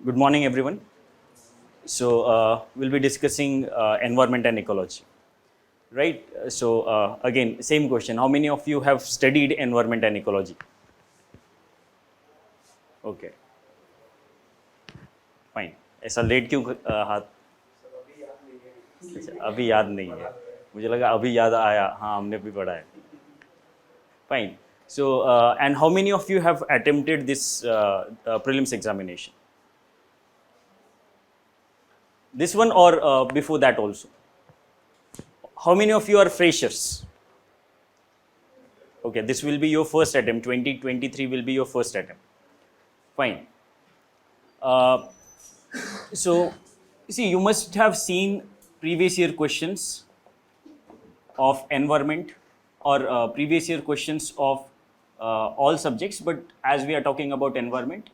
Good morning, everyone. So, we'll be discussing environment and ecology, right? So, again, same question. How many of you have studied environment and ecology? Okay, fine. ऐसा late क्यों हाथ? अच्छा, अभी याद नहीं है. मुझे लगा अभी याद आया. हाँ, हमने भी पढ़ा है. Fine. So, and how many of you have attempted this prelims examination? This one or before that also? How many of you are freshers? Okay, this will be your first attempt. 2023 will be your first attempt. Fine. So, see, you must have seen previous year questions of environment or previous year questions of all subjects, but as we are talking about environment,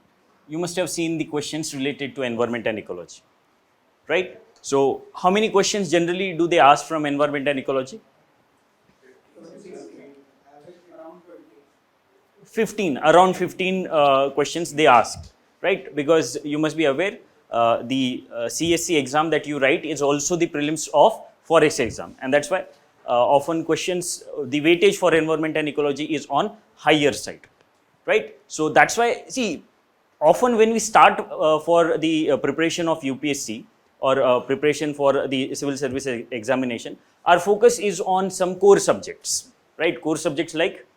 you must have seen the questions related to environment and ecology. Right? So, how many questions generally do they ask from environment and ecology? 15, around 15 questions they ask, right? Because you must be aware, the CSC exam that you write is also the prelims of forest exam, and that's why often questions, the weightage for environment and ecology is on higher side, right? So, that's why, see, often when we start for the preparation of UPSC, or preparation for the civil service examination, our focus is on some core subjects, right? Core subjects like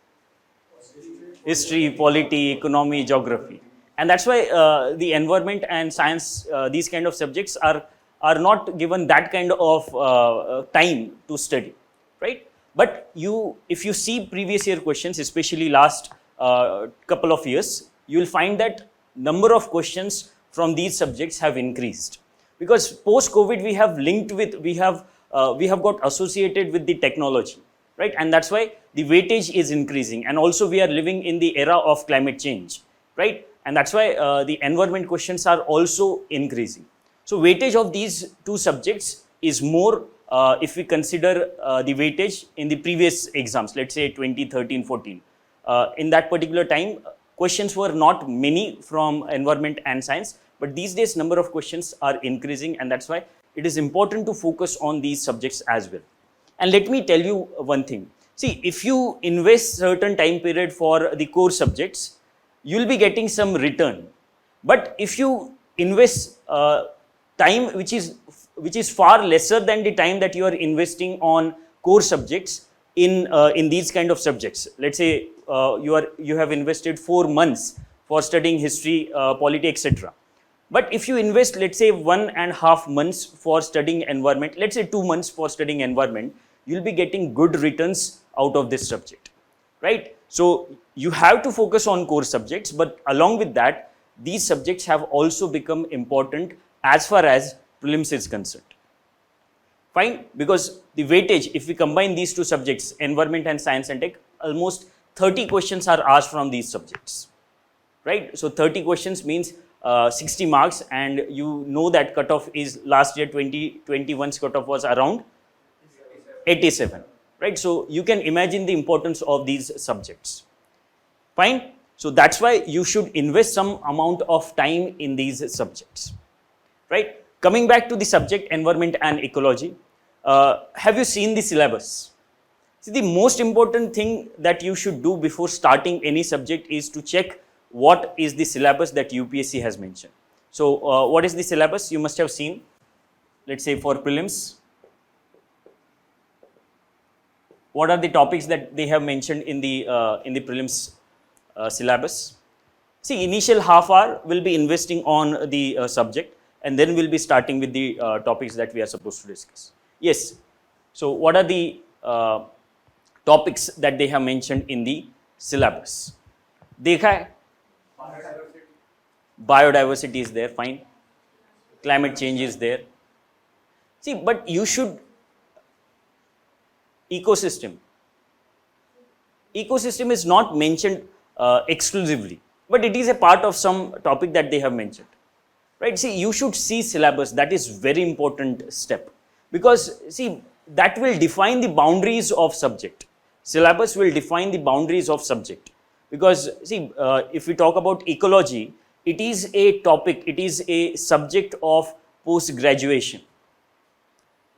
history, polity, economy, geography. And that's why the environment and science, these kind of subjects are not given that kind of time to study, right? But if you see previous year questions, especially last couple of years, you will find that number of questions from these subjects have increased. Because post-COVID, we have linked with, we have got associated with the technology, right? And that's why the weightage is increasing. And also we are living in the era of climate change, right? And that's why the environment questions are also increasing. So weightage of these two subjects is more if we consider the weightage in the previous exams, let's say 2013-14. In that particular time, questions were not many from environment and science. But these days, number of questions are increasing, and that's why it is important to focus on these subjects as well. And let me tell you one thing. See, if you invest certain time period for the core subjects, you will be getting some return. But if you invest time which is far lesser than the time that you are investing on core subjects in these kind of subjects, let's say you have invested 4 months for studying history, polity, etc. But if you invest, let's say 1.5 months for studying environment, let's say 2 months for studying environment, you'll be getting good returns out of this subject, right? So you have to focus on core subjects, but along with that, these subjects have also become important as far as prelims is concerned. Fine, because the weightage, if we combine these two subjects, environment and science and tech, almost 30 questions are asked from these subjects, right? So 30 questions means 60 marks, and you know that cutoff is last year 2021's cutoff was around 87, right? So you can imagine the importance of these subjects. Fine. So that's why you should invest some amount of time in these subjects, right? Coming back to the subject environment and ecology, have you seen the syllabus? See, the most important thing that you should do before starting any subject is to check what is the syllabus that UPSC has mentioned. So, what is the syllabus? You must have seen, let's say for prelims. What are the topics that they have mentioned in the prelims syllabus? See, initial half hour will be investing on the subject, and then we'll be starting with the topics that we are supposed to discuss. Yes. So, what are the topics that they have mentioned in the syllabus? देखा है? Biodiversity is there, fine. Climate change is there. See, but you should, ecosystem is not mentioned exclusively, but it is a part of some topic that they have mentioned, right? See, you should see syllabus. That is very important step, because see, that will define the boundaries of subject. Syllabus will define the boundaries of subject. Because see, if we talk about ecology, it is a topic, it is a subject of post graduation,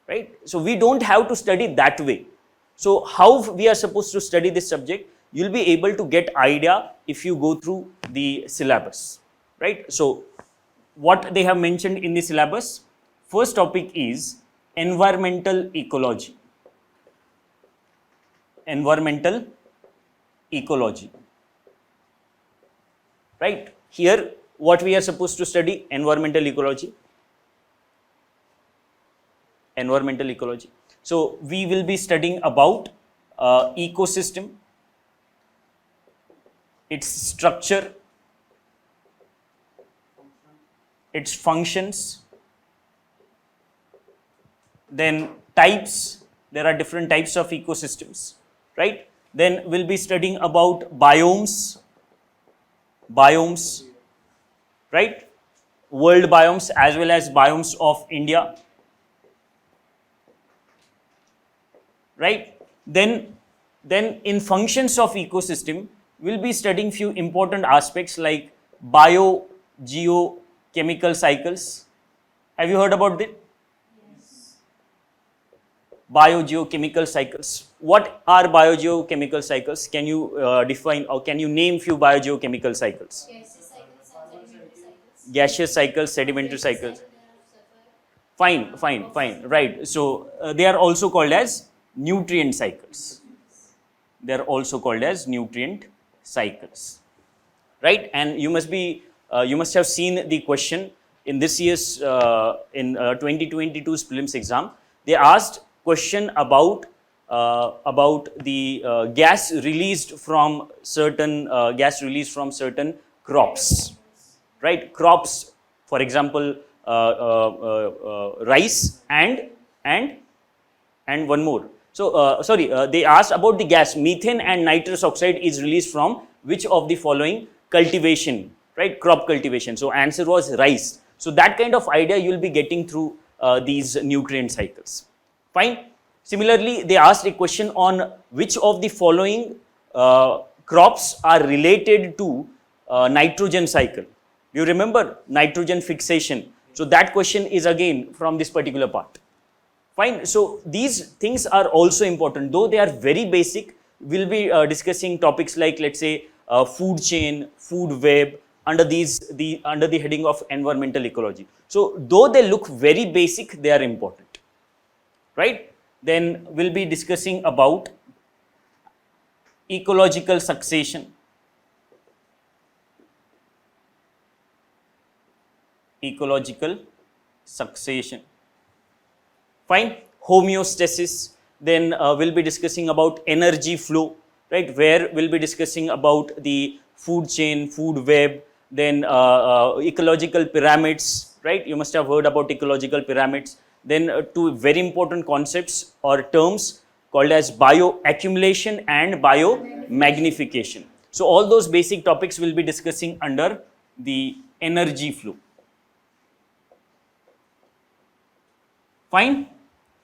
right? So we don't have to study that way. So how we are supposed to study this subject? You'll be able to get idea if you go through the syllabus, right? So what they have mentioned in the syllabus, first topic is environmental ecology. Environmental ecology, right? Here what we are supposed to study, environmental ecology. Environmental ecology. So we will be studying about ecosystem, its structure, its functions, then types, there are different types of ecosystems, right? Then we'll be studying about biomes, right? World biomes as well as biomes of India, right? Then in functions of ecosystem, we'll be studying few important aspects like biogeochemical cycles. Have you heard about it? Yes. Biogeochemical cycles. What are biogeochemical cycles? Can you define or can you name few biogeochemical cycles? Gaseous cycles, sedimentary cycles. Fine. Right. So they are also called as nutrient cycles. They are also called as nutrient cycles, right? And you must have seen the question in this year's in 2022's prelims exam. They asked question about the gas released from certain crops, right? Crops, for example, rice and one more. So, they asked about the gas, methane and nitrous oxide is released from which of the following cultivation, right? Crop cultivation. So, answer was rice. So, that kind of idea you will be getting through these nutrient cycles. Fine. Similarly, they asked a question on which of the following crops are related to nitrogen cycle. You remember nitrogen fixation. So, that question is again from this particular part. Fine. So, these things are also important, though they are very basic. We'll be discussing topics like, let's say, food chain, food web under under the heading of environmental ecology. So, though they look very basic, they are important, right? Then we'll be discussing about ecological succession, fine, homeostasis. Then we'll be discussing about energy flow, right, where we'll be discussing about the food chain, food web, then ecological pyramids, right? You must have heard about ecological pyramids. Then two very important concepts or terms called as bioaccumulation and bio magnification. So all those basic topics we'll be discussing under the energy flow. Fine.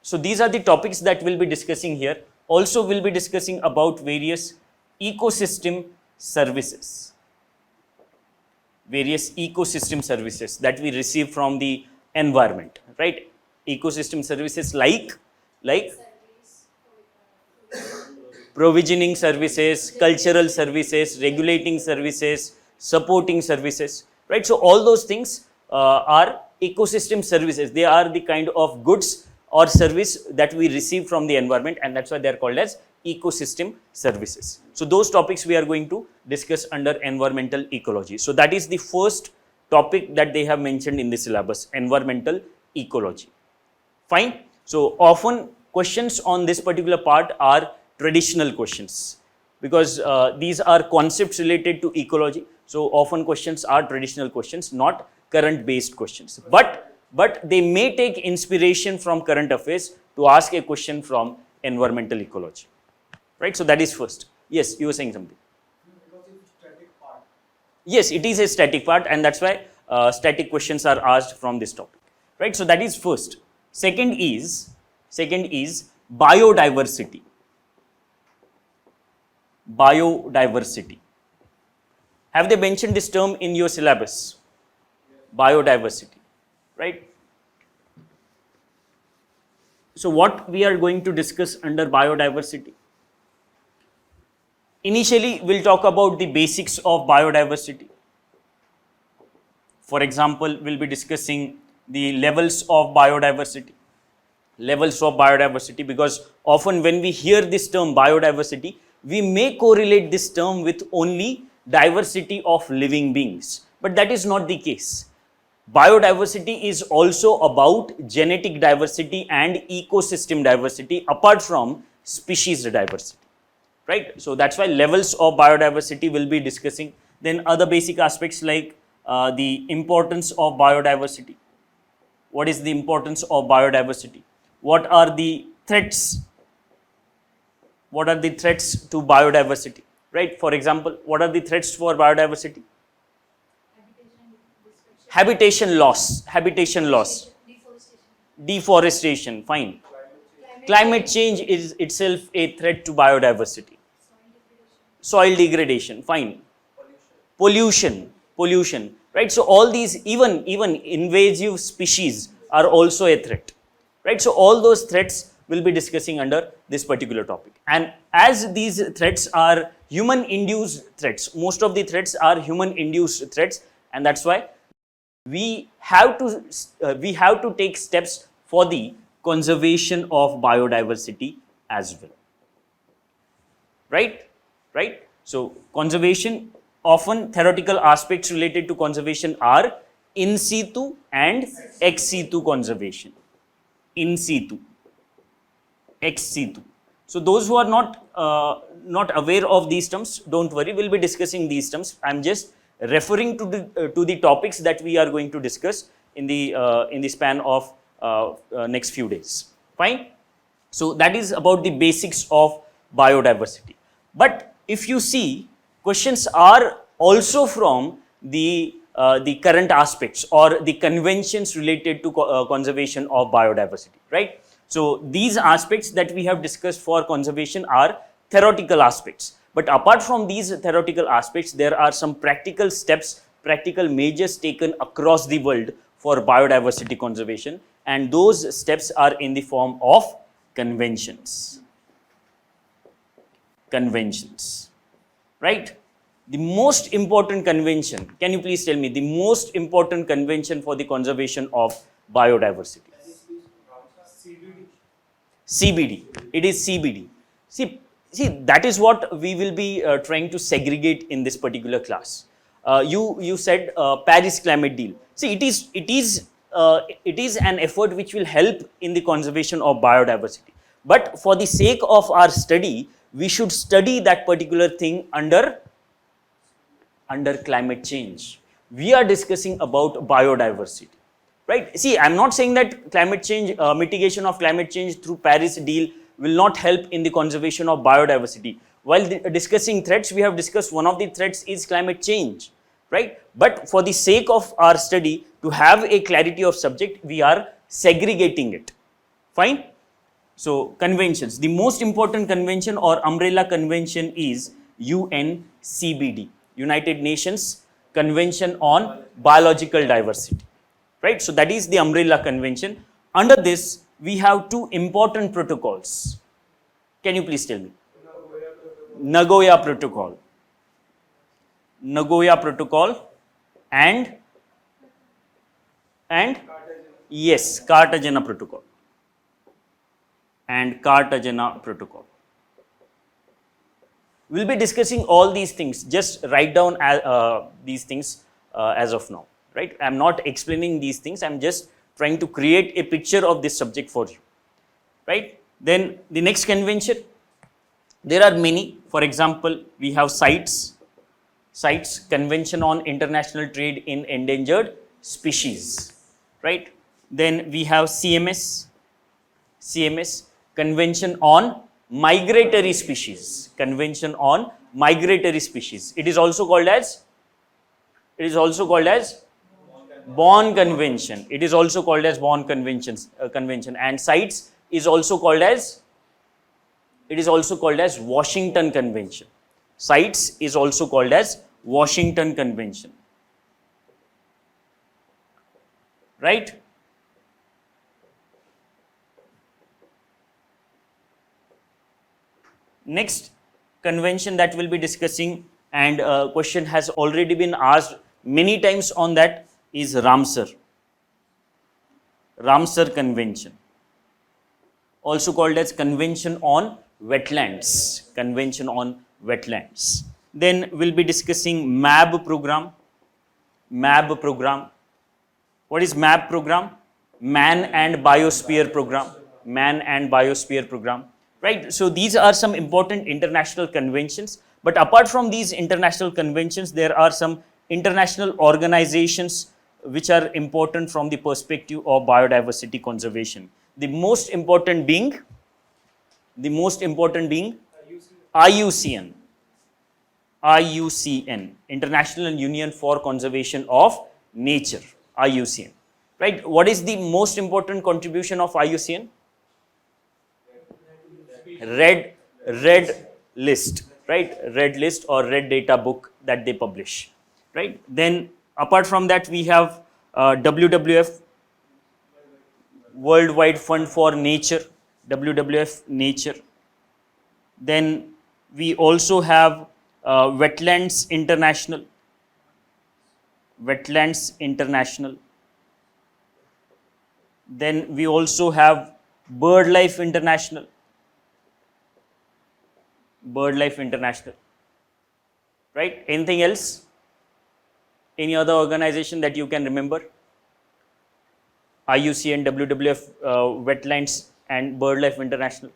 So these are the topics that we'll be discussing here. Also we'll be discussing about various ecosystem services. Various ecosystem services that we receive from the environment, right? Ecosystem services like provisioning services, cultural services, regulating services, supporting services, right? So all those things are ecosystem services. They are the kind of goods or service that we receive from the environment, and that's why they are called as ecosystem services. So those topics we are going to discuss under environmental ecology. So that is the first topic that they have mentioned in the syllabus, environmental ecology. Fine. So often questions on this particular part are traditional questions because these are concepts related to ecology. So often questions are traditional questions, not current based questions. But they may take inspiration from current affairs to ask a question from environmental ecology. Right. So that is first. Yes, you were saying something. Because it's static part. Yes, it is a static part, and that's why static questions are asked from this topic. Right. So that is first. Second is biodiversity. Biodiversity. Have they mentioned this term in your syllabus? Biodiversity, right? So what we are going to discuss under biodiversity? Initially, we'll talk about the basics of biodiversity. For example, we'll be discussing the levels of biodiversity. Levels of biodiversity, because often when we hear this term biodiversity, we may correlate this term with only diversity of living beings, but that is not the case. Biodiversity is also about genetic diversity and ecosystem diversity apart from species diversity, right? So that's why levels of biodiversity will be discussing. Then other basic aspects like the importance of biodiversity. What is the importance of biodiversity? What are the threats? What are the threats to biodiversity, right? For example, what are the threats for biodiversity? Habitation loss, deforestation, fine. Climate change is itself a threat to biodiversity. Soil degradation, fine. Pollution, right? So all these, even invasive species are also a threat, right? So all those threats we'll be discussing under this particular topic. And as these threats are human-induced threats, most of the threats are human-induced threats, and that's why we have to take steps for the conservation of biodiversity as well, right? So conservation, often theoretical aspects related to conservation are in situ and ex situ conservation. In situ, ex situ. So those who are not aware of these terms, don't worry, we'll be discussing these terms. I'm just referring to the topics that we are going to discuss in the span of next few days. Fine. So that is about the basics of biodiversity. But if you see, questions are also from the current aspects or the conventions related to conservation of biodiversity, right? So these aspects that we have discussed for conservation are theoretical aspects. But apart from these theoretical aspects, there are some practical steps, practical measures taken across the world for biodiversity conservation, and those steps are in the form of conventions. Conventions, right? The most important convention, can you please tell me the most important convention for the conservation of biodiversity? CBD. It is CBD. See, that is what we will be trying to segregate in this particular class. You said Paris Climate Deal. See, it is an effort which will help in the conservation of biodiversity. But for the sake of our study, we should study that particular thing under climate change. We are discussing about biodiversity, right? See, I'm not saying that climate change, mitigation of climate change through Paris deal will not help in the conservation of biodiversity. While discussing threats, we have discussed one of the threats is climate change, right? But for the sake of our study, to have a clarity of subject, we are segregating it. Fine? So, conventions. The most important convention or umbrella convention is UNCBD, United Nations Convention on Biological Diversity, right? So, that is the umbrella convention. Under this, we have two important protocols. Can you please tell me? Nagoya Protocol. Nagoya Protocol and yes, Cartagena Protocol. And Cartagena Protocol. We'll be discussing all these things. Just write down these things as of now, right? I'm not explaining these things. I'm just trying to create a picture of this subject for you, right? Then the next convention, there are many. For example, we have CITES, Convention on International Trade in Endangered Species, right? Then we have CMS, Convention on Migratory Species, Convention on Migratory Species. It is also called as Bonn Convention. It is also called as Bonn Convention, and CITES is also called as Washington Convention. CITES is also called as Washington Convention. Right? Next convention that we'll be discussing, and a question has already been asked many times on that, is Ramsar. Ramsar Convention, also called as Convention on Wetlands. Convention on Wetlands. Then we'll be discussing MAB program. MAB program. What is MAB program? Man and Biosphere program. Man and Biosphere program. Right? So these are some important international conventions. But apart from these international conventions, there are some international organizations which are important from the perspective of biodiversity conservation. The most important being IUCN. IUCN, International Union for Conservation of Nature, IUCN. Right? What is the most important contribution of IUCN? Red list, right? Red list or red data book that they publish, right? Then apart from that, we have WWF, Worldwide Fund for Nature, WWF Nature. Then we also have Wetlands International, Wetlands International. Then we also have BirdLife International, BirdLife International. Right? Anything else? Any other organization that you can remember? IUCN, WWF, Wetlands and BirdLife International.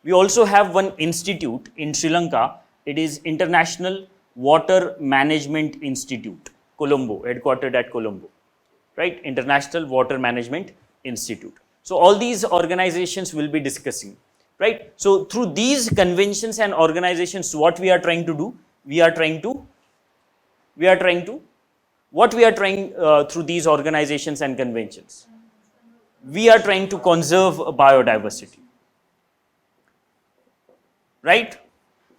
We also have one institute in Sri Lanka. It is International Water Management Institute, Colombo, headquartered at Colombo. Right? International Water Management Institute. So all these organizations will be discussing. Right? So through these conventions and organizations, what we are trying to do? What we are trying through these organizations and conventions? We are trying to conserve biodiversity. Right?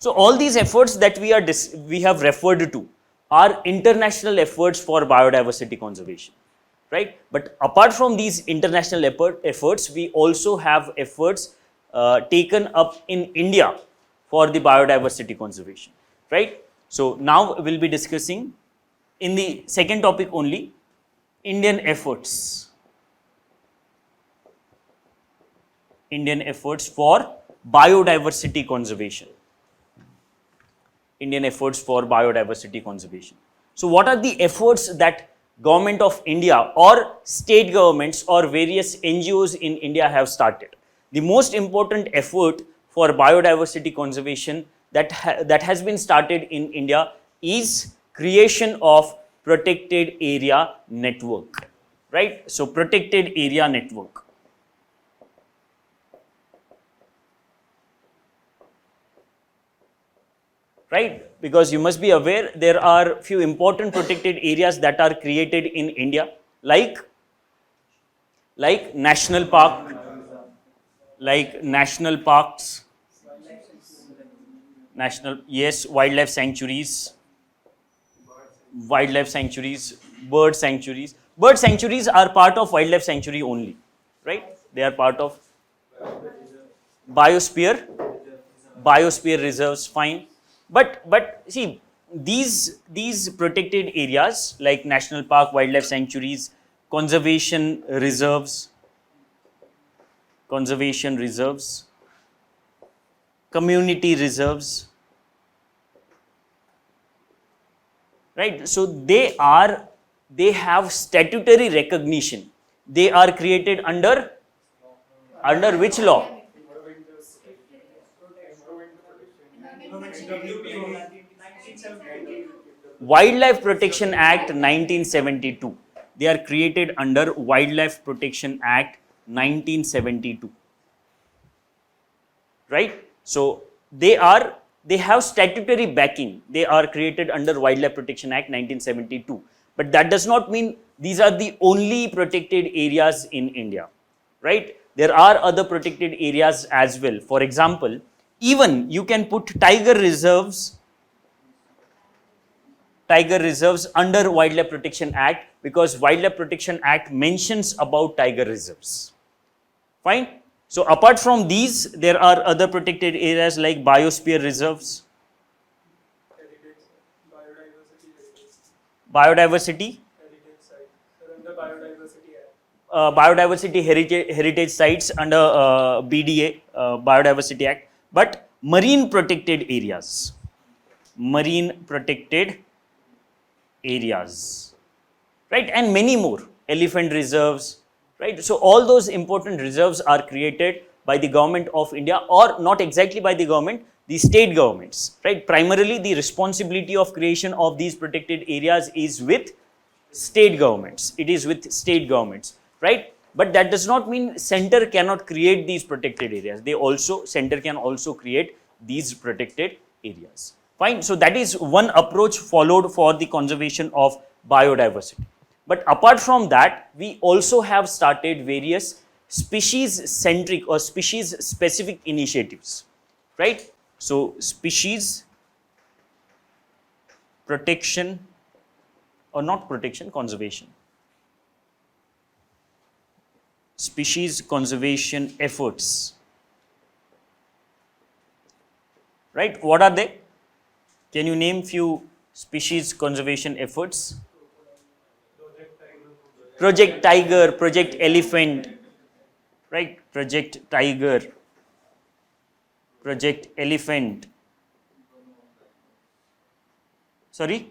So all these efforts that we have referred to are international efforts for biodiversity conservation. Right? But apart from these international efforts, we also have efforts taken up in India for the biodiversity conservation. Right? So now we'll be discussing in the second topic only, Indian efforts. Indian efforts for biodiversity conservation. Indian efforts for biodiversity conservation. So what are the efforts that Government of India or state governments or various NGOs in India have started? The most important effort for biodiversity conservation that has been started in India is creation of protected area network. Right? So protected area network. Right? Because you must be aware there are few important protected areas that are created in India, like national park, like national parks, wildlife sanctuaries, bird sanctuaries. Bird sanctuaries are part of wildlife sanctuary only, right? They are part of biosphere reserves, fine. But see, these protected areas like national park, wildlife sanctuaries, conservation reserves, community reserves, right? So they have statutory recognition. They are created under which law? Wildlife Protection Act 1972. They are created under Wildlife Protection Act 1972. Right? So they have statutory backing. They are created under Wildlife Protection Act 1972. But that does not mean these are the only protected areas in India. Right? There are other protected areas as well. For example, even you can put tiger reserves tiger reserves under Wildlife Protection Act, because Wildlife Protection Act mentions about tiger reserves. Fine. So apart from these, there are other protected areas like biosphere reserves, Heritage, biodiversity heritage, biodiversity, heritage site. Under Biodiversity Act. biodiversity heritage sites under BDA, Biodiversity Act, but marine protected areas, right, and many more, elephant reserves, right. So all those important reserves are created by the government of India, or not exactly by the government, the state governments, right. Primarily the responsibility of creation of these protected areas is with state governments, right. But that does not mean center cannot create these protected areas. Center can also create these protected areas. Fine. So that is one approach followed for the conservation of biodiversity. But apart from that, we also have started various species centric or species specific initiatives, right. So species protection, or not protection, conservation. Species conservation efforts, right. What are they? Can you name few species conservation efforts? Project Tiger, Project Elephant, right. Project Tiger, Project Elephant. Sorry?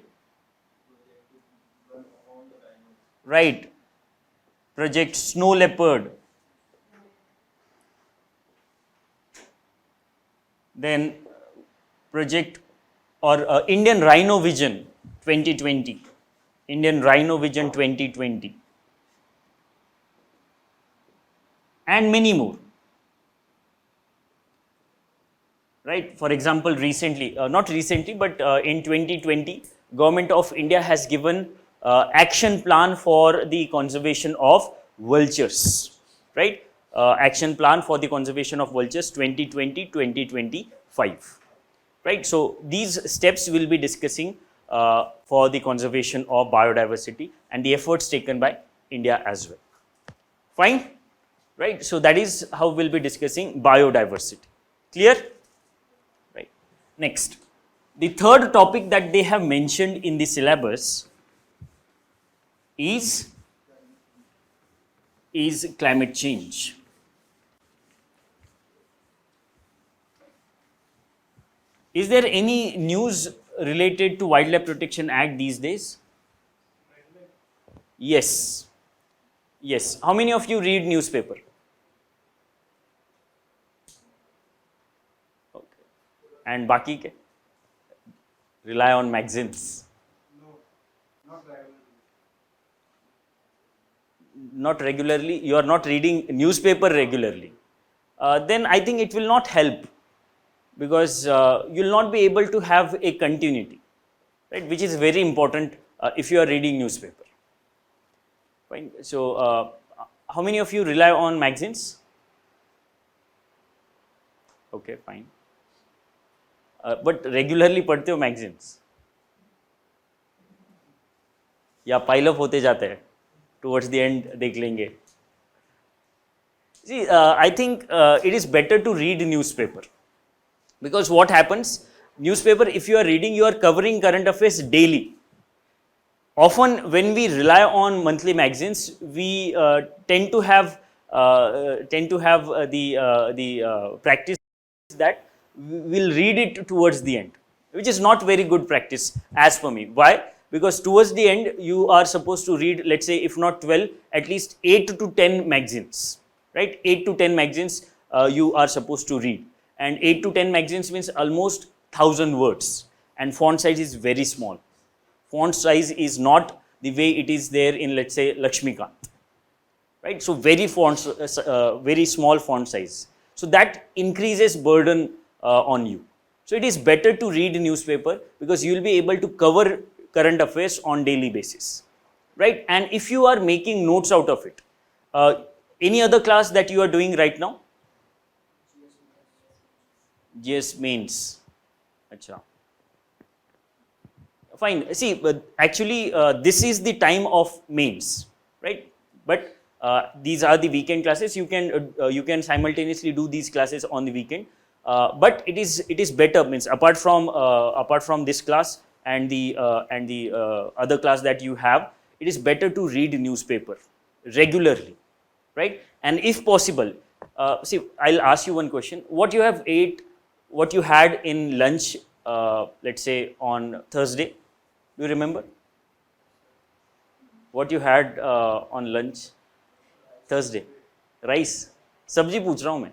Right. Project Snow Leopard. Then Project or Indian Rhino Vision 2020. Indian Rhino Vision 2020. And many more. Right. For example, recently, not recently, but in 2020, Government of India has given action plan for the conservation of vultures, right. Action plan for the conservation of vultures 2020-2025, right. So these steps we will be discussing for the conservation of biodiversity and the efforts taken by India as well. Fine, right. So that is how we will be discussing biodiversity. Clear? Right. Next, the third topic that they have mentioned in the syllabus is climate change. Is there any news related to Wildlife Protection Act these days? Yes. Yes. How many of you read newspaper? Okay. And baki ke? Rely on magazines. No, not regularly. Not regularly. You are not reading newspaper regularly. Then I think it will not help, because you will not be able to have a continuity, right, which is very important if you are reading newspaper. Fine. So how many of you rely on magazines? Okay, fine. But regularly पढ़ते हो magazines? या pile up होते जाते हैं? Towards the end देख लेंगे. See, I think it is better to read newspaper, because what happens, newspaper, if you are reading, you are covering current affairs daily. Often when we rely on monthly magazines, we tend to have the practice that we will read it towards the end, which is not very good practice as per me. Why? Because towards the end you are supposed to read, let's say, if not 12, at least 8 to 10 magazines, right? 8 to 10 magazines you are supposed to read, and 8 to 10 magazines means almost 1000 words, and font size is very small. Font size is not the way it is there in, let's say, Lakshmikant, right? So very small font size. So that increases burden on you. So it is better to read newspaper, because you will be able to cover current affairs on daily basis, right? And if you are making notes out of it, any other class that you are doing right now? GS mains. Acha. Fine. See, actually, this is the time of mains, right? But these are the weekend classes. You can simultaneously do these classes on the weekend. But it is better, means apart from this class and the other class that you have, it is better to read newspaper regularly, right? And if possible, see, I'll ask you one question: what you have ate, what you had in lunch, let's say on Thursday. Do you remember what you had on lunch Thursday? Rice. सब्जी पूछ रहा हूँ मैं.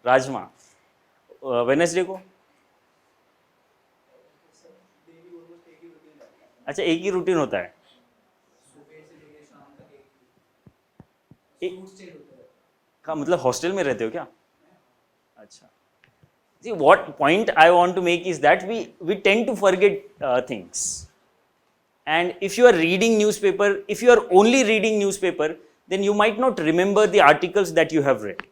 Rajma. Wednesday को अच्छा एक ही routine होता है. का मतलब हॉस्टल में रहते हो क्या? अच्छा. See, what point I want to make is that we tend to forget things. And if you are reading newspaper, if you are only reading newspaper, then you might not remember the articles that you have read.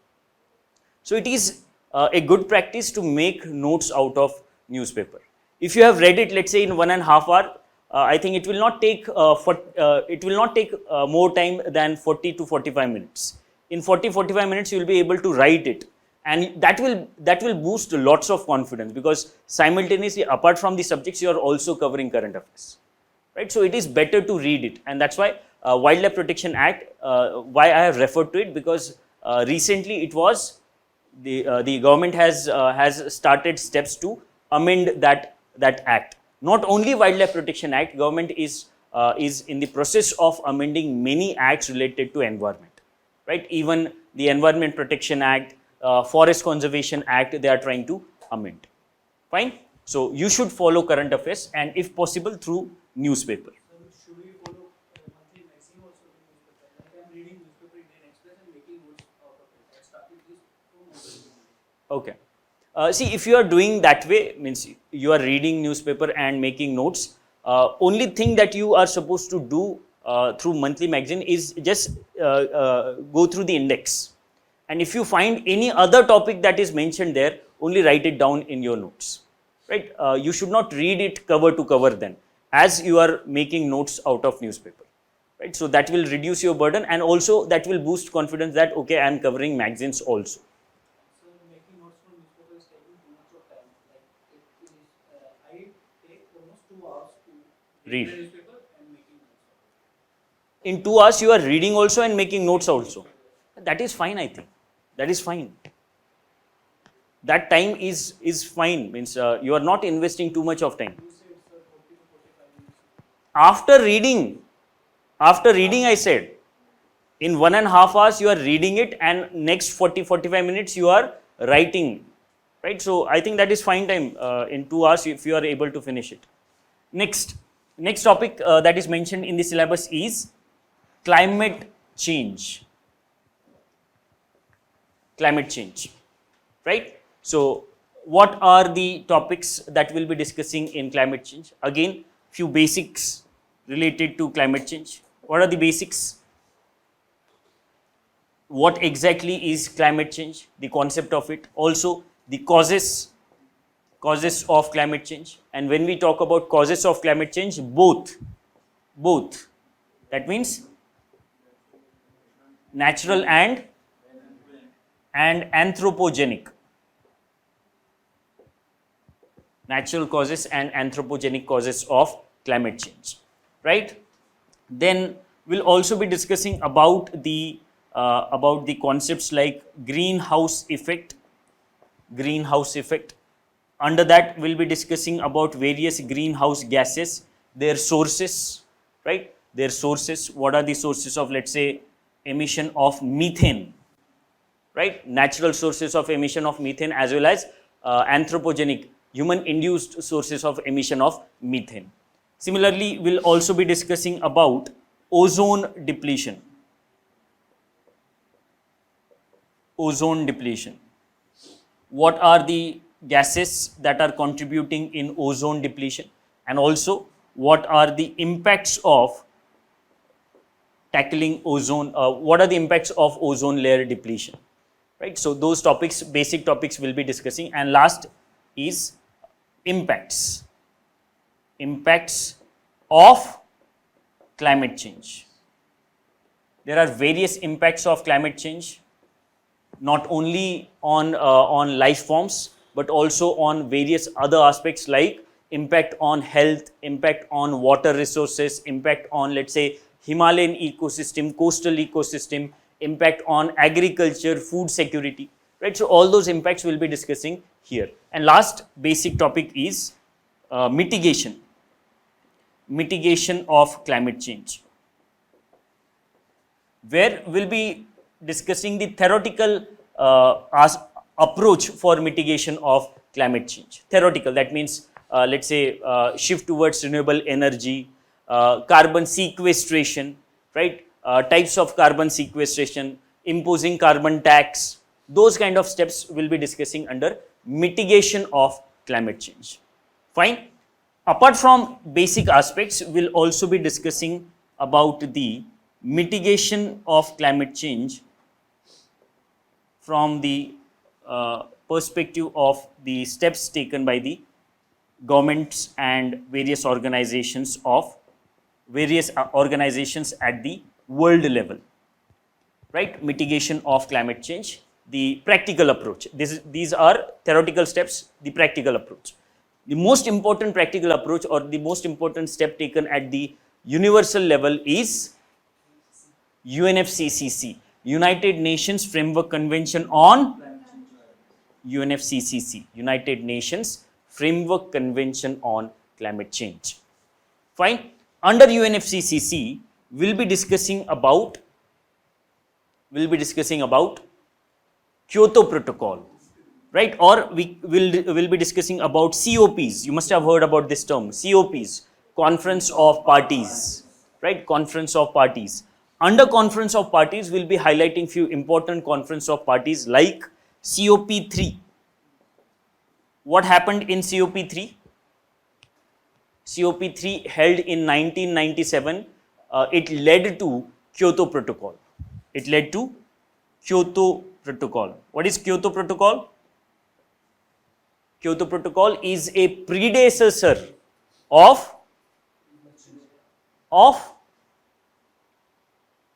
So it is a good practice to make notes out of newspaper. If you have read it, let's say in 1.5 hours, I think it will not take more time than 40 to 45 minutes. In 40-45 minutes, you will be able to write it. And that will boost lots of confidence, because simultaneously, apart from the subjects, you are also covering current affairs, right? So it is better to read it, and that's why Wildlife Protection Act. Why I have referred to it, because recently it was the government has started steps to amend that act. Not only Wildlife Protection Act, government is in the process of amending many acts related to environment, right? Even the Environment Protection Act. Forest Conservation Act, they are trying to amend. Fine. So you should follow current affairs, and if possible through newspaper. So should we follow monthly magazine also? Like I'm reading newspaper Indian Express and making notes out of it. I started this from mobile. Okay. See, if you are doing that way, means you are reading newspaper and making notes. Only thing that you are supposed to do through monthly magazine is just go through the index. And if you find any other topic that is mentioned there, only write it down in your notes, right? You should not read it cover to cover then, as you are making notes out of newspaper, right? So that will reduce your burden, and also that will boost confidence that, okay, I am covering magazines also. So making notes from newspaper is taking too much of time. Like I take almost 2 hours to read the newspaper and making notes. In 2 hours, you are reading also and making notes also. That is fine, I think. That is fine. That time is fine. Means you are not investing too much of time. You said, sir, 40 to 45 minutes. After reading, I said, in 1.5 hours you are reading it, and next 40-45 minutes you are writing, right? So I think that is fine time in 2 hours if you are able to finish it. Next topic that is mentioned in the syllabus is climate change. Climate change, right? So what are the topics that we'll be discussing in climate change? Again, few basics related to climate change. What are the basics? What exactly is climate change? The concept of it. Also, the causes of climate change. And when we talk about causes of climate change, both. That means natural and anthropogenic. Natural causes and anthropogenic causes of climate change, right? Then we'll also be discussing about the concepts like greenhouse effect. Under that, we'll be discussing about various greenhouse gases, their sources, right? Their sources. What are the sources of, let's say, emission of methane? Right, natural sources of emission of methane, as well as anthropogenic, human-induced sources of emission of methane. Similarly, we'll also be discussing about ozone depletion. Ozone depletion. What are the gases that are contributing in ozone depletion, and also what are the impacts of tackling ozone? What are the impacts of ozone layer depletion? Right, so those topics, basic topics, we'll be discussing. And last is impacts. impacts of climate change. There are various impacts of climate change, not only on life forms, but also on various other aspects like impact on health, impact on water resources, impact on, let's say, Himalayan ecosystem, coastal ecosystem, impact on agriculture, food security, right? So all those impacts we'll be discussing here. And last basic topic is mitigation of climate change, where we'll be discussing the theoretical approach for mitigation of climate change. Theoretical, that means let's say shift towards renewable energy, carbon sequestration, right? Types of carbon sequestration, imposing carbon tax, those kind of steps we'll be discussing under mitigation of climate change. Fine. Apart from basic aspects, we'll also be discussing about the mitigation of climate change from the perspective of the steps taken by the governments and various organizations at the world level, right? Mitigation of climate change, the practical approach. These are theoretical steps, the practical approach. The most important practical approach or the most important step taken at the universal level is UNFCCC, United Nations Framework Convention on UNFCCC, United Nations Framework Convention on Climate Change. Fine. Under UNFCCC, we'll be discussing about Kyoto Protocol, right? Or we will be discussing about COPs. You must have heard about this term, COPs, Conference of Parties, right? Conference of Parties. Under Conference of Parties, we'll be highlighting few important Conference of Parties like COP3. What happened in COP3? COP3 held in 1997, it led to Kyoto Protocol. It led to Kyoto Protocol. What is Kyoto Protocol? Kyoto Protocol is a predecessor of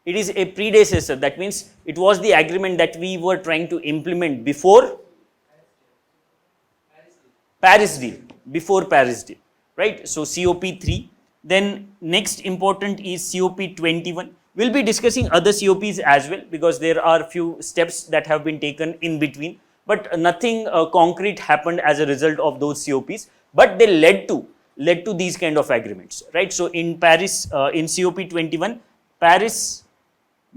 it is a predecessor. That means it was the agreement that we were trying to implement before Paris Deal, right? So COP3. Then next important is COP21. We'll be discussing other COPs as well because there are few steps that have been taken in between, but nothing concrete happened as a result of those COPs, but they led to these kind of agreements, right? So in Paris, in COP21, Paris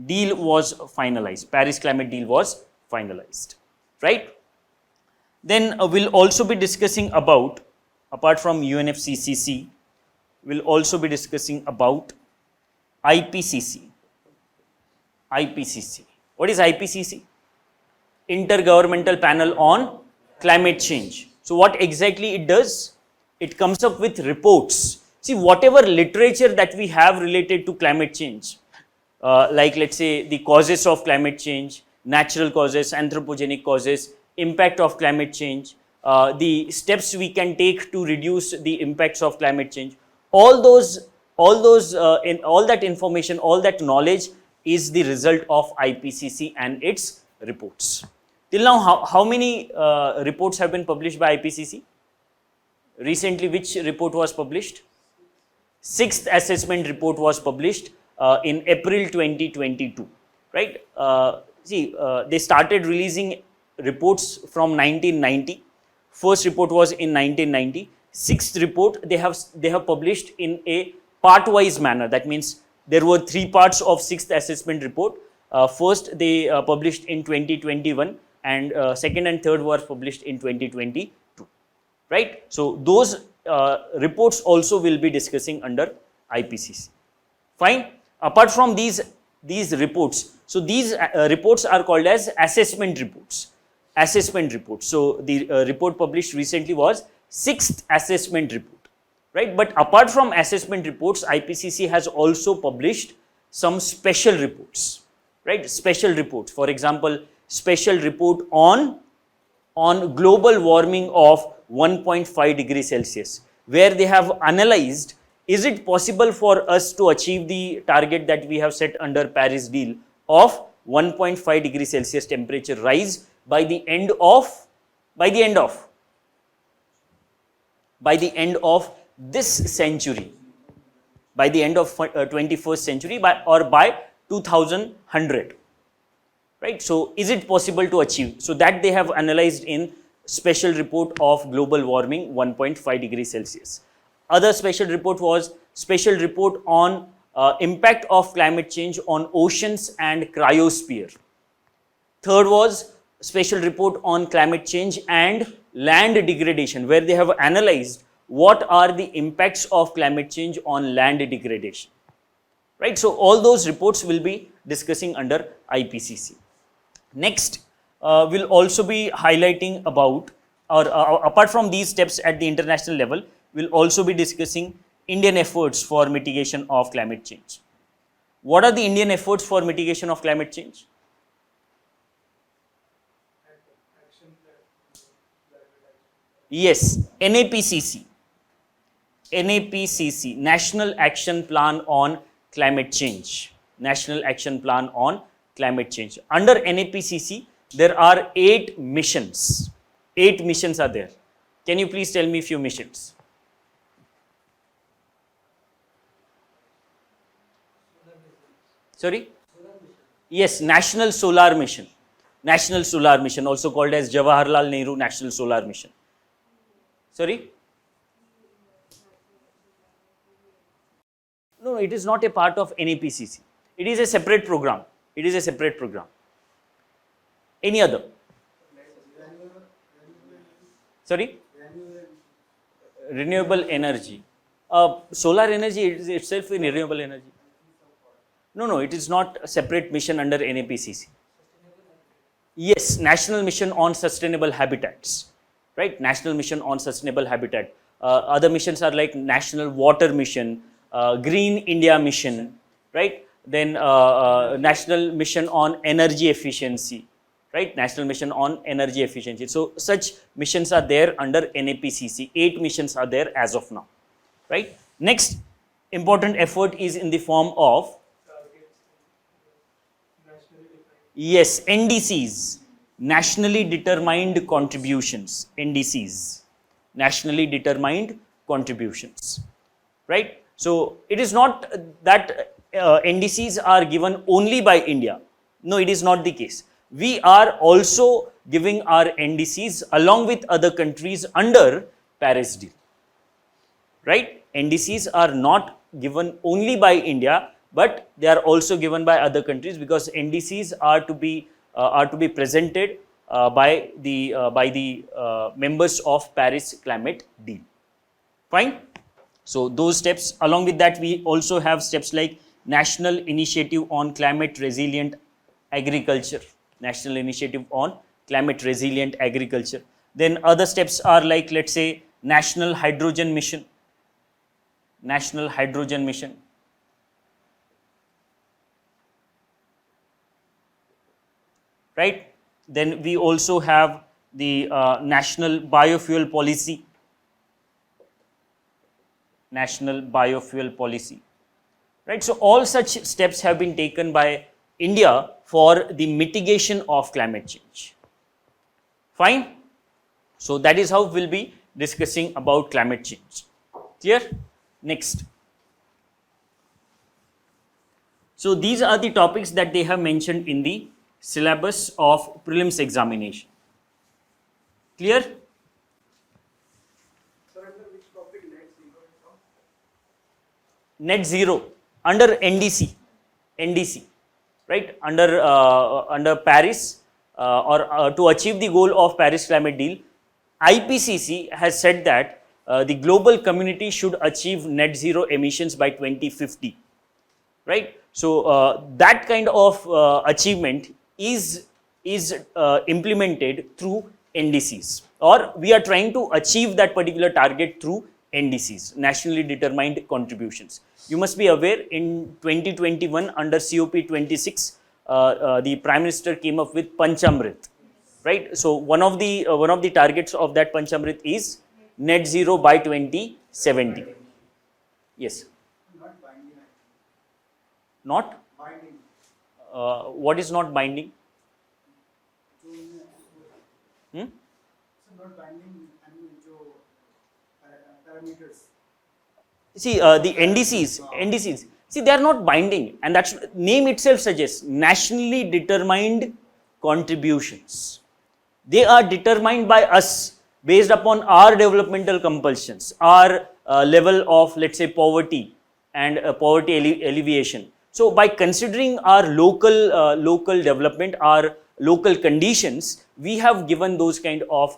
deal was finalized. Paris climate deal was finalized, right? Then we'll also be discussing about, apart from UNFCCC, we'll also be discussing about IPCC. IPCC. What is IPCC? Intergovernmental Panel on Climate Change. So what exactly it does? It comes up with reports. See, whatever literature that we have related to climate change, like let's say the causes of climate change, natural causes, anthropogenic causes, impact of climate change, the steps we can take to reduce the impacts of climate change, all that information, all that knowledge is the result of IPCC and its reports. Till now, how many reports have been published by IPCC? Recently, which report was published? 6th assessment report was published in April 2022, right? They started releasing reports from 1990. First report was in 1990. 6th report they have published in a part-wise manner. That means there were 3 parts of 6th assessment report. First they published in 2021 and second and third were published in 2022, right? So those reports also will be discussing under IPCC. Fine. Apart from these reports, so these reports are called as assessment reports. So the report published recently was 6th assessment report, right? But apart from assessment reports, IPCC has also published some special reports, right? Special reports. For example, special report on global warming of 1.5 degrees Celsius. where they have analyzed, is it possible for us to achieve the target that we have set under Paris deal of 1.5 degrees Celsius temperature rise by the end of this century, by the end of 21st century, by 2100, right? So is it possible to achieve? So that they have analyzed in special report of global warming 1.5 degrees Celsius. Other special report was special report on impact of climate change on oceans and cryosphere. Third was special report on climate change and land degradation, where they have analyzed what are the impacts of climate change on land degradation, right? So all those reports will be discussing under IPCC. Next, we'll also be highlighting about, or apart from these steps at the international level, we'll also be discussing Indian efforts for mitigation of climate change. What are the Indian efforts for mitigation of climate change? Yes, NAPCC, National Action Plan on Climate Change. National Action Plan on Climate Change. Under NAPCC, there are 8 missions. 8 missions are there. Can you please tell me a few missions? Sorry? Yes, National Solar Mission. National Solar Mission, also called as Jawaharlal Nehru National Solar Mission. Sorry? No, it is not a part of NAPCC. It is a separate program. It is a separate program. Any other? Sorry? Renewable energy. Solar energy is itself a renewable energy. No, it is not a separate mission under NAPCC. Yes, National Mission on Sustainable Habitats, right? National Mission on Sustainable Habitat. Other missions are like National Water Mission, Green India Mission, right? Then National Mission on Energy Efficiency, right? National Mission on Energy Efficiency. So such missions are there under NAPCC. 8 missions are there as of now, right? Next important effort is in the form of, yes, NDCs, Nationally Determined Contributions, NDCs, Nationally Determined Contributions, right? So it is not that NDCs are given only by India. No, it is not the case. We are also giving our NDCs along with other countries under Paris deal, right? NDCs are not given only by India, but they are also given by other countries, because NDCs are to be presented by the members of Paris climate deal. Fine. So those steps, along with that, we also have steps like National Initiative on Climate Resilient Agriculture. National Initiative on Climate Resilient Agriculture. Then other steps are like, let's say, National Hydrogen Mission. National Hydrogen Mission. Right? Then we also have the National Biofuel Policy. National Biofuel Policy. Right? So all such steps have been taken by India for the mitigation of climate change. Fine? So that is how we'll be discussing about climate change. Clear? Next. So these are the topics that they have mentioned in the syllabus of prelims examination. Clear? Sir, under which topic Net zero under NDC, right? Under Paris, or to achieve the goal of Paris climate deal, IPCC has said that the global community should achieve net zero emissions by 2050, right? So that kind of achievement is implemented through NDCs, or we are trying to achieve that particular target through NDCs, nationally determined contributions. You must be aware, in 2021 under COP26, the Prime Minister came up with Panchamrit, right? So one of the targets of that Panchamrit is net zero by 2050. 70. Yes. Not binding. Not? Binding. What is not binding? Hmm? So not binding parameters. See, the NDCs, see, they are not binding, and that's name itself suggests nationally determined contributions. They are determined by us based upon our developmental compulsions, our level of, let's say, poverty and poverty alleviation. So, by considering our local development, our local conditions, we have given those kind of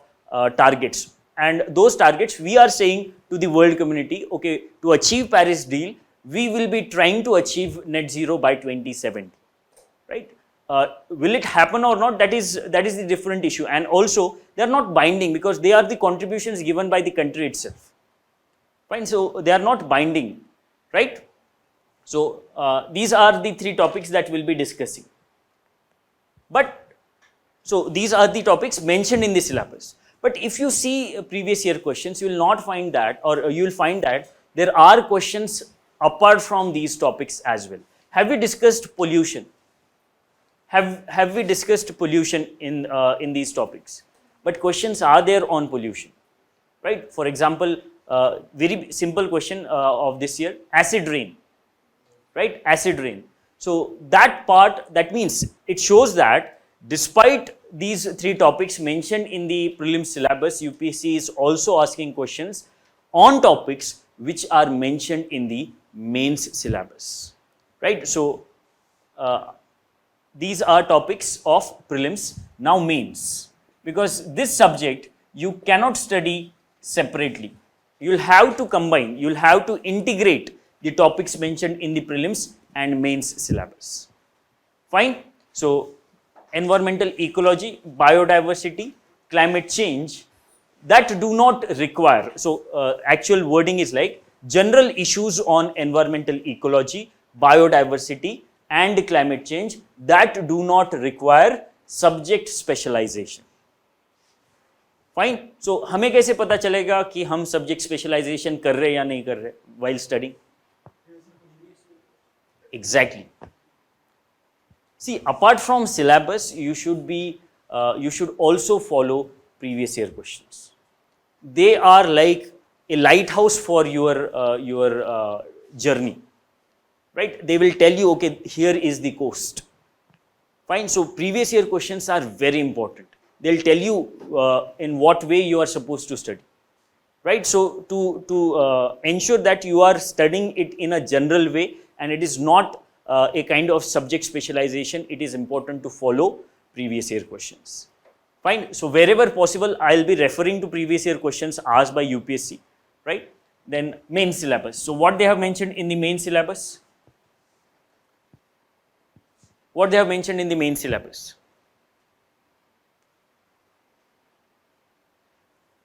targets. And those targets, we are saying to the world community, okay, to achieve Paris deal, we will be trying to achieve net zero by 2070, right? Will it happen or not? That is the different issue. And also, they are not binding because they are the contributions given by the country itself. Fine. So they are not binding, right? So these are the three topics that we'll be discussing. But so these are the topics mentioned in the syllabus. But if you see previous year questions, you will not find that, or you will find that there are questions apart from these topics as well. Have we discussed pollution? Have we discussed pollution in these topics? But questions are there on pollution, right? For example, very simple question of this year: acid rain, right? Acid rain. So that part, that means it shows that despite these three topics mentioned in the prelims syllabus, UPSC is also asking questions on topics which are mentioned in the mains syllabus, right? So these are topics of prelims. Now mains, because this subject you cannot study separately. You will have to combine, you will have to integrate the topics mentioned in the prelims and mains syllabus. Fine. So environmental ecology, biodiversity, climate change, that do not require. So actual wording is like general issues on environmental ecology, biodiversity and climate change that do not require subject specialization. Fine. So हमें कैसे पता चलेगा कि हम subject specialization कर रहे या नहीं कर रहे while studying? Exactly. See, apart from syllabus, you should also follow previous year questions. They are like a lighthouse for your journey, right? They will tell you, okay, here is the coast. Fine. So previous year questions are very important. They'll tell you in what way you are supposed to study, right? So to ensure that you are studying it in a general way and it is not a kind of subject specialization, it is important to follow previous year questions. Fine. So wherever possible, I'll be referring to previous year questions asked by UPSC, right? Then main syllabus. So what they have mentioned in the main syllabus? What they have mentioned in the main syllabus?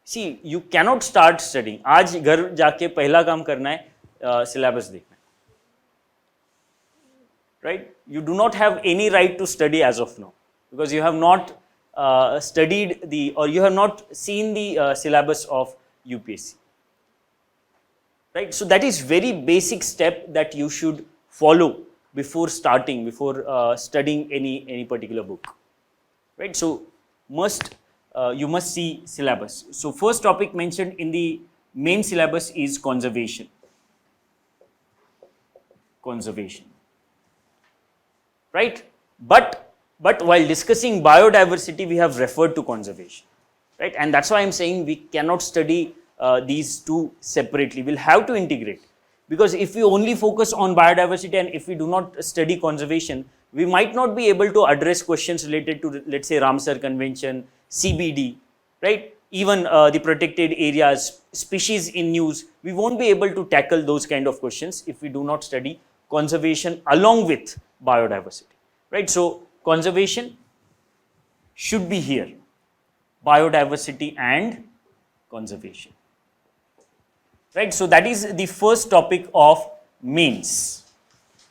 See, you cannot start studying. आज घर जाके पहला काम करना है syllabus देखना, right? You do not have any right to study as of now because you have not studied or you have not seen the syllabus of UPSC, right? So that is very basic step that you should follow before starting, before studying any particular book, right? So you must see syllabus. So first topic mentioned in the main syllabus is conservation. Conservation, right? But while discussing biodiversity, we have referred to conservation, right? And that's why I'm saying we cannot study these two separately. We'll have to integrate, because if we only focus on biodiversity and if we do not study conservation, we might not be able to address questions related to, let's say, Ramsar Convention, CBD, right? Even the protected areas, species in use, we won't be able to tackle those kind of questions if we do not study conservation along with biodiversity, right? So conservation should be here, biodiversity and conservation, right? So that is the first topic of mains,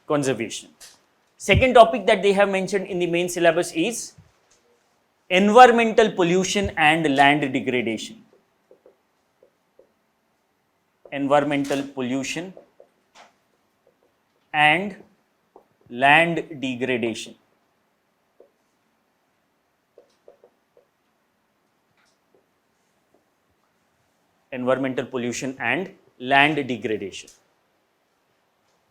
conservation. Second topic that they have mentioned in the main syllabus is environmental pollution and land degradation. environmental pollution and land degradation. Environmental pollution and land degradation,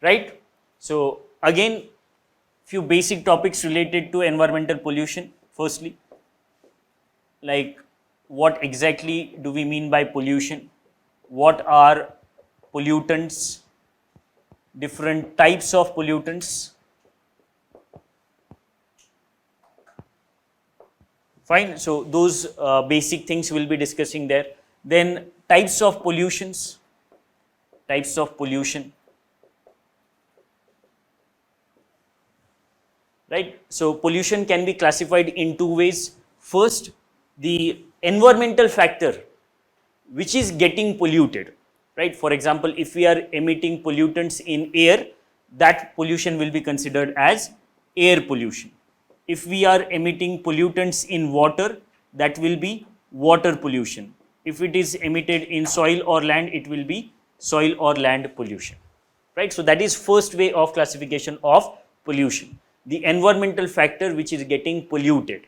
right? So again, few basic topics related to environmental pollution. Firstly, like what exactly do we mean by pollution? What are pollutants? Different types of pollutants. Fine. So those basic things we'll be discussing there. Then types of pollutions. Types of pollution. Right. So pollution can be classified in two ways. First, the environmental factor which is getting polluted. Right. For example, if we are emitting pollutants in air, that pollution will be considered as air pollution. If we are emitting pollutants in water, that will be water pollution. If it is emitted in soil or land, it will be soil or land pollution. Right. So that is first way of classification of pollution. The environmental factor which is getting polluted.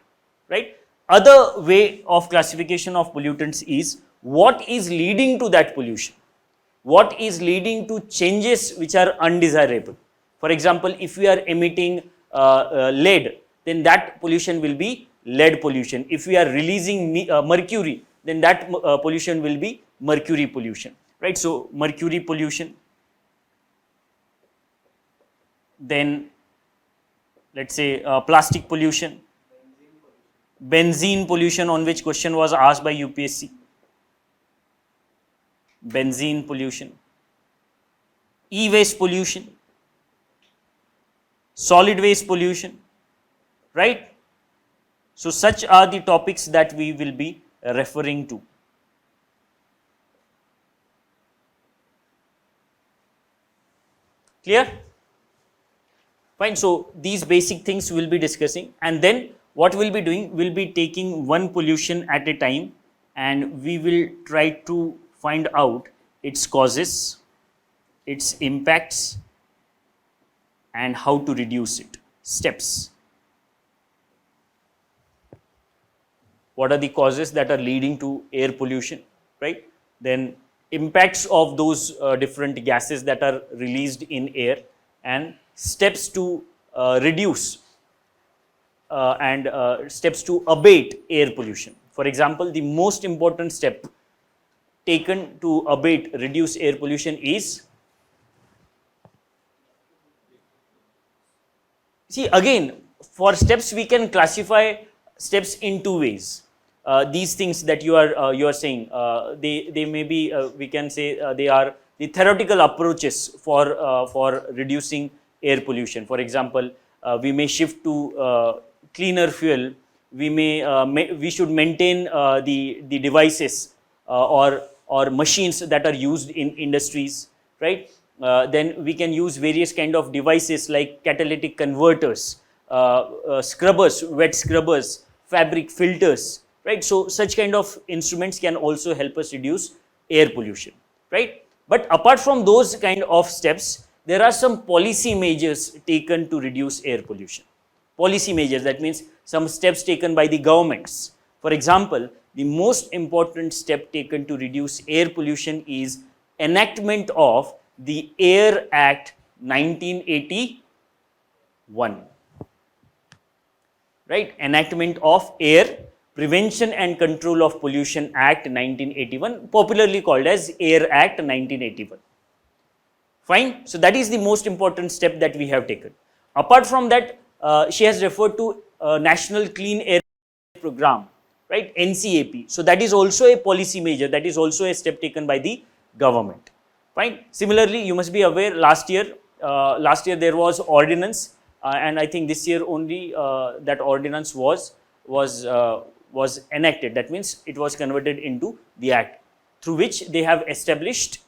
Right. Other way of classification of pollutants is what is leading to that pollution. What is leading to changes which are undesirable. For example, if we are emitting lead, then that pollution will be lead pollution. If we are releasing mercury, then that pollution will be mercury pollution. Right. So mercury pollution. Then let's say plastic pollution. Benzene pollution, on which question was asked by UPSC. Benzene pollution, e-waste pollution, solid waste pollution, right? So such are the topics that we will be referring to. Clear? Fine. So these basic things we'll be discussing, and then what we'll be doing, we'll be taking one pollution at a time, and we will try to find out its causes, its impacts, and how to reduce it. Steps. What are the causes that are leading to air pollution, right? Then impacts of those different gases that are released in air, and steps to reduce and steps to abate air pollution. For example, the most important step taken to abate, reduce air pollution is, see again, for steps we can classify steps in two ways. These things that you are saying, they may be, we can say they are the theoretical approaches for reducing air pollution. For example, we may shift to cleaner fuel. We should maintain the devices or machines that are used in industries, right? Then we can use various kind of devices like catalytic converters, scrubbers, wet scrubbers, fabric filters, right? So such kind of instruments can also help us reduce air pollution, right? But apart from those kind of steps, there are some policy measures taken to reduce air pollution. Policy measures, that means some steps taken by the governments. For example, the most important step taken to reduce air pollution is enactment of the Air Act 1981. Right? Enactment of Air Prevention and Control of Pollution Act 1981, popularly called as Air Act 1981. Fine. So that is the most important step that we have taken. Apart from that, she has referred to National Clean Air Program, right? NCAP. So that is also a policy measure. That is also a step taken by the government. Fine. Similarly, you must be aware last year there was ordinance, and I think this year only that ordinance was enacted. That means it was converted into the act, through which they have established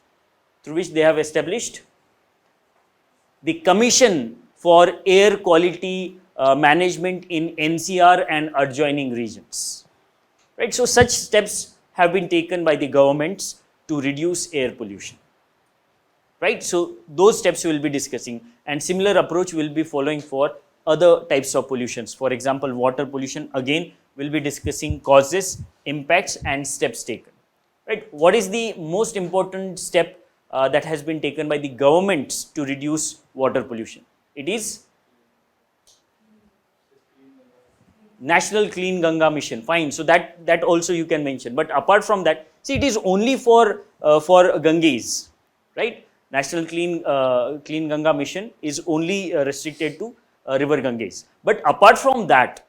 the Commission for Air Quality Management in NCR and adjoining regions. Right? So such steps have been taken by the governments to reduce air pollution. right? So those steps we will be discussing, and similar approach will be following for other types of pollutions. For example, water pollution, again we'll be discussing causes, impacts and steps taken, right? What is the most important step that has been taken by the governments to reduce water pollution? It is National Clean Ganga Mission. Fine, so that also you can mention. But apart from that, see, it is only for Ganges, right? National Clean Ganga Mission is only restricted to River Ganges. But apart from that,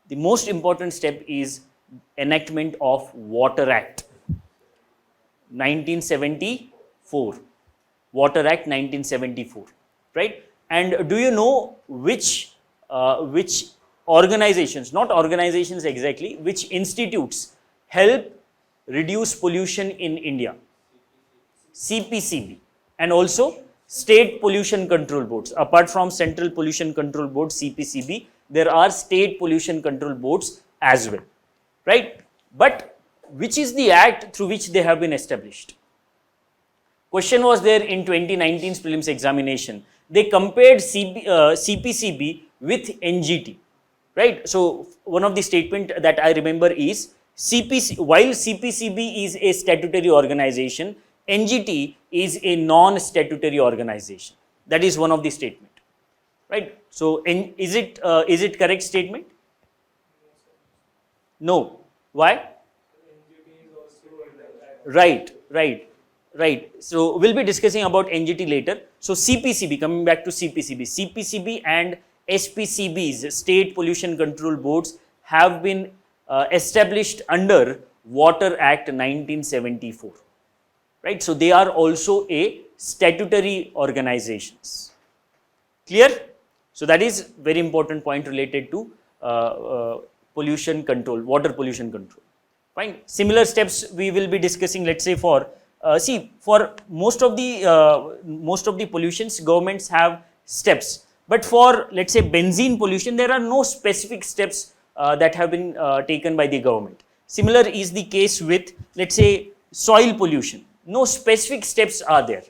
the most important step is enactment of Water Act 1974. Water Act 1974, right? And do you know which organizations, not organizations exactly, which institutes help reduce pollution in India? CPCB, and also state pollution control boards. Apart from Central Pollution Control Board, CPCB, there are state pollution control boards as well, right? But which is the act through which they have been established? Question was there in 2019's prelims examination. They compared CPCB with NGT, right? So one of the statement that I remember is while CPCB is a statutory organization, NGT is a non-statutory organization. That is one of the statement, right? So is it correct statement? No. Why? Right. So we'll be discussing about NGT later. So CPCB, coming back to CPCB and SPCBs, State Pollution Control Boards, have been established under Water Act 1974, right? So they are also a statutory organizations. Clear? So that is very important point related to pollution control, water pollution control. Fine. Similar steps we will be discussing. Let's say for for most of the pollutions, governments have steps. But for, let's say, benzene pollution, there are no specific steps that have been taken by the government. Similar is the case with, let's say, soil pollution. No specific steps are there,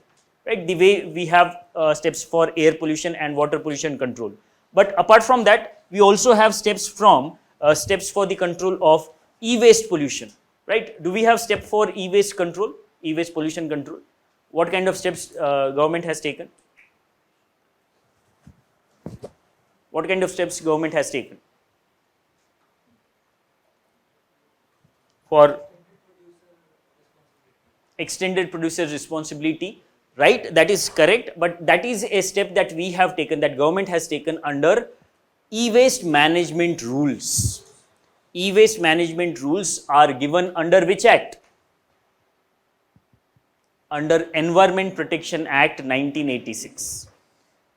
right? The way we have steps for air pollution and water pollution control. But apart from that, we also have steps for the control of e-waste pollution, right? Do we have step for e-waste control, e-waste pollution control? What kind of steps government has taken? What kind of steps government has taken for extended producer responsibility, right? That is correct, but that is a step that we have taken, that government has taken under e-waste management rules. E-waste management rules are given under which act? Under Environment Protection Act 1986.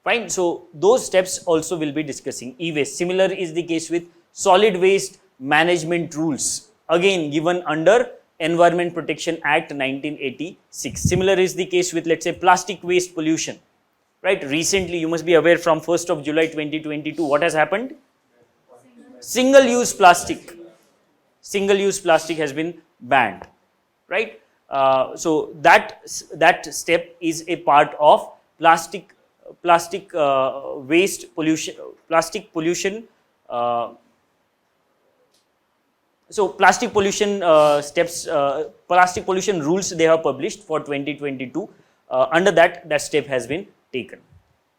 Fine. So those steps also will be discussing. E-waste. Similar is the case with solid waste management rules, again given under Environment Protection Act 1986. Similar is the case with, let's say, plastic waste pollution, right? Recently, you must be aware, from 1st of July 2022, what has happened? Single-use plastic has been banned, right? So that step is a part of plastic waste pollution, plastic pollution. So plastic pollution steps, plastic pollution rules they have published for 2022. Under that step has been taken.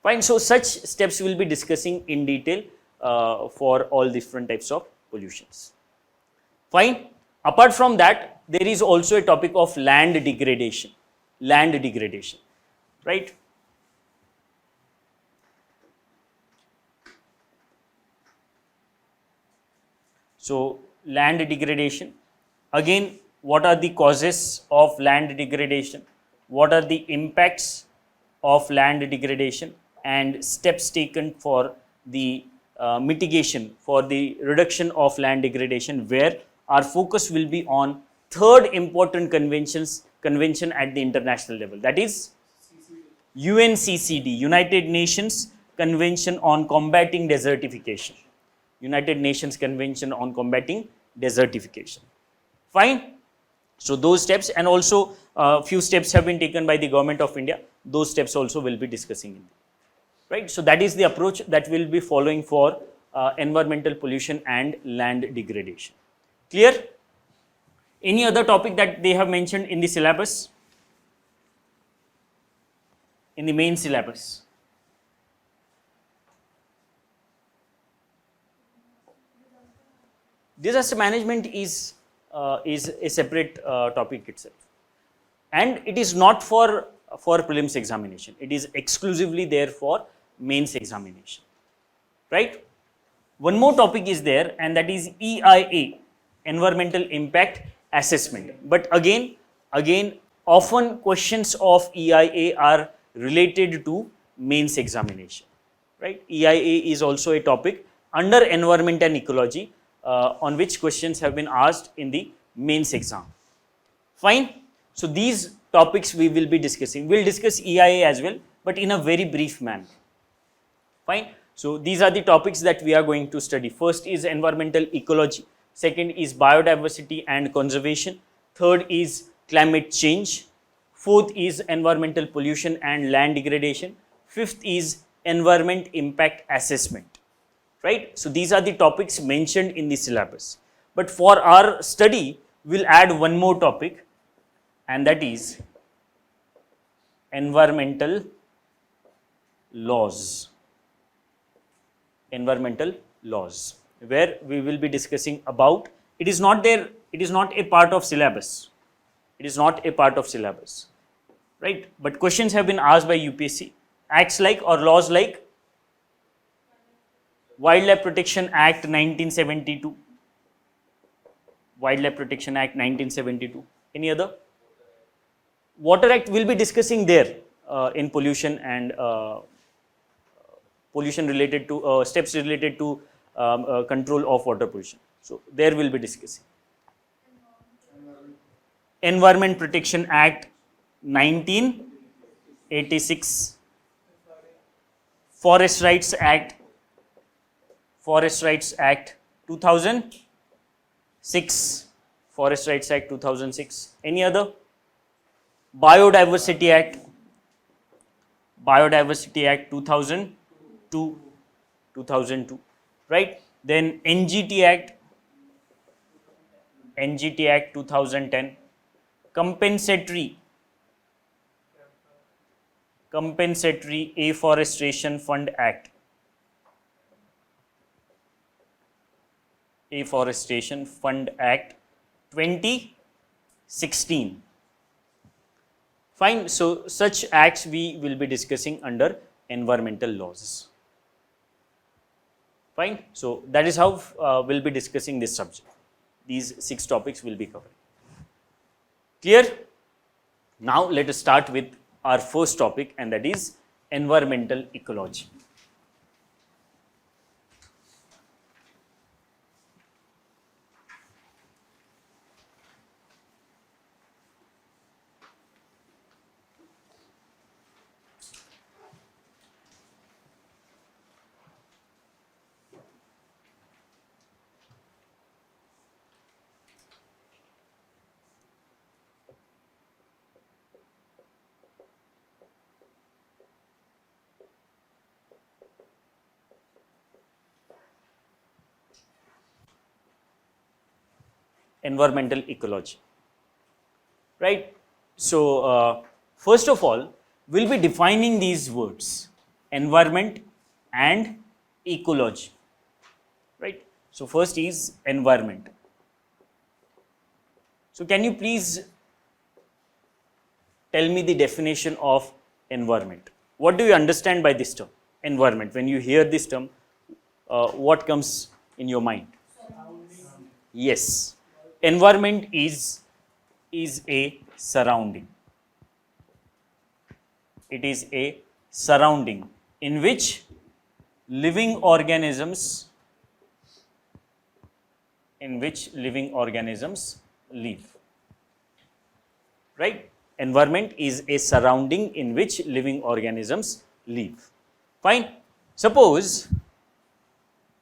Fine. So such steps we will be discussing in detail for all different types of pollutions. Fine. Apart from that, there is also a topic of land degradation, right? So land degradation, again, what are the causes of land degradation? What are the impacts of land degradation and steps taken for the mitigation, for the reduction of land degradation, where our focus will be on third important convention at the international level, that is UNCCD, United Nations Convention on Combating Desertification. United Nations Convention on Combating Desertification. Fine. So those steps, and also few steps have been taken by the government of India. those steps also we'll be discussing in. Right? So that is the approach that we'll be following for environmental pollution and land degradation. Clear? Any other topic that they have mentioned in the syllabus? In the main syllabus? Disaster management is a separate topic itself, and it is not for prelims examination. It is exclusively there for mains examination, right? One more topic is there, and that is EIA, Environmental Impact Assessment. But again, often questions of EIA are related to mains examination, right? EIA is also a topic under environment and ecology on which questions have been asked in the mains exam. Fine. So these topics we will be discussing. We'll discuss EIA as well, but in a very brief manner. Fine. So these are the topics that we are going to study. First is environmental ecology. Second is biodiversity and conservation. Third is climate change. Fourth is environmental pollution and land degradation. Fifth is environment impact assessment. Right? So these are the topics mentioned in the syllabus. But for our study, we'll add one more topic, and that is environmental laws. Environmental laws, where we will be discussing about, it is not there, it is not a part of syllabus. It is not a part of syllabus, right? But questions have been asked by UPSC. Acts like or laws like Wildlife Protection Act 1972. Wildlife Protection Act 1972. Any other? Water Act will be discussing there in pollution and pollution related to steps related to control of water pollution. So there will be discussing. Environment Protection Act 1986. Forest Rights Act 2006. Forest Rights Act 2006. Any other? Biodiversity Act 2002, right? Then NGT Act 2010. Compensatory Afforestation Fund Act. Afforestation Fund Act 2016. Fine. So such acts we will be discussing under environmental laws. Fine. So that is how we'll be discussing this subject. These 6 topics will be covered. Clear? Now let us start with our first topic, and that is environmental ecology. Environmental ecology, right? So first of all, we'll be defining these words, environment and ecology, right? So first is environment. So can you please tell me the definition of environment? What do you understand by this term, environment? When you hear this term, what comes in your mind? Yes. Environment is a surrounding. It is a surrounding in which living organisms live. Right? Environment is a surrounding in which living organisms live. Fine. Suppose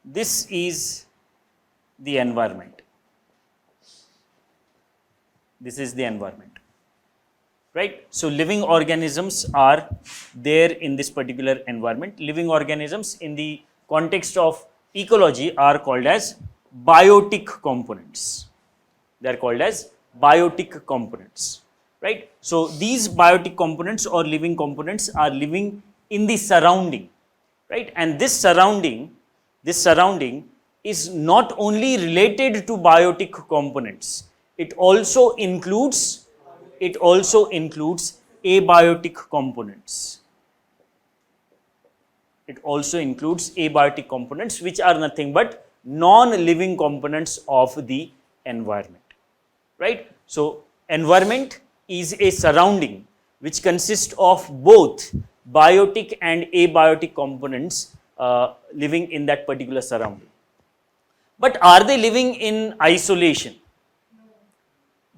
this is the environment. This is the environment, right? So living organisms are there in this particular environment. Living organisms in the context of ecology are called as biotic components. They are called as biotic components, right? So these biotic components or living components are living in the surrounding, right? And this surrounding is not only related to biotic components, it also includes abiotic components. It also includes abiotic components, which are nothing but non-living components of the environment, right? So environment is a surrounding which consists of both biotic and abiotic components living in that particular surrounding. But are they living in isolation?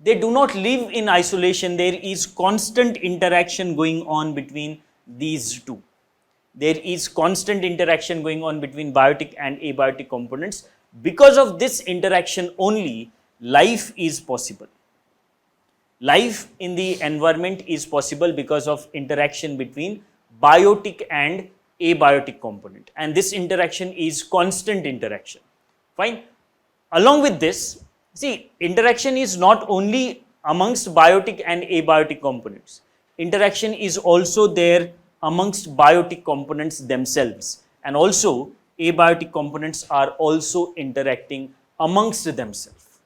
They do not live in isolation. There is constant interaction going on between these two. There is constant interaction going on between biotic and abiotic components. Because of this interaction only, life is possible. Life in the environment is possible because of interaction between biotic and abiotic component. And this interaction is constant interaction. Fine. Along with this, see, interaction is not only amongst biotic and abiotic components. Interaction is also there amongst biotic components themselves. And also, abiotic components are also interacting amongst themselves.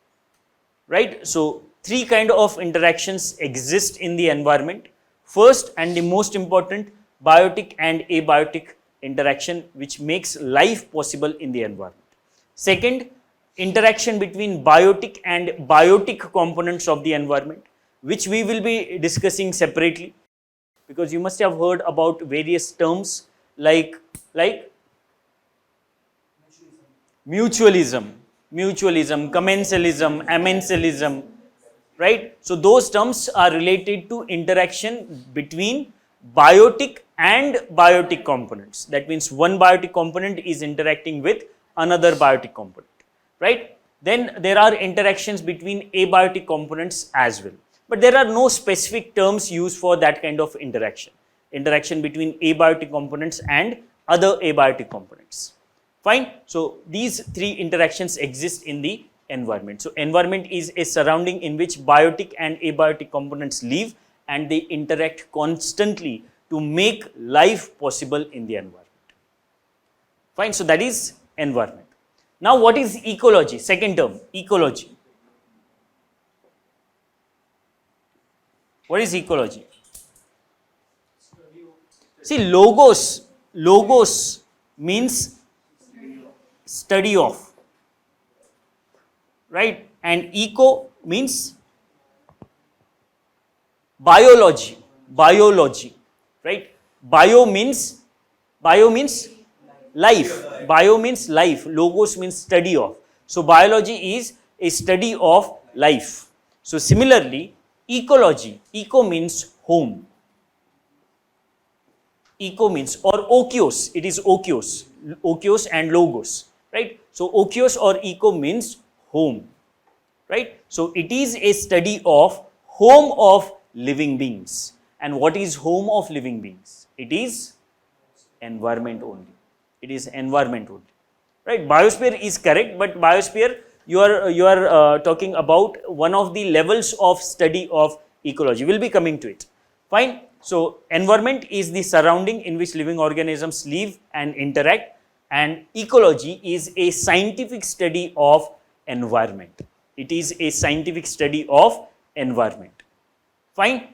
Right? So, three kind of interactions exist in the environment. First and the most important, biotic and abiotic interaction, which makes life possible in the environment. Second, interaction between biotic and biotic components of the environment, which we will be discussing separately, because you must have heard about various terms like mutualism, commensalism, amensalism, right? So those terms are related to interaction between biotic and biotic components. That means one biotic component is interacting with another biotic component, right? Then there are interactions between abiotic components as well. But there are no specific terms used for that kind of interaction. Interaction between abiotic components and other abiotic components. Fine. So these three interactions exist in the environment. So environment is a surrounding in which biotic and abiotic components live, and they interact constantly to make life possible in the environment. Fine. So that is environment. Now what is ecology? Second term, ecology. What is ecology? See, logos means study of, right? And eco means biology, right? Bio means life. Bio means life. Logos means study of. So biology is a study of life. So similarly, ecology, eco means home. Eco means, or okios, it is okios and logos, right? So okios or eco means home, right? So it is a study of home of living beings. And what is home of living beings? It is environment only. It is environment only, right? Biosphere is correct, but biosphere, you are talking about one of the levels of study of ecology. We'll be coming to it. Fine. So environment is the surrounding in which living organisms live and interact, and ecology is a scientific study of environment. It is a scientific study of environment. Fine.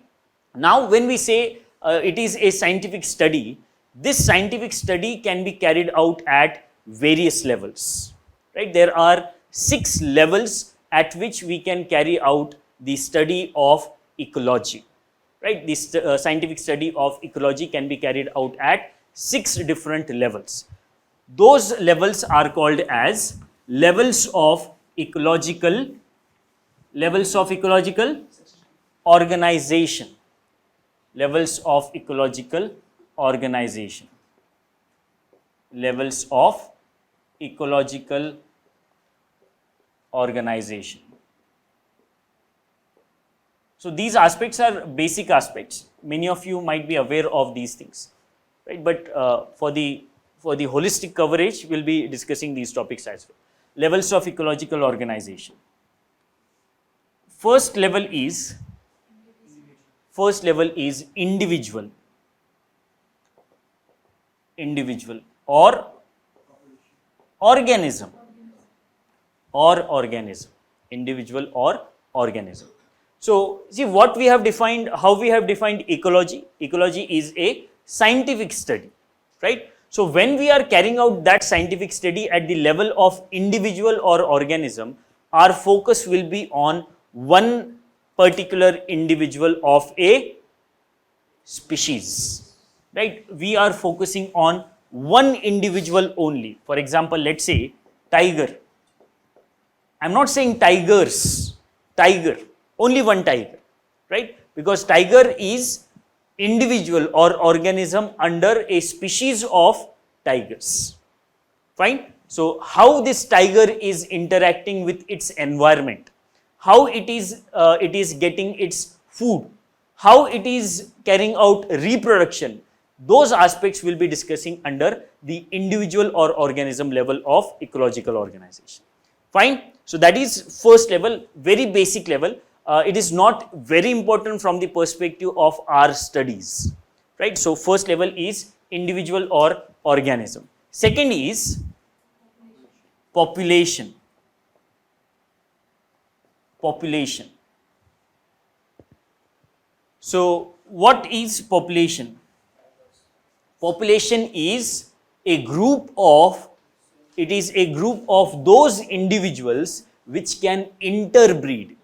Now when we say it is a scientific study, this scientific study can be carried out at various levels, right? There are 6 levels at which we can carry out the study of ecology, right? This scientific study of ecology can be carried out at 6 different levels. Those levels are called as levels of ecological organization. Levels of ecological organization. Levels of ecological organization. So these aspects are basic aspects. Many of you might be aware of these things, right? But for the holistic coverage, we'll be discussing these topics as well. Levels of ecological organization. First level is individual or organism, individual or organism. So see what we have defined, how we have defined ecology. Ecology is a scientific study, right? So when we are carrying out that scientific study at the level of individual or organism, our focus will be on one particular individual of a species, right? We are focusing on one individual only. For example, let's say tiger. I'm not saying tigers, tiger, only one tiger, right? Because tiger is individual or organism under a species of tigers, fine? So how this tiger is interacting with its environment, how it is getting its food, how it is carrying out reproduction, those aspects we'll be discussing under the individual or organism level of ecological organization, fine? So that is first level, very basic level. It is not very important from the perspective of our studies, right? So first level is individual or organism. Second is population. So what is population? Population is a group of those individuals which can interbreed.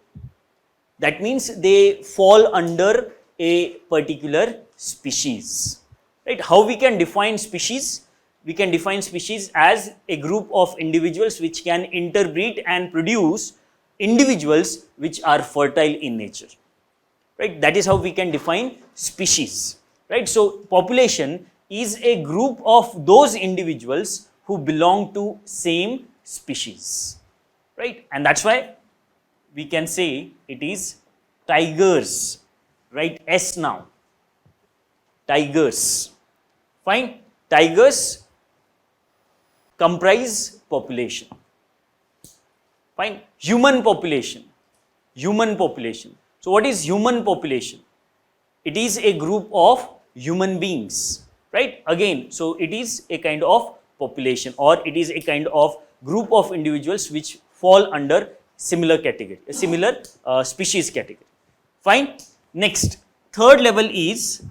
That means they fall under a particular species, right? How we can define species? We can define species as a group of individuals which can interbreed and produce individuals which are fertile in nature, right? That is how we can define species, right? So population is a group of those individuals who belong to same species, right? And that's why we can say it is tigers, right? S now, tigers, fine? Tigers comprise population, fine? Human population. So what is human population? It is a group of human beings, right? Again, so it is a kind of population, or it is a kind of group of individuals which fall under similar category, a similar species category, fine? Next, third level is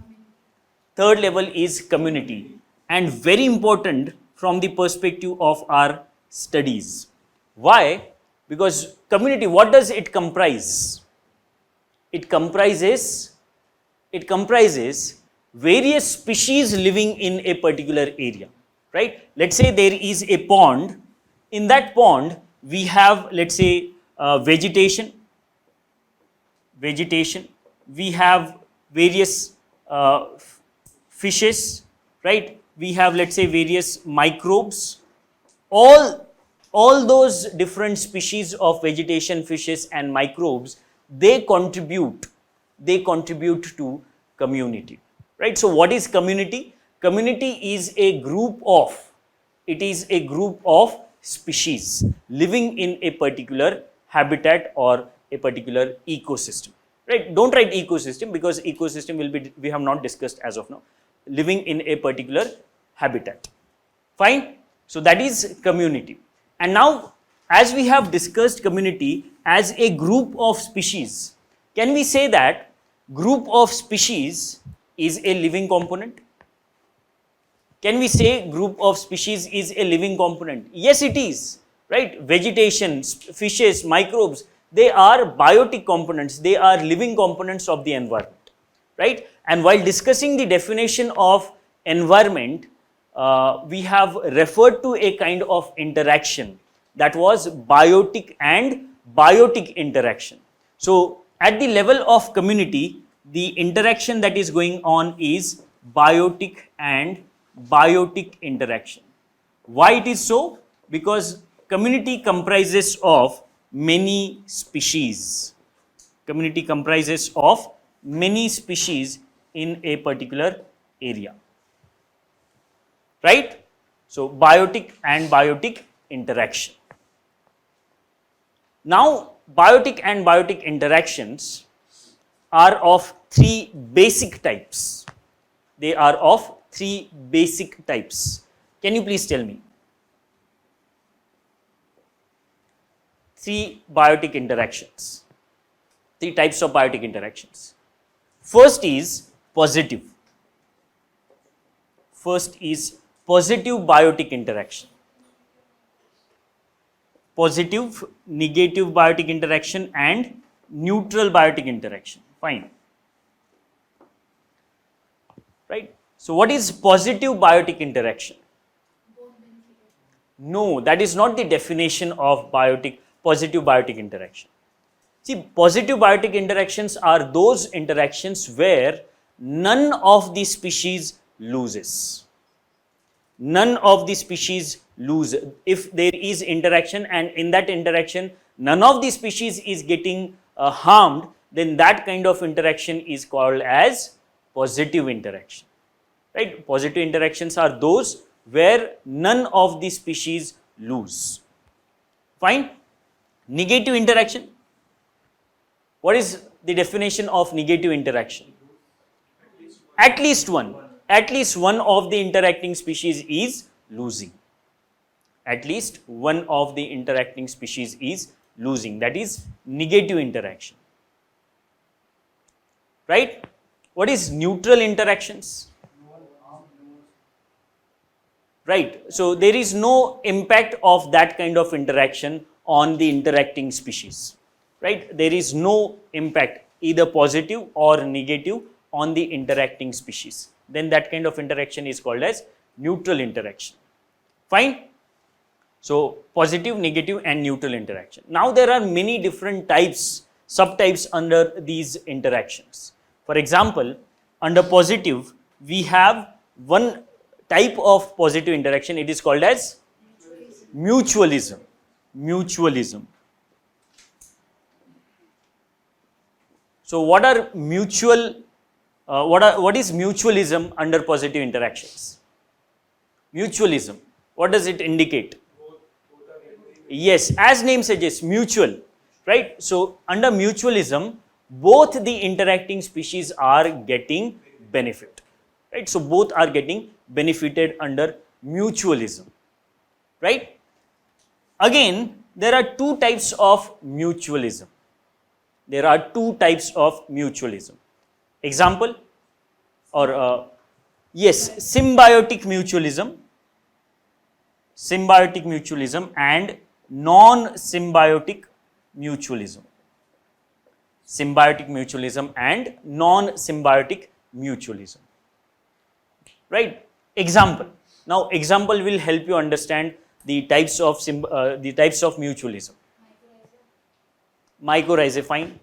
community, and very important from the perspective of our studies. Why? Because community, what does it comprise? It comprises various species living in a particular area, right? Let's say there is a pond. In that pond, we have, let's say, vegetation. We have various fishes, right? We have, let's say, various microbes. All those different species of vegetation, fishes and microbes, they contribute to community, right? So what is community? Community is a group of species living in a particular habitat or a particular ecosystem, right? Don't write ecosystem, because ecosystem we have not discussed as of now. Living in a particular habitat, fine? So that is community. And now, as we have discussed community as a group of species, can we say that group of species is a living component? Can we say group of species is a living component? Yes, it is, right? Vegetation, fishes, microbes, they are biotic components. They are living components of the environment, right? And while discussing the definition of environment, we have referred to a kind of interaction that was biotic and biotic interaction. So at the level of community, the interaction that is going on is biotic and biotic interaction. Why it is so? Because community comprises of many species. Community comprises of many species in a particular area, right? So, biotic and biotic interaction. Now, biotic and biotic interactions are of three basic types. They are of three basic types. Can you please tell me? Three biotic interactions. Three types of biotic interactions. First is positive. First is positive biotic interaction. Positive, negative biotic interaction and neutral biotic interaction. Fine. Right? So, what is positive biotic interaction? No, that is not the definition of positive biotic interaction. See, positive biotic interactions are those interactions where none of the species loses. None of the species lose. If there is interaction and in that interaction none of the species is getting harmed, then that kind of interaction is called as positive interaction. Right? Positive interactions are those where none of the species lose. Fine. Negative interaction. What is the definition of negative interaction? At least one. At least one of the interacting species is losing. At least one of the interacting species is losing. That is negative interaction. Right? What is neutral interactions? Right. So, there is no impact of that kind of interaction on the interacting species. Right. There is no impact, either positive or negative, on the interacting species. Then that kind of interaction is called as neutral interaction. Fine. So, positive, negative and neutral interaction. Now, there are many different types, subtypes under these interactions. For example, under positive, we have one type of positive interaction. It is called as mutualism. Mutualism. So, what are what is mutualism under positive interactions? Mutualism. What does it indicate? Yes, as name suggests, mutual, right? So, under mutualism, both the interacting species are getting benefit, right? So, both are getting benefited under mutualism, right? Again, there are two types of mutualism. There are two types of mutualism. Example, or yes, symbiotic mutualism and non-symbiotic mutualism. Symbiotic mutualism and non-symbiotic mutualism. Right? Example. Now, example will help you understand the types of mutualism. Mycorrhizae, fine.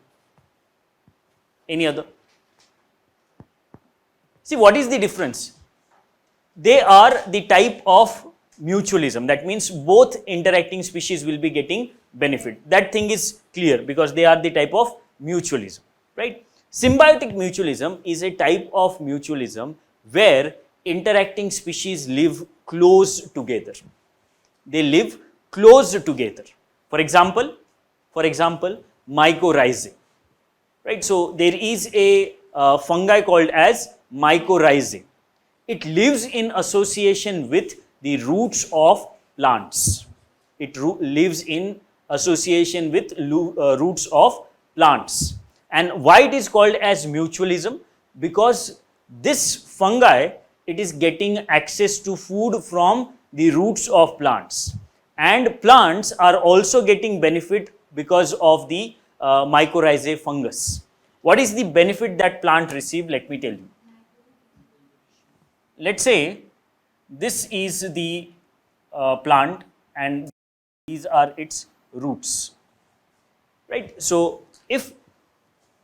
Any other? See, what is the difference? They are the type of mutualism. That means both interacting species will be getting benefit. That thing is clear because they are the type of mutualism, right? Symbiotic mutualism is a type of mutualism where interacting species live close together. They live close together. For example, mycorrhizae, right? So, there is a fungi called as mycorrhizae. It lives in association with the roots of plants. It lives in association with roots of plants. And why it is called as mutualism? Because this fungi, it is getting access to food from the roots of plants. And plants are also getting benefit because of the mycorrhizae fungus. What is the benefit that plant receive? Let me tell you. Let's say this is the plant and these are its roots, right? So, if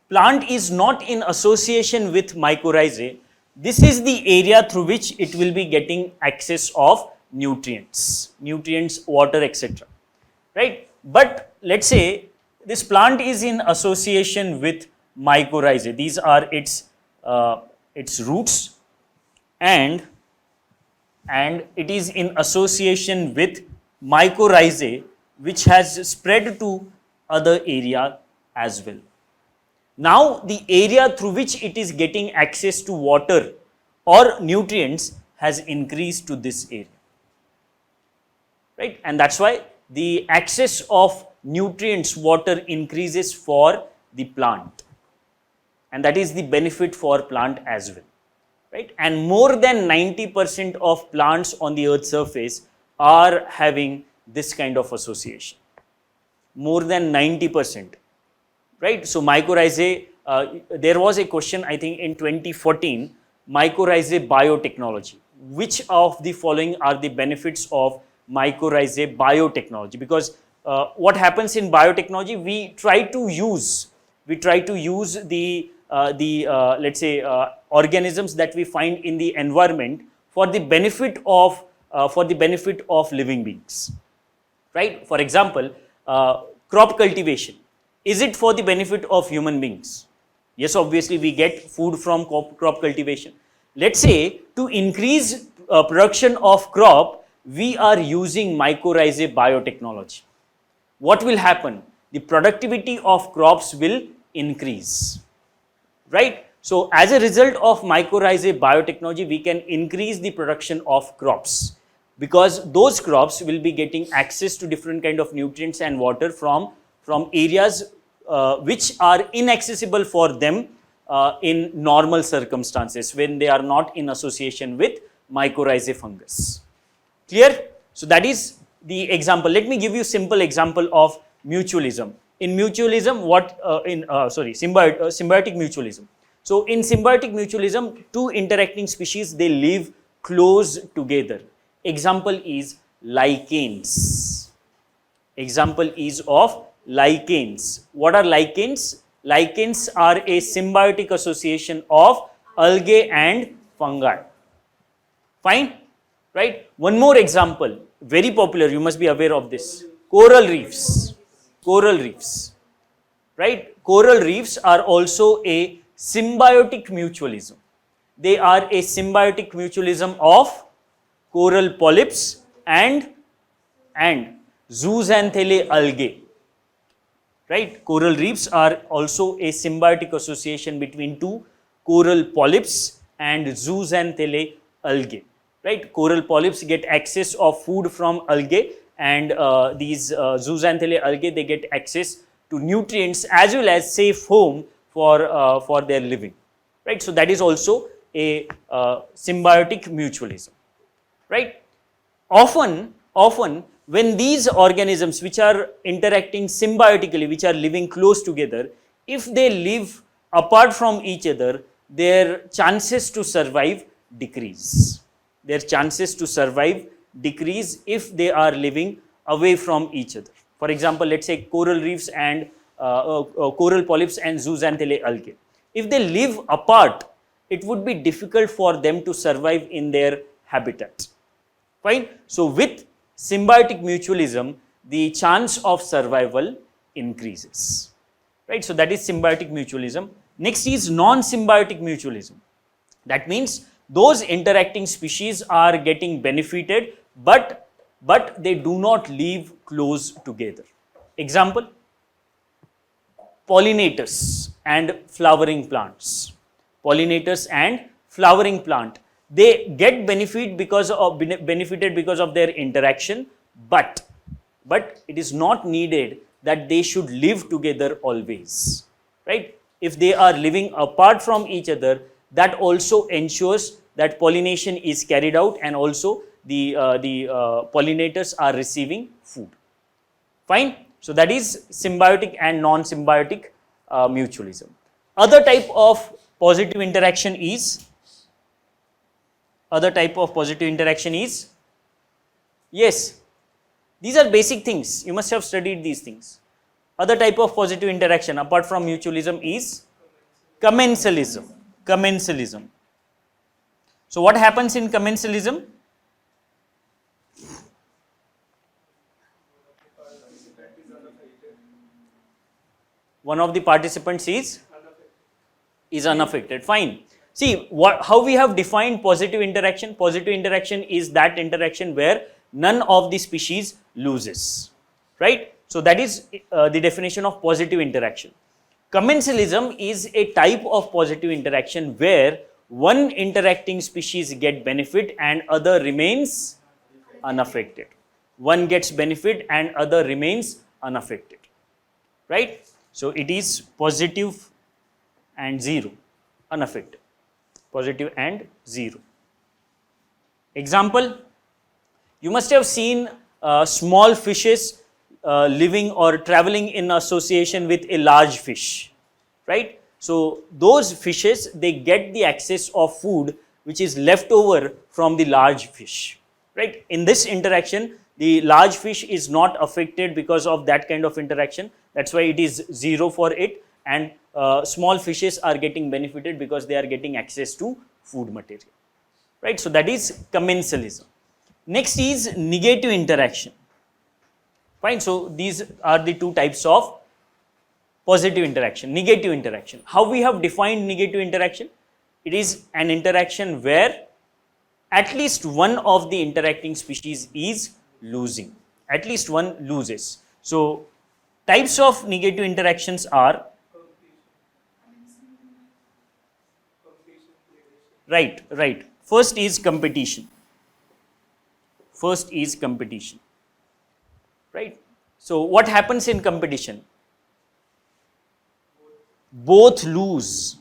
plant is not in association with mycorrhizae, this is the area through which it will be getting access of nutrients, water, etc. Right? But let's say this plant is in association with mycorrhizae. These are its roots, and it is in association with mycorrhizae, which has spread to other area as well. Now the area through which it is getting access to water or nutrients has increased to this area, right? And that's why the access of nutrients, water increases for the plant, and that is the benefit for plant as well, right? And more than 90% of plants on the earth surface are having this kind of association, more than 90%, right? So mycorrhizae, there was a question I think in 2014, Mycorrhizae Biotechnology. Which of the following are the benefits of Mycorrhizae Biotechnology? Because what happens in biotechnology, we try to use the let's say organisms that we find in the environment for the benefit of living beings, right? For example, crop cultivation, is it for the benefit of human beings? Yes, obviously we get food from crop cultivation. Let's say to increase production of crop, we are using Mycorrhizae Biotechnology. What will happen? The productivity of crops will increase, right? So as a result of Mycorrhizae Biotechnology, we can increase the production of crops, because those crops will be getting access to different kind of nutrients and water from areas which are inaccessible for them in normal circumstances, when they are not in association with mycorrhizae fungus. Clear? So that is the example. Let me give you simple example of mutualism. In mutualism, symbiotic mutualism. So in symbiotic mutualism, two interacting species, they live close together. Example is lichens. Example is of lichens. What are lichens? Lichens are a symbiotic association of algae and fungi. Fine, right? One more example, very popular, you must be aware of this. Coral reefs. Coral reefs, right? Coral reefs are also a symbiotic mutualism. They are a symbiotic mutualism of coral polyps and zooxanthellae algae. Right? Coral reefs are also a symbiotic association between two coral polyps and zooxanthellae algae. Right? Coral polyps get access of food from algae, and these zooxanthellae algae, they get access to nutrients as well as safe home for their living. Right? So that is also a symbiotic mutualism. Right? Often when these organisms which are interacting symbiotically, which are living close together, if they live apart from each other, their chances to survive decrease. Their chances to survive decrease if they are living away from each other. For example, let's say coral reefs and coral polyps and zooxanthellae algae. If they live apart, it would be difficult for them to survive in their habitat. Fine. So with symbiotic mutualism, the chance of survival increases. Right? So that is symbiotic mutualism. Next is non-symbiotic mutualism. That means those interacting species are getting benefited, but they do not live close together. Example, pollinators and flowering plants. Pollinators and flowering plant. They get benefited because of their interaction, but it is not needed that they should live together always, right? If they are living apart from each other, that also ensures that pollination is carried out, and also the pollinators are receiving food. Fine. So that is symbiotic and non-symbiotic mutualism. Other type of positive interaction is. Yes, these are basic things. You must have studied these things. Other type of positive interaction apart from mutualism is commensalism. Commensalism. So what happens in commensalism? one of the participants is unaffected. Fine. See how we have defined positive interaction. Positive interaction is that interaction where none of the species loses, right? So that is the definition of positive interaction. Commensalism is a type of positive interaction where one interacting species get benefit and other remains unaffected. One gets benefit and other remains unaffected, right? So it is positive and zero, unaffected, positive and zero. Example, you must have seen small fishes living or traveling in association with a large fish, right? So those fishes, they get the access of food which is left over from the large fish, right? In this interaction, the large fish is not affected because of that kind of interaction. That's why it is zero for it, and small fishes are getting benefited because they are getting access to food material, right? So that is commensalism. Next is negative interaction. Fine. So these are the two types of positive interaction. Negative interaction. How we have defined negative interaction? It is an interaction where at least one of the interacting species is losing. At least one loses. So types of negative interactions are right. First is competition. Right. So what happens in competition? Both lose.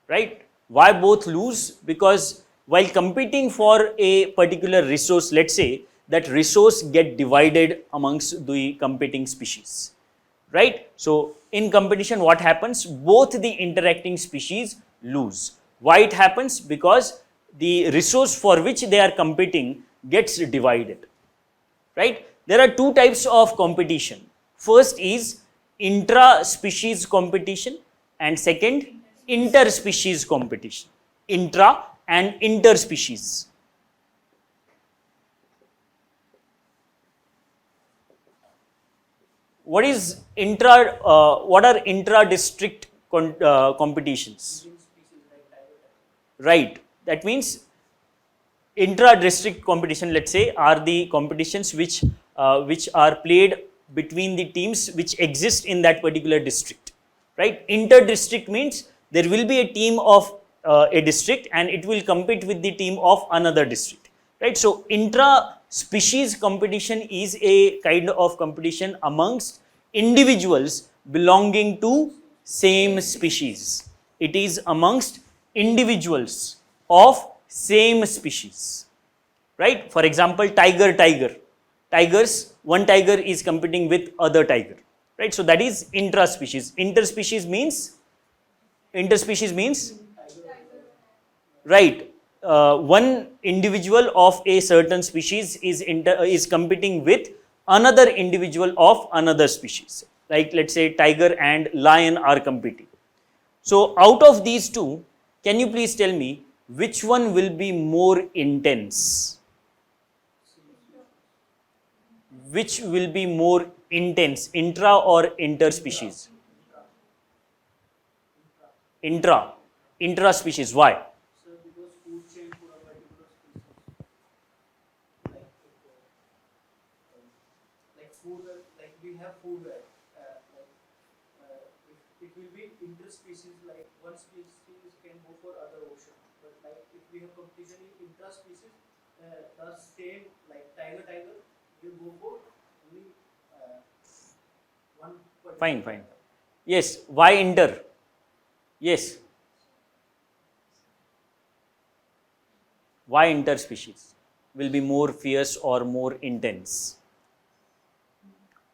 Right. Why both lose? Because while competing for a particular resource, let's say that resource get divided amongst the competing species, right? So in competition, what happens? Both the interacting species lose. Why it happens? Because the resource for which they are competing gets divided, right? There are two types of competition. First is intra-species competition and second interspecies competition. Intra and interspecies. What is intra? What are intra-district competitions? Right. That means intra-district competition, let's say, are the competitions which are played between the teams which exist in that particular district, right? Inter-district means there will be a team of a district and it will compete with the team of another district, right? So intra-species competition is a kind of competition amongst individuals belonging to same species. It is amongst individuals of same species, right? For example, tigers, one tiger is competing with other tiger, right? So that is intra-species. Interspecies means right, one individual of a certain species is competing with another individual of another species, like let's say tiger and lion are competing. So out of these two, can you please tell me which one will be more intense? Which will be more intense, intra or interspecies? Intra-species. Why? So because food chain for a particular species, like food, like we have food web, it will be interspecies, like one species can go for other ocean, but like if we have competition in intra-species, the same like tiger will go for only one particular. Fine. Yes. Why inter? Yes. Why interspecies will be more fierce or more intense?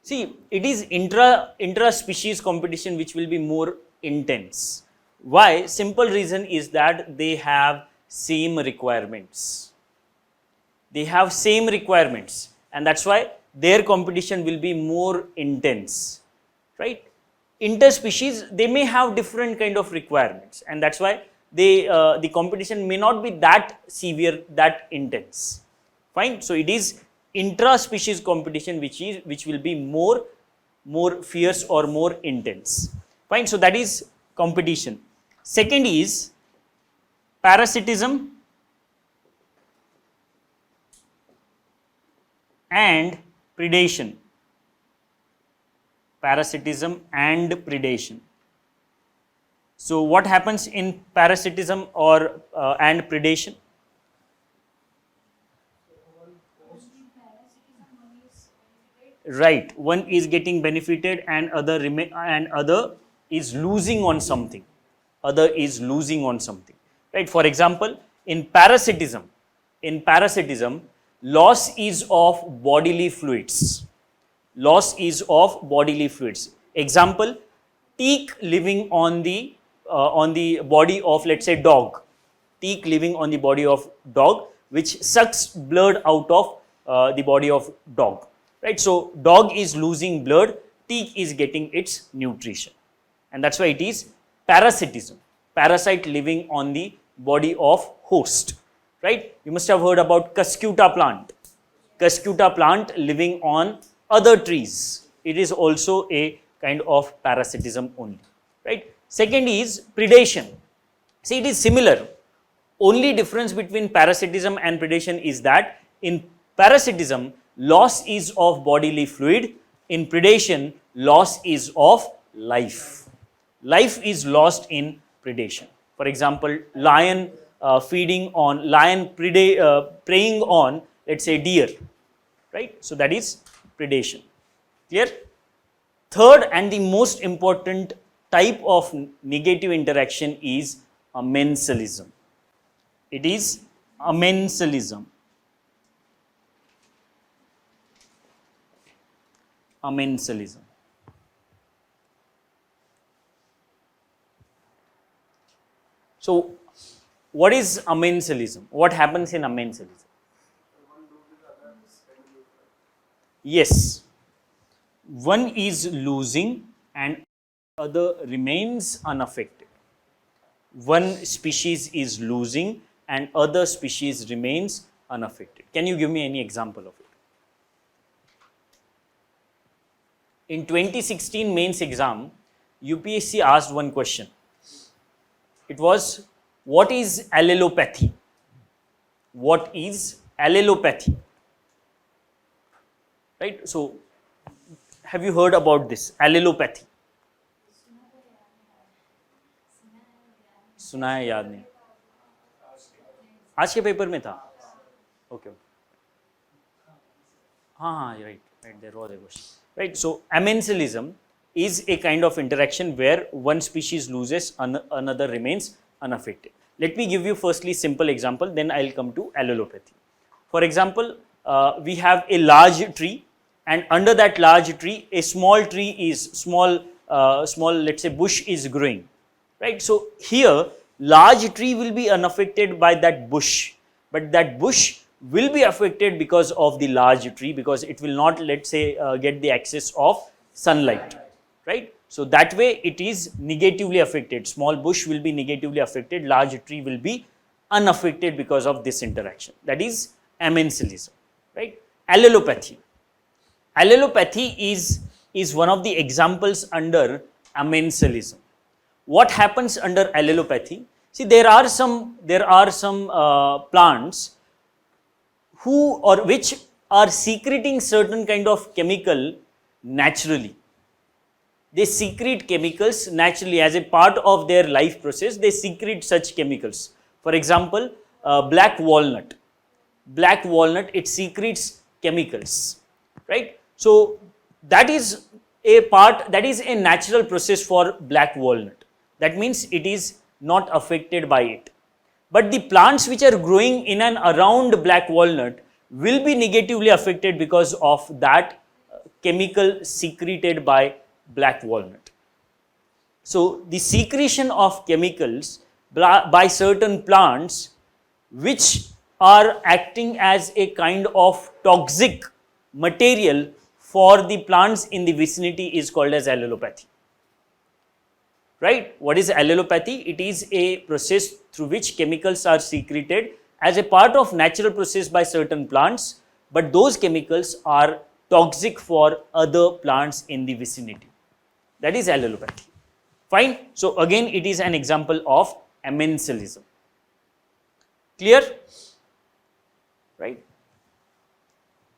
See, it is intra-species competition which will be more intense. Why? Simple reason is that they have same requirements. And that's why their competition will be more intense, right? Interspecies, they may have different kind of requirements, and that's why the competition may not be that severe, that intense. Fine. So it is intra-species competition which will be more fierce or more intense. Fine. So that is competition. Second is parasitism and predation. Parasitism and predation. So what happens in parasitism or and predation? Right, one is getting benefited and other is losing on something. Other is losing on something. Right. For example, in parasitism, loss is of bodily fluids. Loss is of bodily fluids. Example, teak living on the body of, let's say, dog. Teak living on the body of dog, which sucks blood out of the body of dog. Right. So dog is losing blood, teak is getting its nutrition, and that's why it is parasitism. Parasite living on the body of host. Right. You must have heard about Cuscuta plant. Cuscuta plant living on other trees. It is also a kind of parasitism only. Right. Second is predation. See, it is similar. Only difference between parasitism and predation is that in parasitism, loss is of bodily fluid. In predation, loss is of life. Life is lost in predation. For example, lion preying on, let's say, deer. Right? So that is predation. Clear? Third and the most important type of negative interaction is commensalism. It is commensalism. Commensalism. So, what is commensalism? What happens in commensalism? Yes, one is losing and other remains unaffected. One species is losing and other species remains unaffected. Can you give me any example of it? In 2016 mains exam, UPSC asked one question. It was, what is allelopathy? What is allelopathy? Right? So, have you heard about this? Allelopathy. सुना है, याद नहीं. आज के paper में था. Okay. हाँ, right, there was a question. Right, so commensalism is a kind of interaction where one species loses, another remains unaffected. Let me give you firstly simple example, then I'll come to allelopathy. For example, we have a large tree, and under that large tree, a small tree is small, let's say, bush is growing. Right, so here large tree will be unaffected by that bush, but that bush will be affected because of the large tree, because it will not, let's say, get the access of sunlight. Right, so that way it is negatively affected. Small bush will be negatively affected, large tree will be unaffected because of this interaction. That is commensalism. Right, allelopathy. Allelopathy is one of the examples under commensalism. What happens under allelopathy? See, there are some plants which are secreting certain kind of chemical naturally. They secrete chemicals naturally as a part of their life process. They secrete such chemicals. For example, black walnut. Black walnut, it secretes chemicals. Right? So that is a natural process for black walnut. That means it is not affected by it. But the plants which are growing in and around black walnut will be negatively affected because of that chemical secreted by black walnut. So the secretion of chemicals by certain plants which are acting as a kind of toxic material for the plants in the vicinity is called as allelopathy. Right? What is allelopathy? It is a process through which chemicals are secreted as a part of natural process by certain plants, but those chemicals are toxic for other plants in the vicinity. That is allelopathy. Fine. So again, it is an example of commensalism. Clear? Right?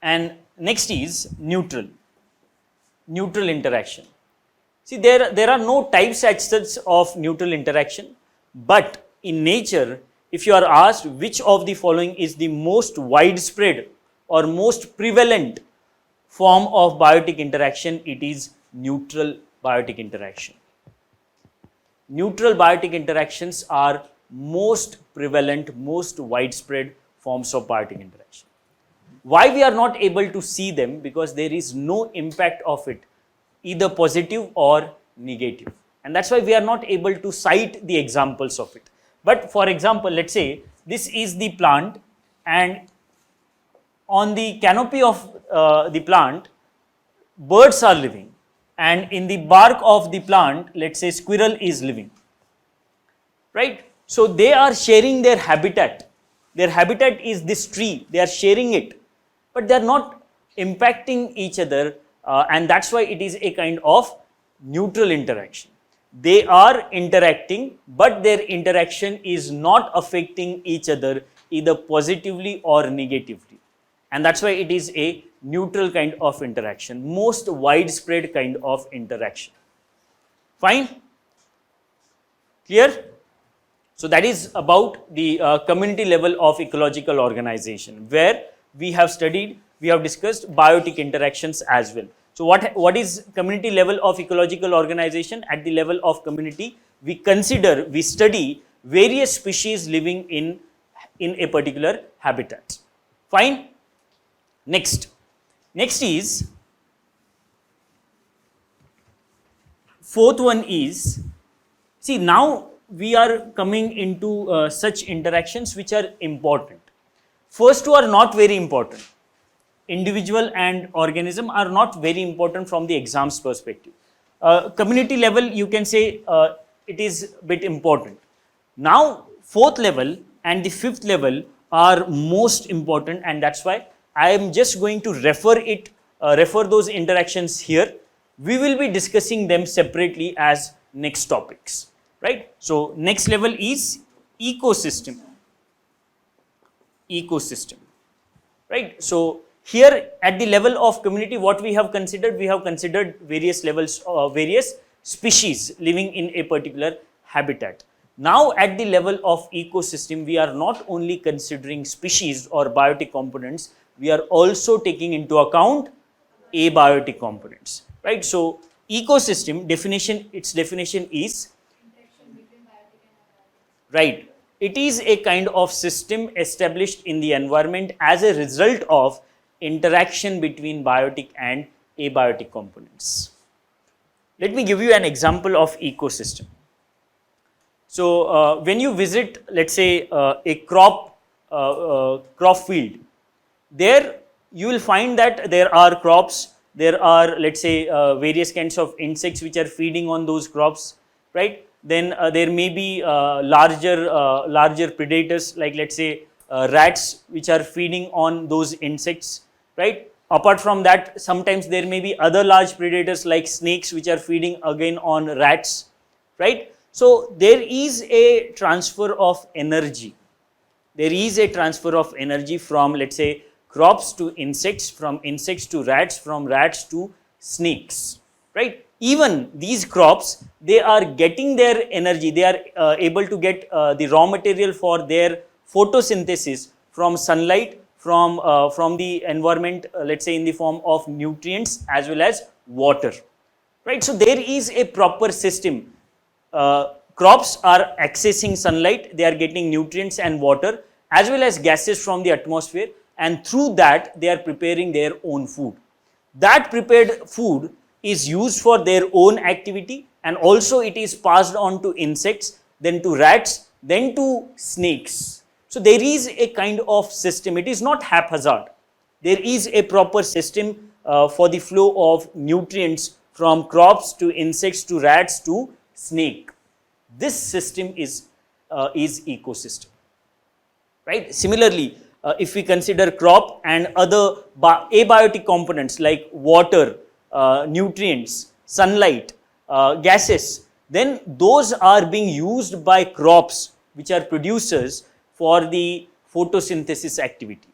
And next is neutral interaction. See, there are no types as such of neutral interaction, but in nature, if you are asked which of the following is the most widespread or most prevalent form of biotic interaction, it is neutral biotic interaction. Neutral biotic interactions are most prevalent, most widespread forms of biotic interaction. Why we are not able to see them? Because there is no impact of it, either positive or negative. And that's why we are not able to cite the examples of it. But for example, let's say this is the plant, and on the canopy of the plant, birds are living, and in the bark of the plant, let's say squirrel is living, right? So they are sharing their habitat. Their habitat is this tree, they are sharing it, but they are not impacting each other, and that's why it is a kind of neutral interaction. They are interacting, but their interaction is not affecting each other either positively or negatively. And that's why it is a neutral kind of interaction, most widespread kind of interaction. Fine? Clear? So that is about the community level of ecological organization, where we have studied, we have discussed biotic interactions as well. So what is community level of ecological organization? At the level of community, we study various species living in a particular habitat. Fine? Next is, fourth one is, see, now we are coming into such interactions which are important. First two are not very important. Individual and organism are not very important from the exam's perspective. Community level, you can say it is a bit important. Now, fourth level and the fifth level are most important, and that's why I am just going to refer those interactions here. We will be discussing them separately as next topics, right? So next level is ecosystem, right? So here at the level of community, what we have considered various levels, various species living in a particular habitat. Now at the level of ecosystem, we are not only considering species or biotic components, we are also taking into account abiotic components, right? So ecosystem definition, its definition is, right, it is a kind of system established in the environment as a result of interaction between biotic and abiotic components. Let me give you an example of ecosystem. So when you visit, let's say, a crop field, there you will find that there are crops, there are, let's say, various kinds of insects which are feeding on those crops, right? Then there may be larger predators, like, let's say, rats, which are feeding on those insects, right? Apart from that, sometimes there may be other large predators like snakes, which are feeding again on rats, right? So there is a transfer of energy. There is a transfer of energy from, let's say, crops to insects, from insects to rats, from rats to snakes, right? Even these crops, they are getting their energy, they are able to get the raw material for their photosynthesis from sunlight, from the environment, let's say in the form of nutrients as well as water, right? So there is a proper system. Crops are accessing sunlight, they are getting nutrients and water as well as gases from the atmosphere, and through that they are preparing their own food. That prepared food is used for their own activity, and also it is passed on to insects, then to rats, then to snakes. So there is a kind of system, it is not haphazard. There is a proper system for the flow of nutrients from crops to insects to rats to snake. This system is ecosystem, right? Similarly, if we consider crop and other abiotic components like water, nutrients, sunlight, gases, then those are being used by crops which are producers for the photosynthesis activity.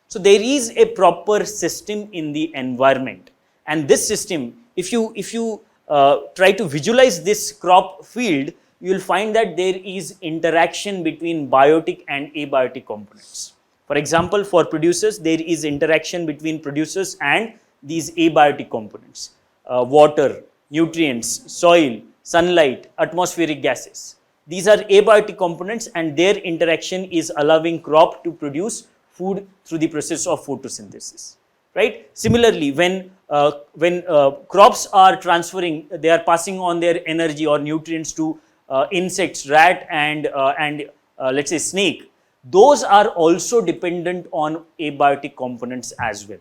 So there is a proper system in the environment, and this system, if you try to visualize this crop field, you will find that there is interaction between biotic and abiotic components. For example, for producers, there is interaction between producers and these abiotic components, water, nutrients, soil, sunlight, atmospheric gases. These are abiotic components, and their interaction is allowing crop to produce food through the process of photosynthesis. Right? Similarly, when crops are transferring, they are passing on their energy or nutrients to insects, rat, and let's say snake. Those are also dependent on abiotic components as well.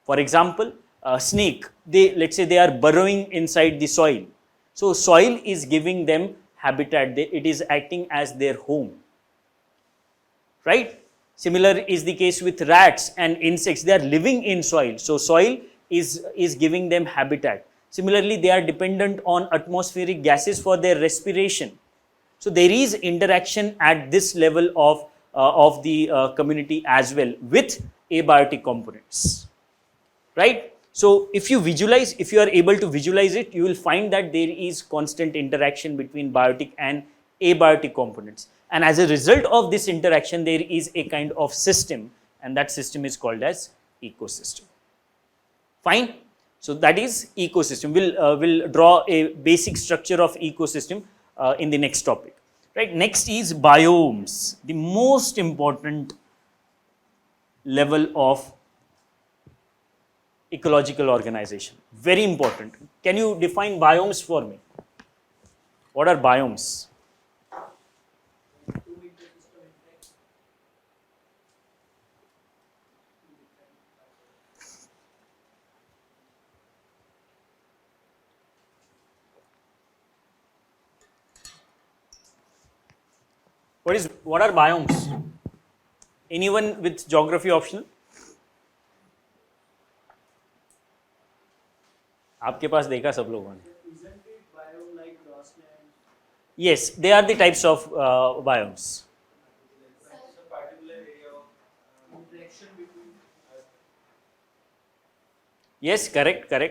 For example, snake, let's say they are burrowing inside the soil. So soil is giving them habitat. It is acting as their home. Right? Similar is the case with rats and insects. They are living in soil. So soil is giving them habitat. Similarly, they are dependent on atmospheric gases for their respiration. So there is interaction at this level of the community as well with abiotic components. Right? So if you are able to visualize it, you will find that there is constant interaction between biotic and abiotic components. And as a result of this interaction, there is a kind of system, and that system is called as ecosystem. Fine? So that is ecosystem. We'll draw a basic structure of ecosystem in the next topic. Right? Next is biomes, the most important level of ecological organization. Very important. Can you define biomes for me? What are biomes? What are biomes? Anyone with geography optional? आपके पास देखा सब लोगों ने. Isn't it biome like grassland? Yes, they are the types of biomes. It's a particular area of interaction between. Yes, correct. In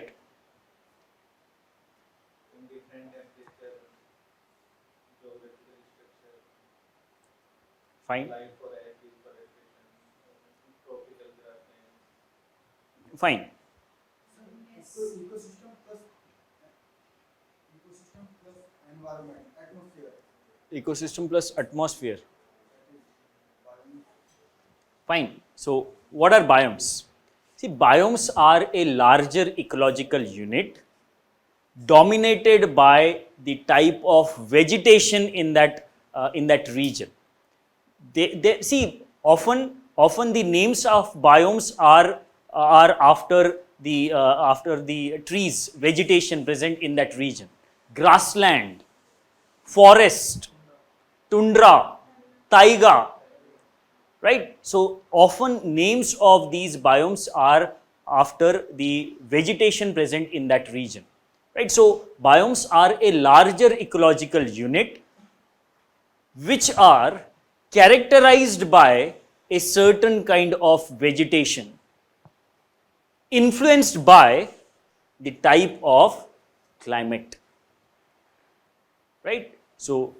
different temperature, geographical structure. Fine. Light for active forestation, tropical grassland. Fine. Ecosystem plus environment, atmosphere. Ecosystem plus atmosphere. Fine. So, what are biomes? See, biomes are a larger ecological unit dominated by the type of vegetation in that region. See, often the names of biomes are after the trees, vegetation present in that region. Grassland, forest, tundra, taiga, right? So often names of these biomes are after the vegetation present in that region, right? So biomes are a larger ecological unit which are characterized by a certain kind of vegetation influenced by the type of climate, right? So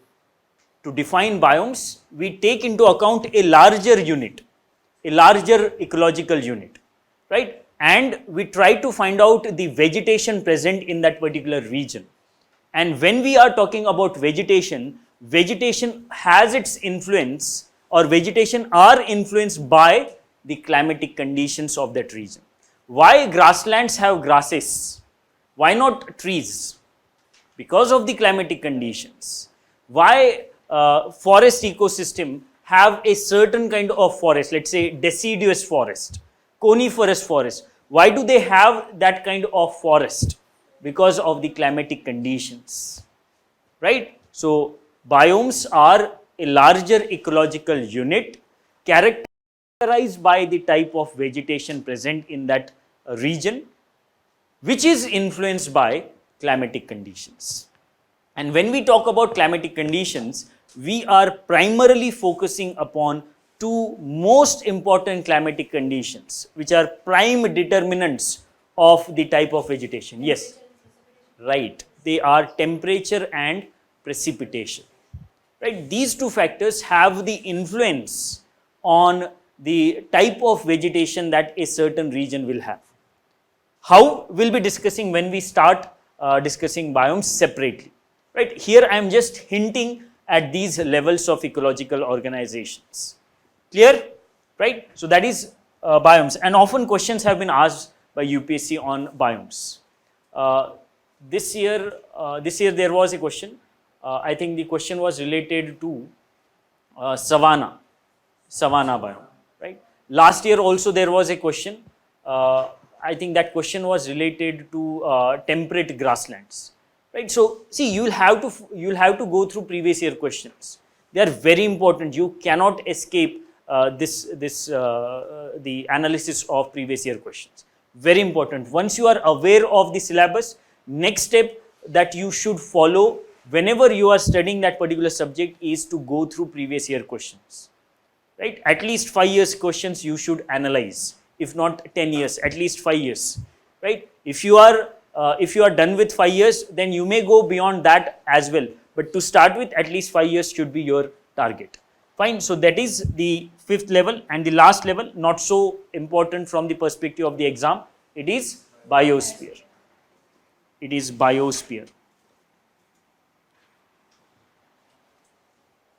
to define biomes, we take into account a larger unit, a larger ecological unit, right? And we try to find out the vegetation present in that particular region. And when we are talking about vegetation, vegetation has its influence, or vegetation are influenced by the climatic conditions of that region. Why grasslands have grasses? Why not trees? Because of the climatic conditions. Why forest ecosystem have a certain kind of forest, let's say deciduous forest, coniferous forest? Why do they have that kind of forest? Because of the climatic conditions, right? So biomes are a larger ecological unit characterized characterized by the type of vegetation present in that region, which is influenced by climatic conditions. And when we talk about climatic conditions, we are primarily focusing upon two most important climatic conditions, which are prime determinants of the type of vegetation. Yes, right. They are temperature and precipitation. Right. These two factors have the influence on the type of vegetation that a certain region will have. How we'll be discussing when we start discussing biomes separately. Right. Here I am just hinting at these levels of ecological organizations. Clear? Right. So that is biomes, and often questions have been asked by UPSC on biomes. This year there was a question. I think the question was related to savanna biome. Right. Last year also there was a question. I think that question was related to temperate grasslands. Right. So see, you'll have to go through previous year questions. They are very important. You cannot escape the analysis of previous year questions. Very important. Once you are aware of the syllabus, next step that you should follow whenever you are studying that particular subject is to go through previous year questions. Right? At least 5 years questions you should analyze. If not 10 years, at least 5 years. Right? If you are done with 5 years, then you may go beyond that as well. But to start with, at least 5 years should be your target. Fine. So that is the fifth level, and the last level, not so important from the perspective of the exam. It is biosphere. It is biosphere.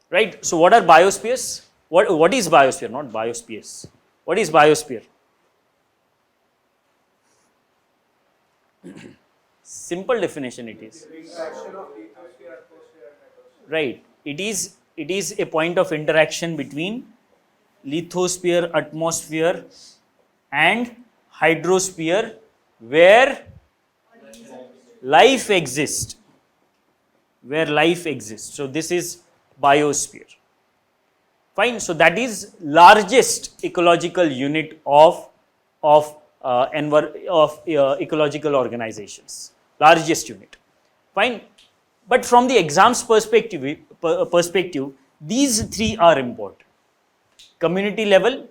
Right. So what are biospheres? What is biosphere? Not biospheres. What is biosphere? Simple definition it is. Right. It is a point of interaction between lithosphere, atmosphere and hydrosphere where life exists. So this is biosphere. Fine. So that is largest ecological unit of ecological organizations. Largest unit. Fine. But from the exam's perspective, these three are important: community level,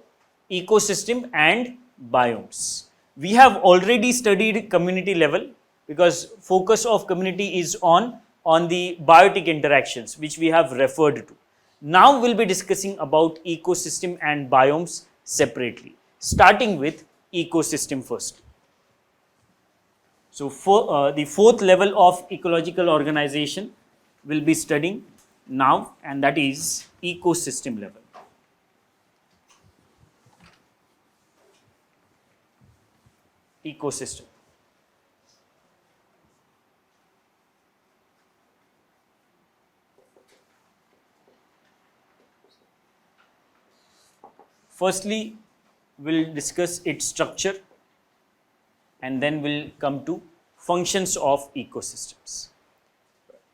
ecosystem and biomes. We have already studied community level because focus of community is on the biotic interactions, which we have referred to. Now we'll be discussing about ecosystem and biomes separately, starting with ecosystem first. So for the fourth level of ecological organization we'll be studying now, and that is ecosystem level. Ecosystem. Firstly, we'll discuss its structure, and then we'll come to functions of ecosystems.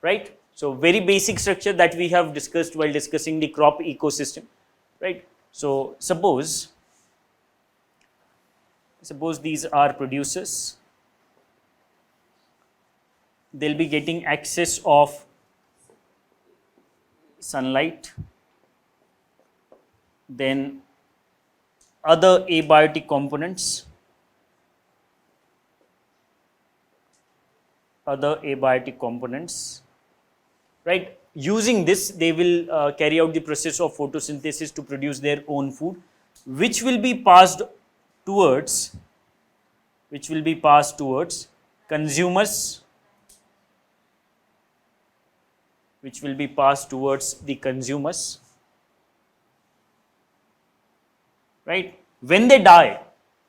Right? So very basic structure that we have discussed while discussing the crop ecosystem. Right? So suppose these are producers. They'll be getting access of sunlight, then other abiotic components, right? Using this, they will carry out the process of photosynthesis to produce their own food, which will be passed towards consumers, right? When they die,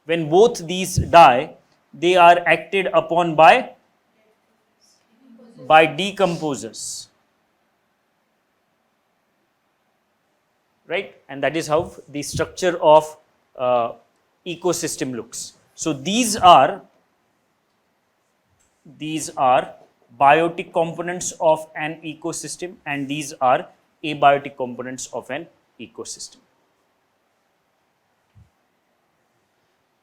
when both these die, they are acted upon by decomposers, right? And that is how the structure of ecosystem looks. So these are biotic components of an ecosystem, and these are abiotic components of an ecosystem.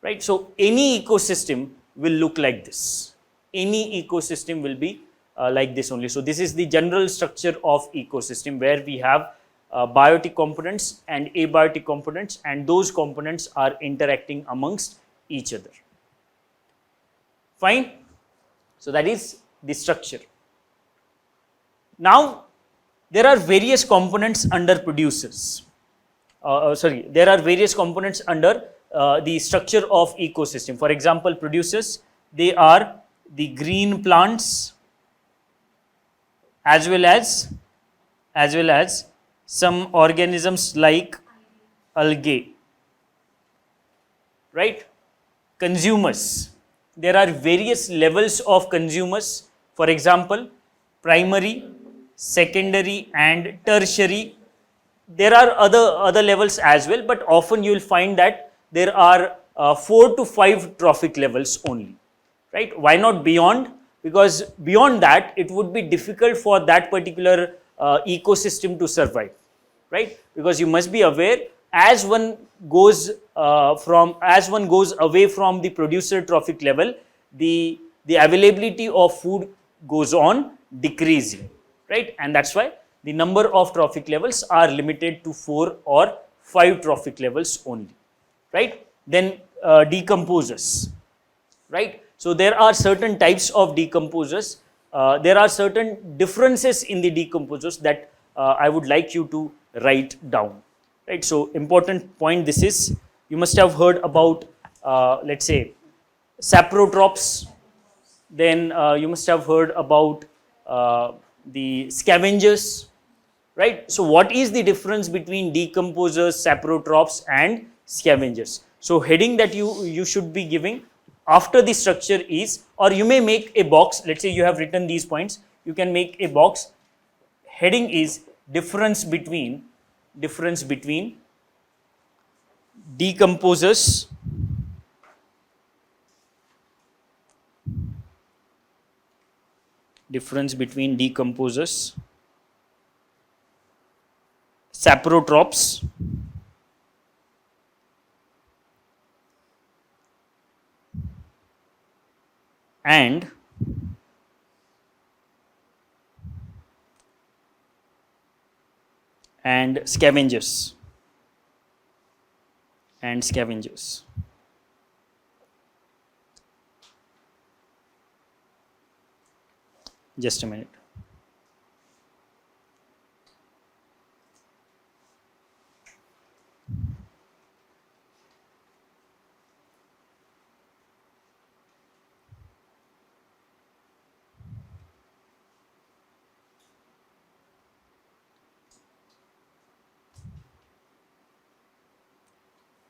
right? So any ecosystem will look like this. Any ecosystem will be like this only. So this is the general structure of ecosystem, where we have biotic components and abiotic components, and those components are interacting amongst each other. Fine. So that is the structure. Now there are various components under producers. There are various components under the structure of ecosystem. For example, producers, they are the green plants, as well as some organisms like algae, right? Consumers, there are various levels of consumers. For example, primary, secondary and tertiary. There are other levels as well, but often you will find that there are 4 to 5 trophic levels only, right? Why not beyond? Because beyond that it would be difficult for that particular ecosystem to survive, right? Because you must be aware, as one goes away from the producer trophic level, the availability of food goes on decreasing, right? And that's why the number of trophic levels are limited to 4 or 5 trophic levels only, right? Then decomposers, right? So there are certain types of decomposers. There are certain differences in the decomposers that I would like you to write down, right? So important point this is, you must have heard about let's say Saprotrophs. Then you must have heard about the Scavengers, right? So what is the difference between decomposers, Saprotrophs and Scavengers? So heading that you should be giving after the structure is, or you may make a box. Let's say you have written these points, you can make a box. Heading is difference between decomposers, Saprotrophs and scavengers. Just a minute.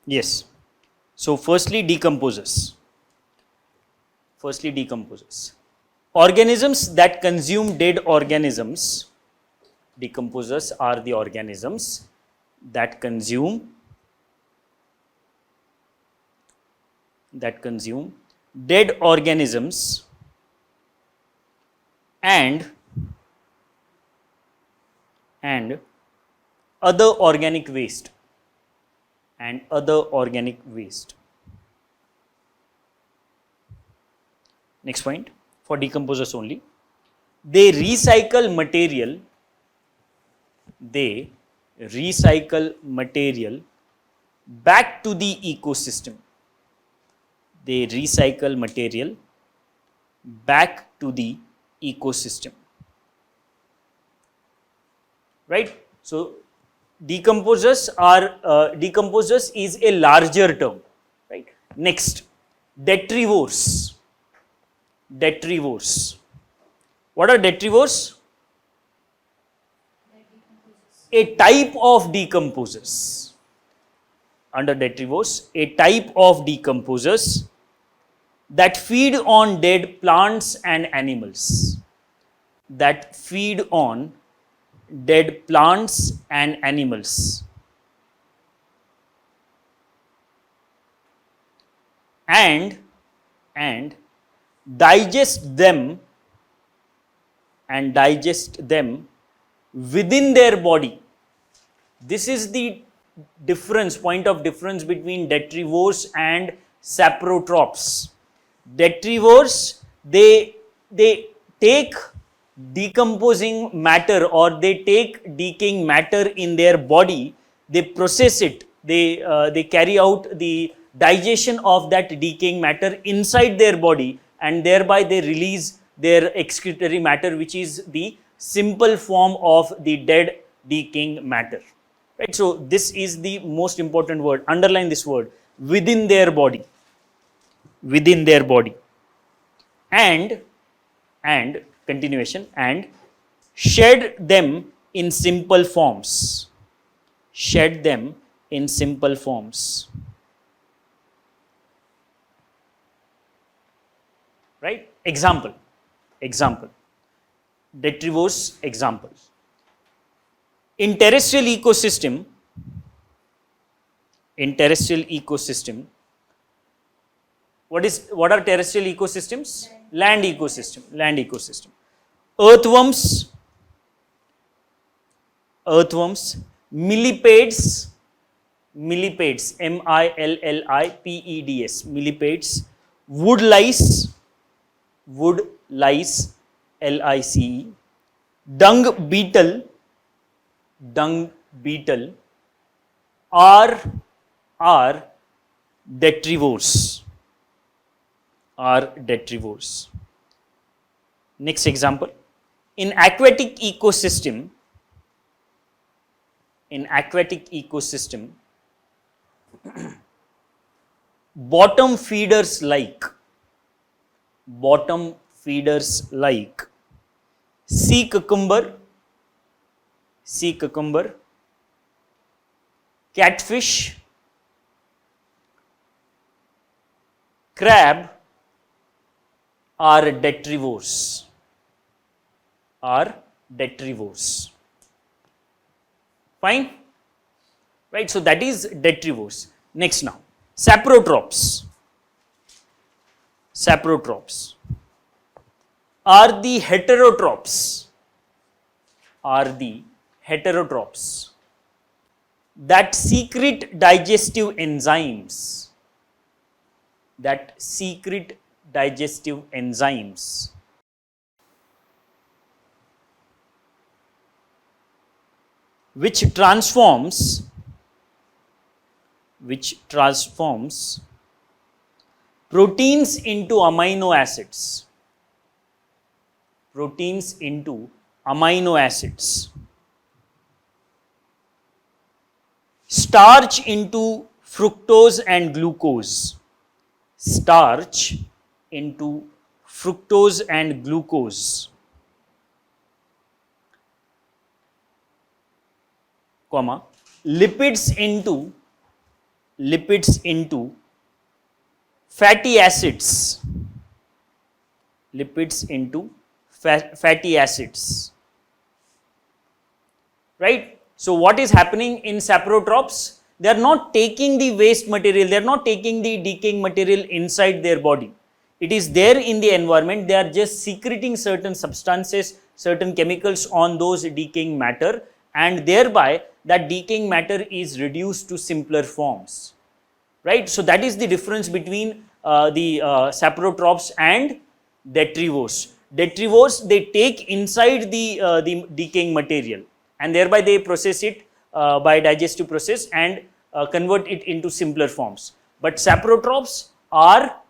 Yes. So firstly decomposers. Organisms that consume dead organisms. Decomposers are the organisms that consume dead organisms and other organic waste. Next point, for decomposers only, they recycle material back to the ecosystem. Right? So decomposers is a larger term, right? Next, detrivores. What are detrivores? A type of decomposers. Under detrivores, a type of decomposers that feed on dead plants and animals. And digest them within their body. This is the point of difference between detrivores and saprotrophs. Detrivores, they take decomposing matter, or they take decaying matter in their body, they process it, they carry out the digestion of that decaying matter inside their body, and thereby they release their excretory matter, which is the simple form of the dead decaying matter. Right? So this is the most important word. Underline this word: within their body. Within their body. And continuation, and shed them in simple forms. Shed them in simple forms. Right? Example. Detrivores example. In terrestrial ecosystem, what are terrestrial ecosystems? Land ecosystem. Earthworms, millipeds, millipeds, millipeds, wood lice, lice, dung beetle, are detrivores. Next example. In aquatic ecosystem, bottom feeders like sea cucumber, catfish, crab are detrivores. Fine? Right, so that is detrivores. Next now, saprotrophs. Are the heterotrophs. That secret digestive enzymes. Which transforms proteins into amino acids. Starch into fructose and glucose. Comma, lipids into fatty acids. Right? So what is happening in saprotrophs? They are not taking the waste material, they are not taking the decaying material inside their body. It is there in the environment, they are just secreting certain substances, certain chemicals on those decaying matter, and thereby that decaying matter is reduced to simpler forms. Right? So that is the difference between the saprotrophs and detrivores. Detrivores, they take inside the decaying material, and thereby they process it by digestive process and convert it into simpler forms. But saprotrophs are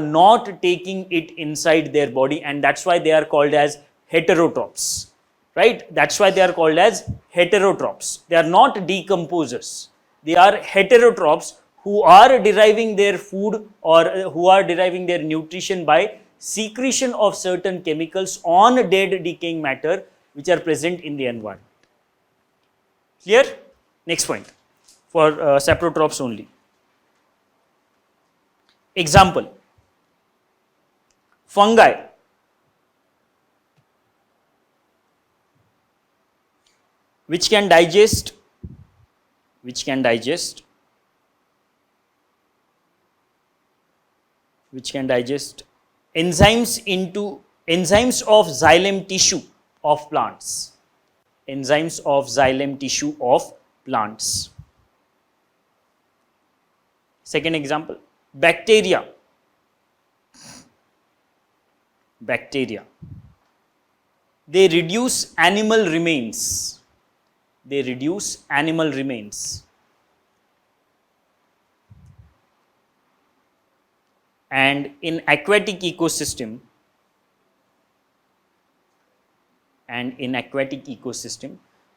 not taking it inside their body, and that's why they are called as heterotrophs. Right? That's why they are called as heterotrophs. They are not decomposers. They are heterotrophs who are deriving their food or who are deriving their nutrition by secretion of certain chemicals on dead decaying matter which are present in the environment. Clear? Next point for saprotrophs only. Example: fungi. Which can digest enzymes of xylem tissue of plants. Second example, Bacteria, they reduce animal remains. And in aquatic ecosystem,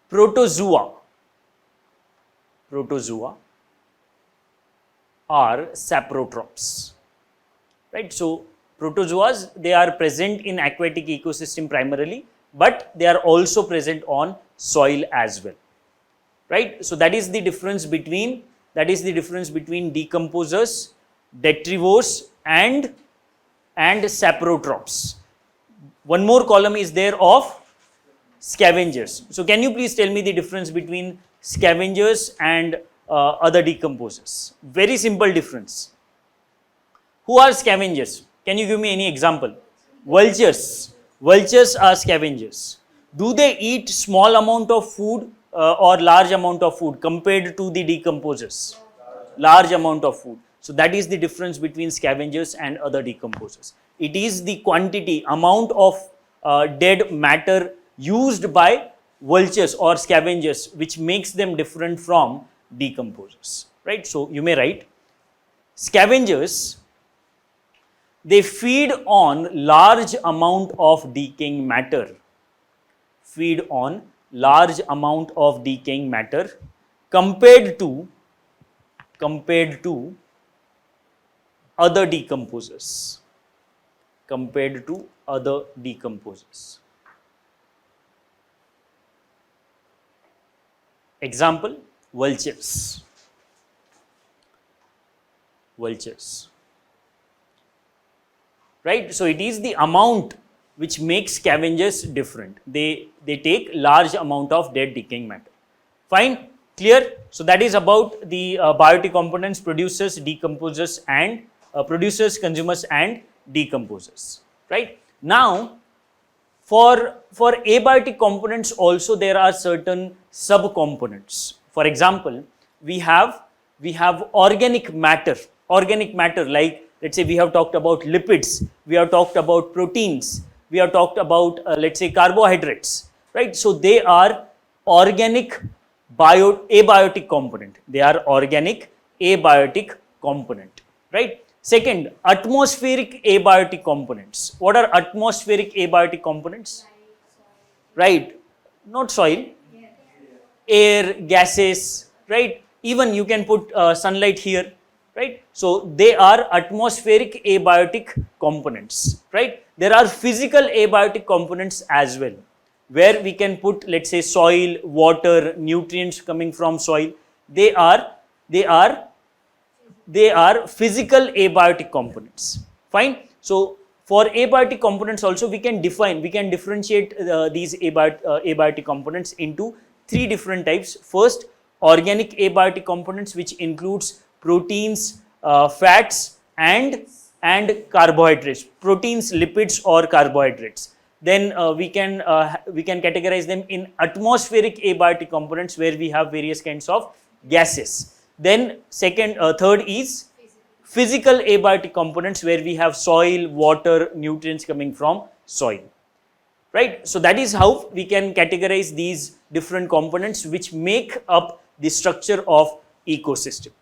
protozoa are saprotrophs, right? So protozoas, they are present in aquatic ecosystem primarily, but they are also present on soil as well, right? So that is the difference between decomposers, detrivores and saprotrophs. One more column is there of scavengers. So can you please tell me the difference between scavengers and other decomposers? Very simple difference. Who are scavengers? Can you give me any example? Vultures. Vultures are scavengers. Do they eat small amount of food or large amount of food compared to the decomposers? Large amount of food. So that is the difference between scavengers and other decomposers. It is the quantity, amount of dead matter used by vultures or scavengers which makes them different from decomposers, right? So you may write, scavengers, they feed on large amount of decaying matter, compared to other decomposers. Example, vultures. Right? So it is the amount which makes scavengers different. They take large amount of dead decaying matter. Fine? Clear? So that is about the biotic components, producers, decomposers and producers, consumers and decomposers. Right? Now, for abiotic components also there are certain subcomponents. For example, we have organic matter, like let's say we have talked about lipids, we have talked about proteins, we have talked about let's say carbohydrates, right? So they are organic abiotic component. Right? Second, atmospheric abiotic components. What are atmospheric abiotic components? Right? Not soil, air, gases, right? Even you can put sunlight here, right? So they are atmospheric abiotic components, right? There are physical abiotic components as well, where we can put, let's say, soil, water, nutrients coming from soil. They are physical abiotic components. Fine. So for abiotic components also we can differentiate these abiotic components into three different types. First, organic abiotic components, which includes proteins, fats and carbohydrates, proteins, lipids or carbohydrates. Then we can categorize them in atmospheric abiotic components, where we have various kinds of gases. Then third is physical abiotic components, where we have soil, water, nutrients coming from soil. Right? So that is how we can categorize these different components which make up the structure of ecosystem.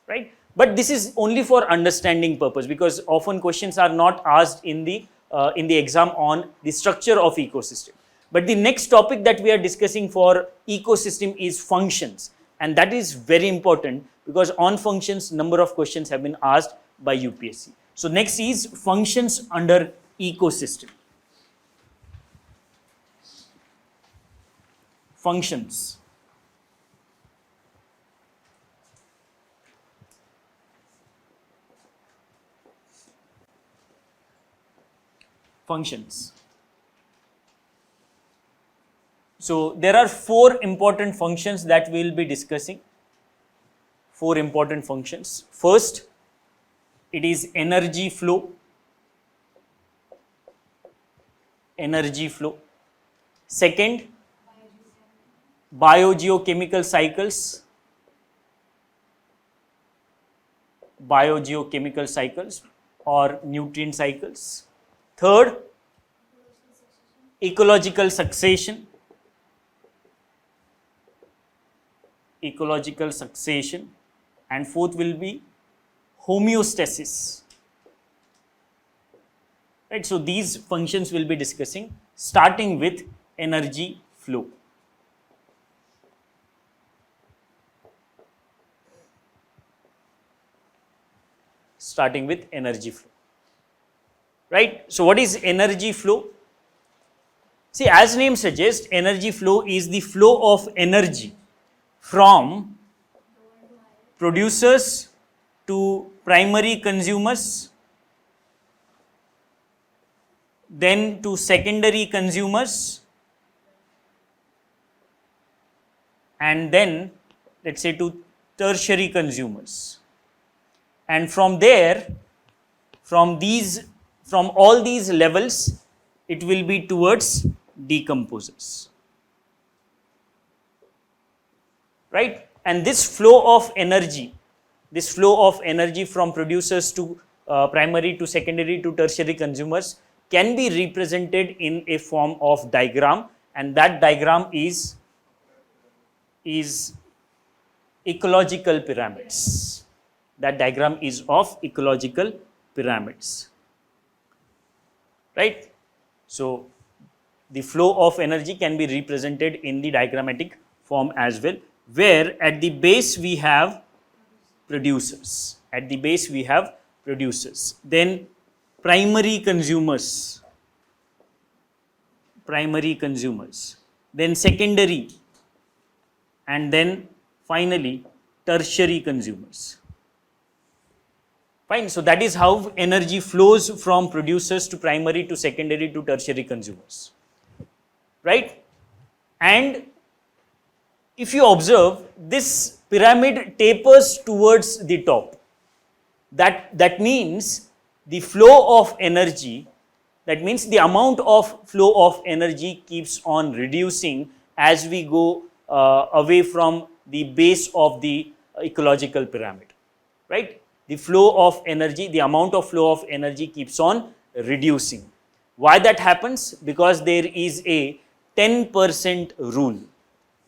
Right? But this is only for understanding purpose, because often questions are not asked in the exam on the structure of ecosystem. But the next topic that we are discussing for ecosystem is functions, and that is very important, because on functions number of questions have been asked by UPSC. So next is functions under ecosystem. Functions. So there are four important functions that we will be discussing. Four important functions. First, it is energy flow. Second, biogeochemical cycles. biogeochemical cycles or nutrient cycles. Third, ecological succession. Ecological succession. And fourth will be homeostasis. Right, so these functions we'll be discussing, starting with energy flow. Starting with energy flow. Right, so what is energy flow? See, as name suggests, energy flow is the flow of energy from producers to primary consumers, then to secondary consumers, and then let's say to tertiary consumers. And from there, from all these levels, it will be towards decomposers. Right? And this flow of energy from producers to primary to secondary to tertiary consumers can be represented in a form of diagram, and that diagram is ecological pyramids. That diagram is of ecological pyramids. Right? So the flow of energy can be represented in the diagrammatic form as well, where at the base we have producers. At the base we have producers. Then primary consumers. Then secondary. And then finally tertiary consumers. Fine. So that is how energy flows from producers to primary to secondary to tertiary consumers. Right? And if you observe, this pyramid tapers towards the top. That means the flow of energy, that means the amount of flow of energy keeps on reducing as we go away from the base of the ecological pyramid. Right? The flow of energy, the amount of flow of energy keeps on reducing. Why that happens? Because there is a 10% rule.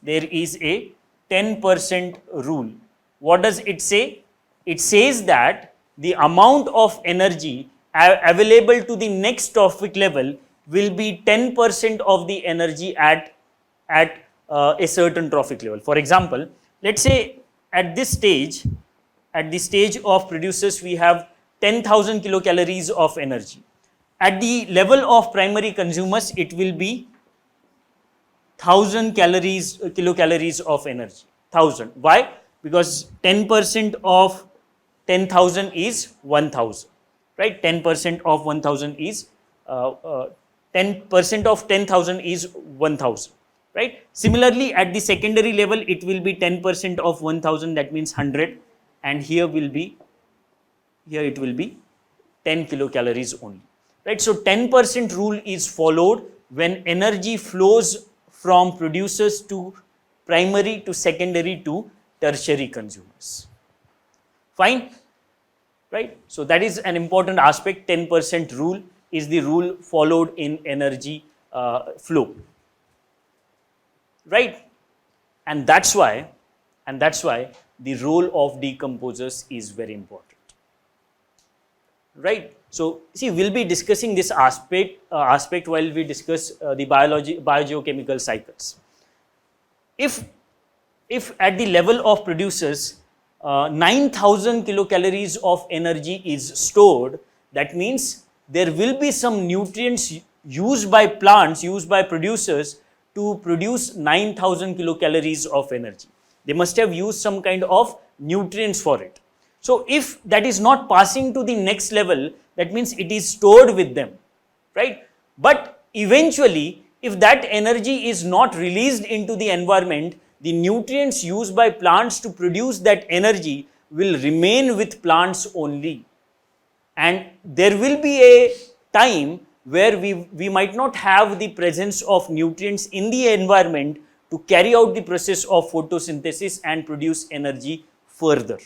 There is a 10% rule. What does it say? It says that the amount of energy available to the next trophic level will be 10% of the energy at a certain trophic level. For example, let's say at this stage, at the stage of producers, we have 10,000 kilocalories of energy. At the level of primary consumers, it will be 1,000 kilocalories of energy. 1,000. Why? Because 10% of 10,000 is 1,000. Right? 10% of 1,000 is 10% of 10,000 is 1,000. Right? Similarly, at the secondary level, it will be 10% of 1,000. That means 100. And here it will be 10 kilocalories only. Right? So 10% rule is followed when energy flows from producers to primary to secondary to tertiary consumers. Fine? Right? So that is an important aspect. 10% rule is the rule followed in energy flow. Right? And that's why the role of decomposers is very important. Right? So, see, we'll be discussing this aspect while we discuss the biogeochemical cycles. If at the level of producers, 9,000 kilocalories of energy is stored, that means there will be some nutrients used by plants, used by producers to produce 9,000 kilocalories of energy. They must have used some kind of nutrients for it. So if that is not passing to the next level, that means it is stored with them, right? But eventually, if that energy is not released into the environment, the nutrients used by plants to produce that energy will remain with plants only. And there will be a time where we might not have the presence of nutrients in the environment to carry out the process of photosynthesis and produce energy further.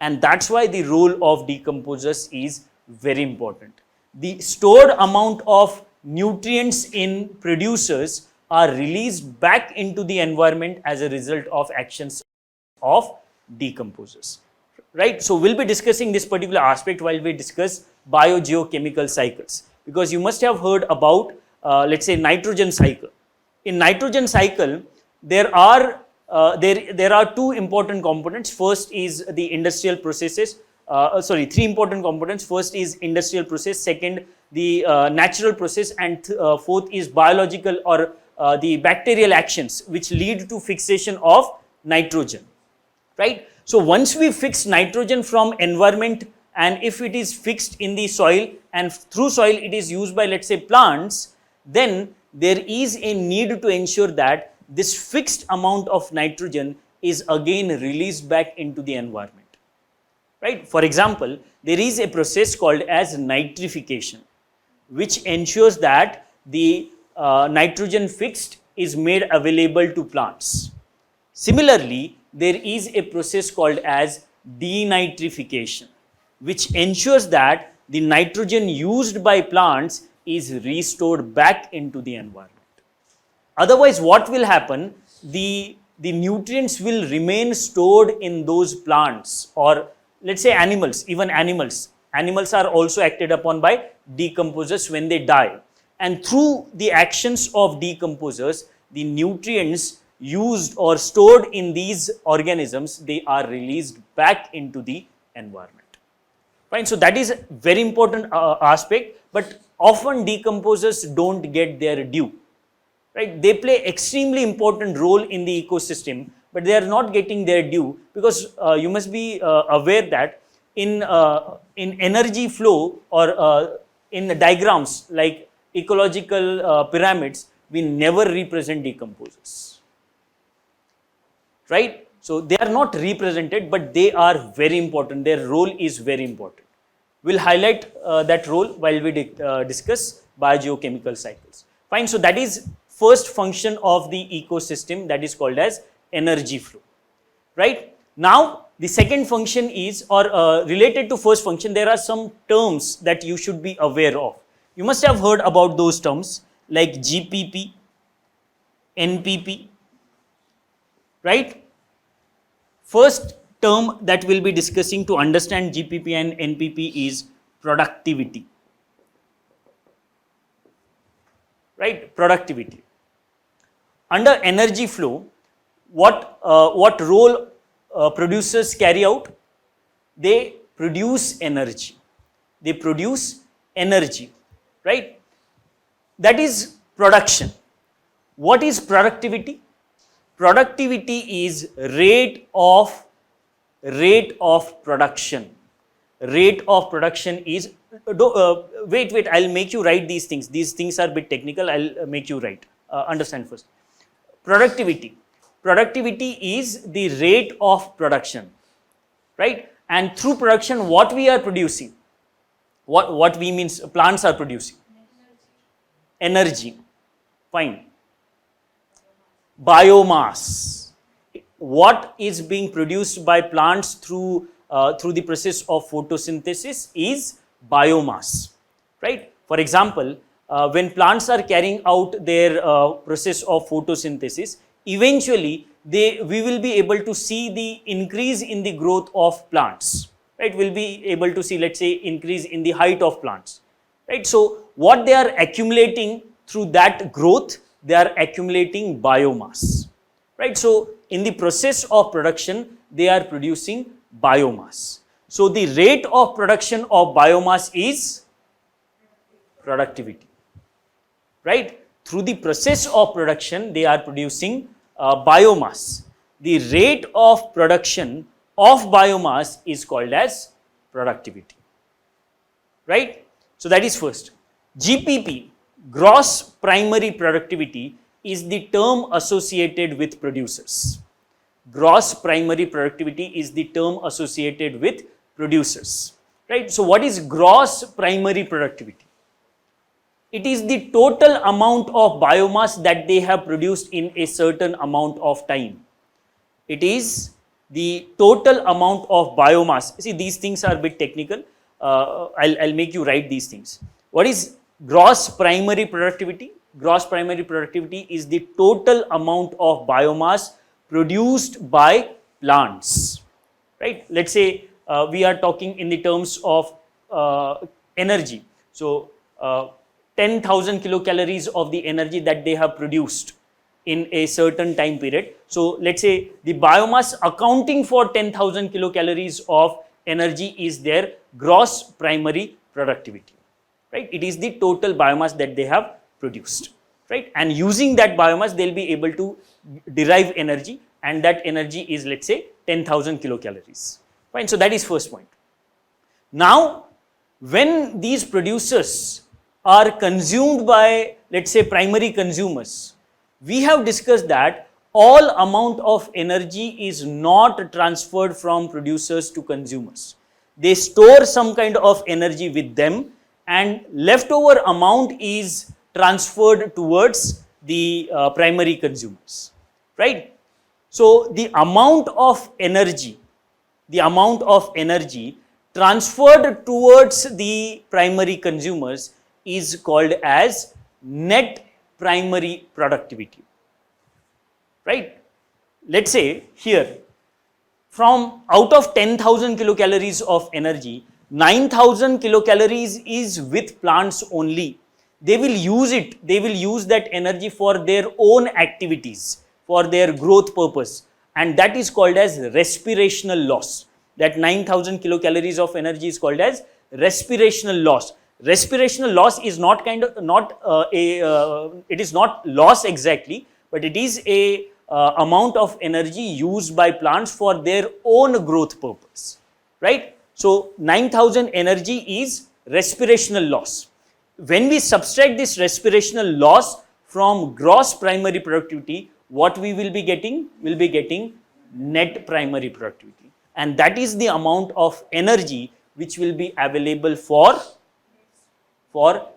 And that's why the role of decomposers is very important. The stored amount of nutrients in producers are released back into the environment as a result of actions of decomposers. Right? So we'll be discussing this particular aspect while we discuss biogeochemical cycles, because you must have heard about let's say nitrogen cycle. In nitrogen cycle, there are two important components. First is the industrial processes. Three important components. First is industrial process. Second, the natural process, and fourth is biological or the bacterial actions which lead to fixation of nitrogen. Right? So once we fix nitrogen from environment, and if it is fixed in the soil and through soil it is used by, let's say, plants, then there is a need to ensure that this fixed amount of nitrogen is again released back into the environment. Right? For example, there is a process called as nitrification, which ensures that the nitrogen fixed is made available to plants. Similarly, there is a process called as denitrification, which ensures that the nitrogen used by plants is restored back into the environment. Otherwise, what will happen? The nutrients will remain stored in those plants, or let's say animals, even animals. Animals are also acted upon by decomposers when they die. And through the actions of decomposers, the nutrients used or stored in these organisms, they are released back into the environment. Fine. So that is a very important aspect, but often decomposers don't get their due. Right? They play extremely important role in the ecosystem, but they are not getting their due, because you must be aware that in energy flow or in diagrams like ecological pyramids, we never represent decomposers. Right? So they are not represented, but they are very important. Their role is very important. We'll highlight that role while we discuss biogeochemical cycles. Fine. So that is first function of the ecosystem, that is called as energy flow. Right? Now the second function is, or related to first function, there are some terms that you should be aware of. You must have heard about those terms like GPP, NPP. Right? First term that we'll be discussing to understand GPP and NPP is productivity. Right? Productivity. Under energy flow, what role producers carry out? They produce energy. They produce energy. Right? That is production. What is productivity? Productivity is rate of production. Rate of production is, wait, I'll make you write these things. These things are a bit technical, I'll make you write. Understand first. Productivity. Productivity is the rate of production. Right? And through production, what we are producing? What we means plants are producing? Energy. Fine. Biomass. What is being produced by plants through the process of photosynthesis is biomass. Right? For example, when plants are carrying out their process of photosynthesis, eventually we will be able to see the increase in the growth of plants. Right? We'll be able to see, let's say, increase in the height of plants. Right? So what they are accumulating through that growth, they are accumulating biomass. Right? So in the process of production, they are producing biomass. So the rate of production of biomass is productivity. Right? Through the process of production, they are producing biomass. The rate of production of biomass is called as productivity. Right? So that is first. GPP, gross primary productivity, is the term associated with producers. Gross primary productivity is the term associated with producers. Right? So what is gross primary productivity? It is the total amount of biomass that they have produced in a certain amount of time. It is the total amount of biomass. See, these things are a bit technical. I'll make you write these things. What is gross primary productivity? Gross primary productivity is the total amount of biomass produced by plants, right? Let's say we are talking in the terms of energy. So 10,000 kilocalories of the energy that they have produced in a certain time period. So let's say the biomass accounting for 10,000 kilocalories of energy is their gross primary productivity, right? It is the total biomass that they have produced, right? And using that biomass, they'll be able to derive energy, and that energy is, let's say, 10,000 kilocalories, fine? So that is first point. Now, when these producers are consumed by, let's say, primary consumers, we have discussed that all amount of energy is not transferred from producers to consumers. They store some kind of energy with them, and leftover amount is transferred towards the primary consumers, right? So the amount of energy transferred towards the primary consumers is called as net primary productivity, right? Let's say here, from out of 10,000 kilocalories of energy, 9,000 kilocalories is with plants only. They will use it, they will use that energy for their own activities, for their growth purpose, and that is called as respirational loss. That 9,000 kilocalories of energy is called as respirational loss. Respirational loss is it is not loss exactly, but it is a amount of energy used by plants for their own growth purpose, right? So 9,000 energy is respirational loss. When we subtract this respirational loss from gross primary productivity, what we will be getting? We'll be getting net primary productivity, and that is the amount of energy which will be available for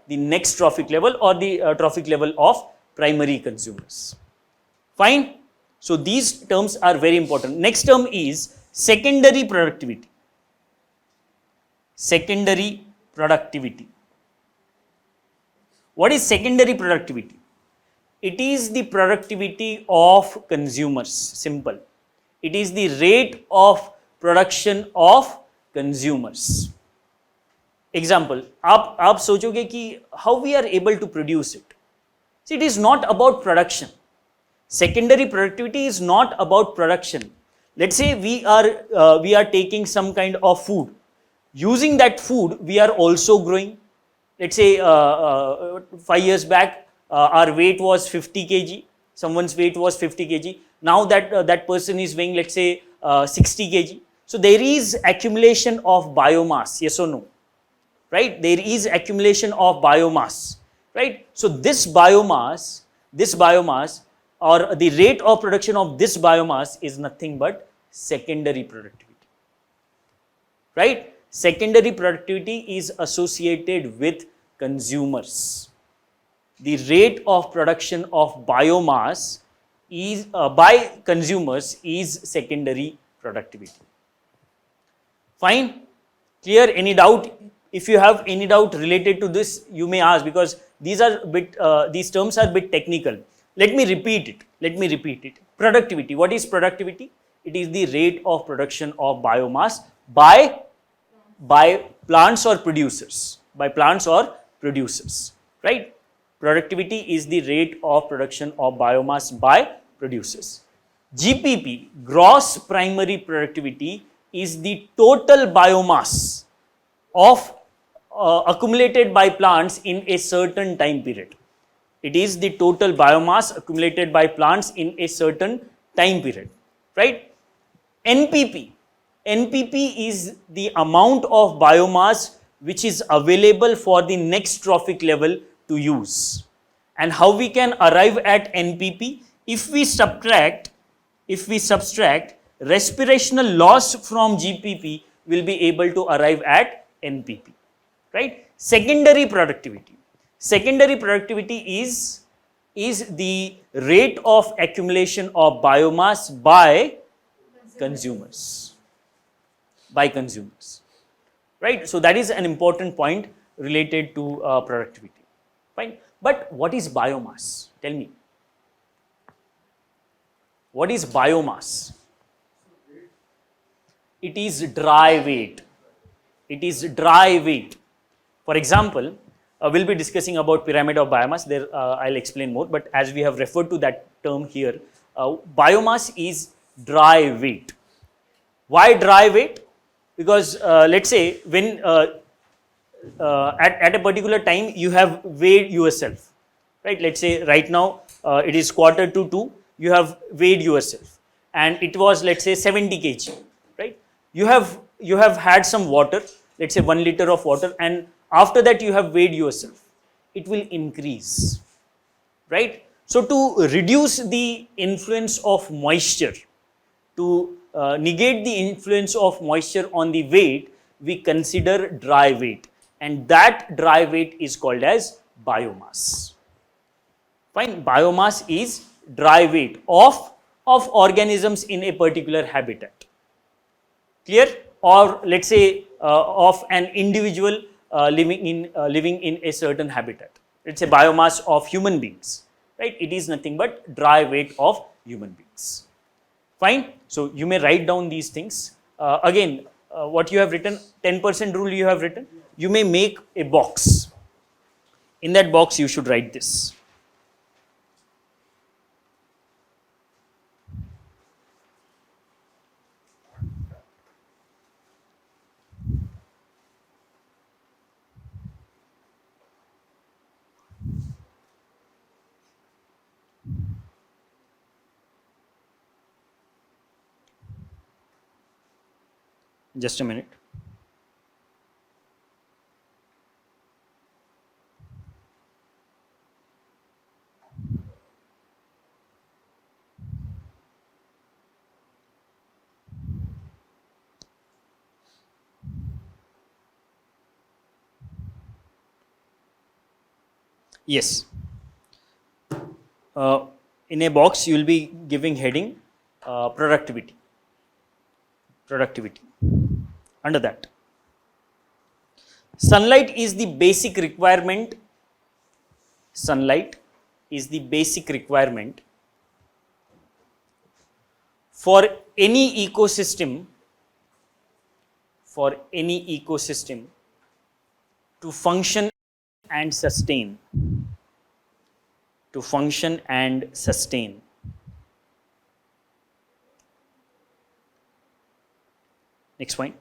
the next trophic level or the trophic level of primary consumers. Fine? So these terms are very important. Next term is secondary productivity. Secondary productivity. What is secondary productivity? It is the productivity of consumers. Simple. It is the rate of production of consumers. Example, आप सोचोगे कि how we are able to produce it. See, it is not about production. Secondary productivity is not about production. Let's say we are taking some kind of food. Using that food, we are also growing. Let's say 5 years back, our weight was 50 kg. Someone's weight was 50 kg. Now that person is weighing, let's say 60 kg. So there is accumulation of biomass, yes or no? Right? There is accumulation of biomass, right? So this biomass or the rate of production of this biomass is nothing but secondary productivity, right? Secondary productivity is associated with consumers. The rate of production of biomass is by consumers is secondary productivity. Fine? Clear? Any doubt? If you have any doubt related to this, you may ask, because these terms are a bit technical. Let me repeat it. Productivity. What is productivity? It is the rate of production of biomass by plants or producers. By plants or producers. Right? Productivity is the rate of production of biomass by producers. GPP, gross primary productivity, is the total biomass of accumulated by plants in a certain time period. It is the total biomass accumulated by plants in a certain time period, right? NPP is the amount of biomass which is available for the next trophic level to use. And how we can arrive at NPP? If we subtract respirational loss from GPP, we'll be able to arrive at NPP, right? Secondary productivity is the rate of accumulation of biomass by consumers. By consumers. Right? So that is an important point related to productivity. Fine. But what is biomass? Tell me. What is biomass? It is dry weight. It is dry weight. For example, we'll be discussing about pyramid of biomass. There, I'll explain more. But as we have referred to that term here, biomass is dry weight. Why dry weight? Because let's say when at a particular time you have weighed yourself, right? Let's say right now it is 1:45. You have weighed yourself, and it was, let's say, 70 kg, right? You have had some water, let's say 1 liter of water, and after that you have weighed yourself. It will increase, right? So to reduce the influence of moisture, to negate the influence of moisture on the weight, we consider dry weight, and that dry weight is called as biomass. Fine. Biomass is dry weight of organisms in a particular habitat. Clear? Or let's say of an individual living in a certain habitat. It's a biomass of human beings, right? It is nothing but dry weight of human beings. Fine. So you may write down these things. Again, what you have written, 10% rule you have written. You may make a box. In that box, you should write this. Just a minute. Yes. In a box, you will be giving heading productivity. Productivity. Under that, sunlight is the basic requirement. Sunlight is the basic requirement for any ecosystem. For any ecosystem to function and sustain. To function and sustain. Next point.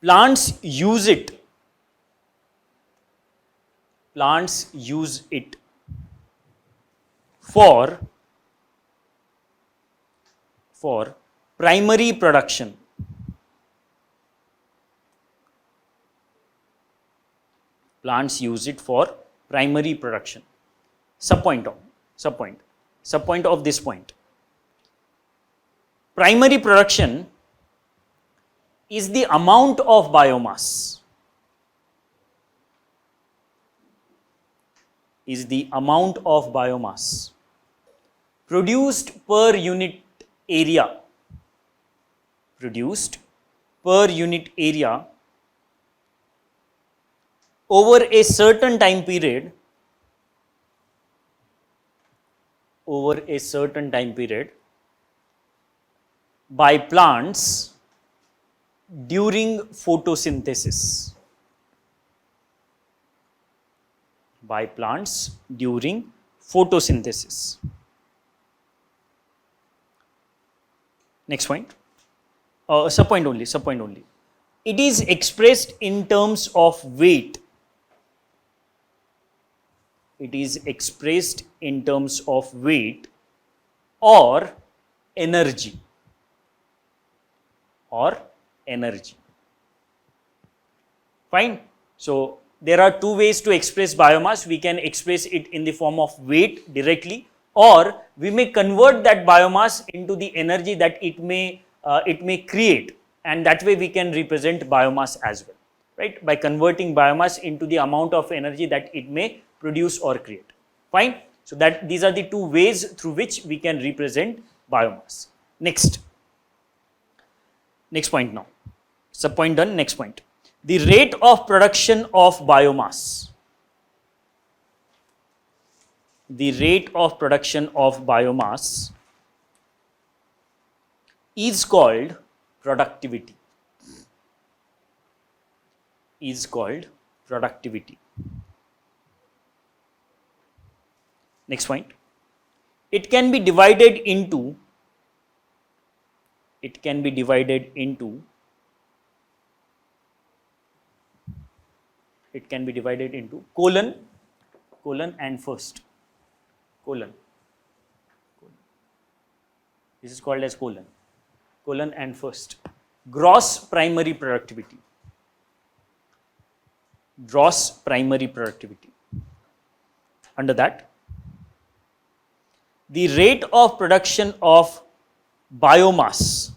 Plants use it. Plants use it for primary production. Plants use it for primary production. Subpoint of this point. Primary production is the amount of biomass. Is the amount of biomass produced per unit area. Produced per unit area over a certain time period. Over a certain time period by plants during photosynthesis. By plants during photosynthesis. Next point. Subpoint only. It is expressed in terms of weight. It is expressed in terms of weight or energy. Or energy. Fine. So there are two ways to express biomass. We can express it in the form of weight directly, or we may convert that biomass into the energy that it may create, and that way we can represent biomass as well, right? By converting biomass into the amount of energy that it may produce or create. Fine. So that these are the two ways through which we can represent biomass. Next. Next point now. Sub point done. Next point. The rate of production of biomass. The rate of production of biomass is called productivity. Is called productivity. Next point. It can be divided into colon and first. Colon. This is called as colon and first. Gross primary productivity. Gross primary productivity. Under that, the rate of production of biomass.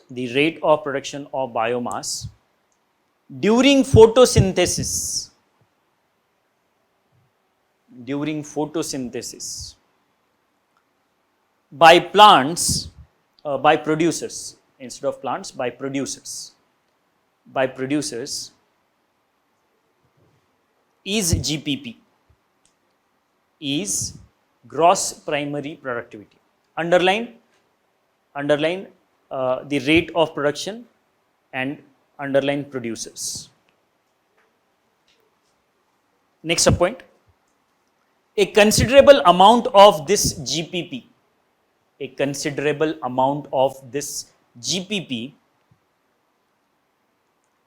The rate of production of biomass during photosynthesis. During photosynthesis by plants, by producers, instead of plants, by producers. By producers is GPP, is gross primary productivity. Underline the rate of production and underline producers. Next subpoint. A considerable amount of this GPP,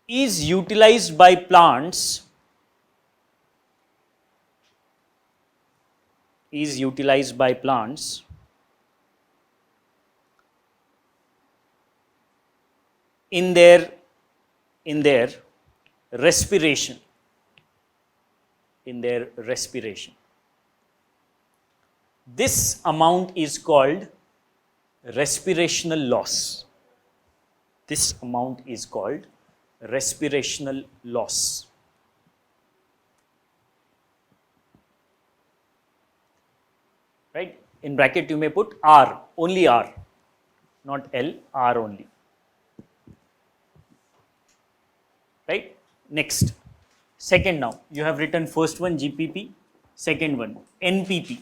is utilized by plants, in their respiration. This amount is called respirational loss. This amount is called respirational loss. Right? In bracket you may put R, only R, not L, R only. Right? Next. Second now, you have written first one GPP, second one NPP.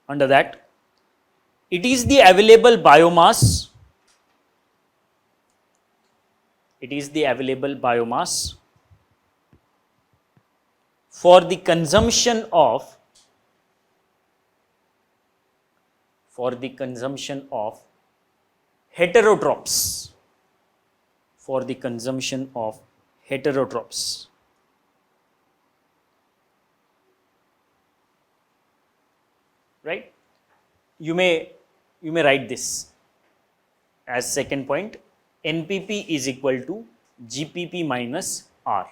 Under that, it is the available biomass. For the consumption of heterotrophs. Right? You may write this as second point. NPP is equal to GPP minus R.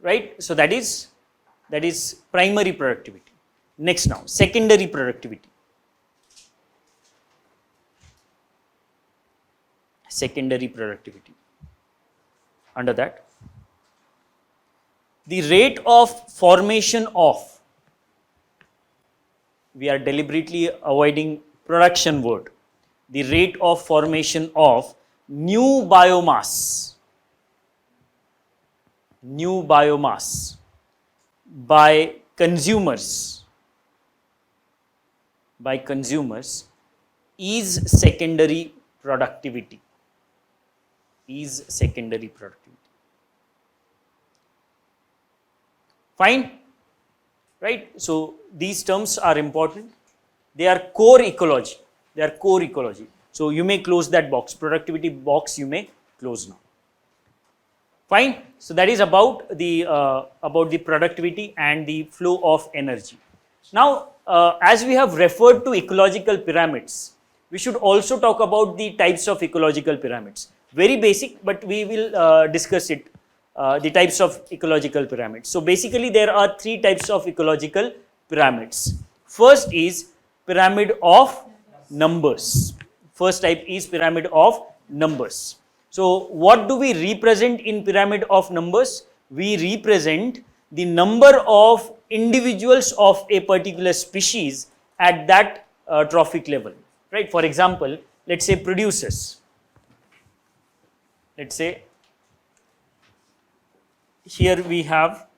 Right? So that is primary productivity. Next now, secondary productivity. Under that, the rate of formation of, we are deliberately avoiding production word, the rate of formation of new biomass by consumers is secondary productivity. Fine? Right? So these terms are important. They are core ecology. So you may close that box. Productivity box you may close now. Fine? So that is about the productivity and the flow of energy. Now, as we have referred to ecological pyramids, we should also talk about the types of ecological pyramids. Very basic, but we will discuss it. The types of ecological pyramids. So basically there are three types of ecological pyramids. First is pyramid of numbers. First type is pyramid of numbers. So what do we represent in pyramid of numbers? We represent the number of individuals of a particular species at that trophic level, right? For example, let's say producers. Let's say here we have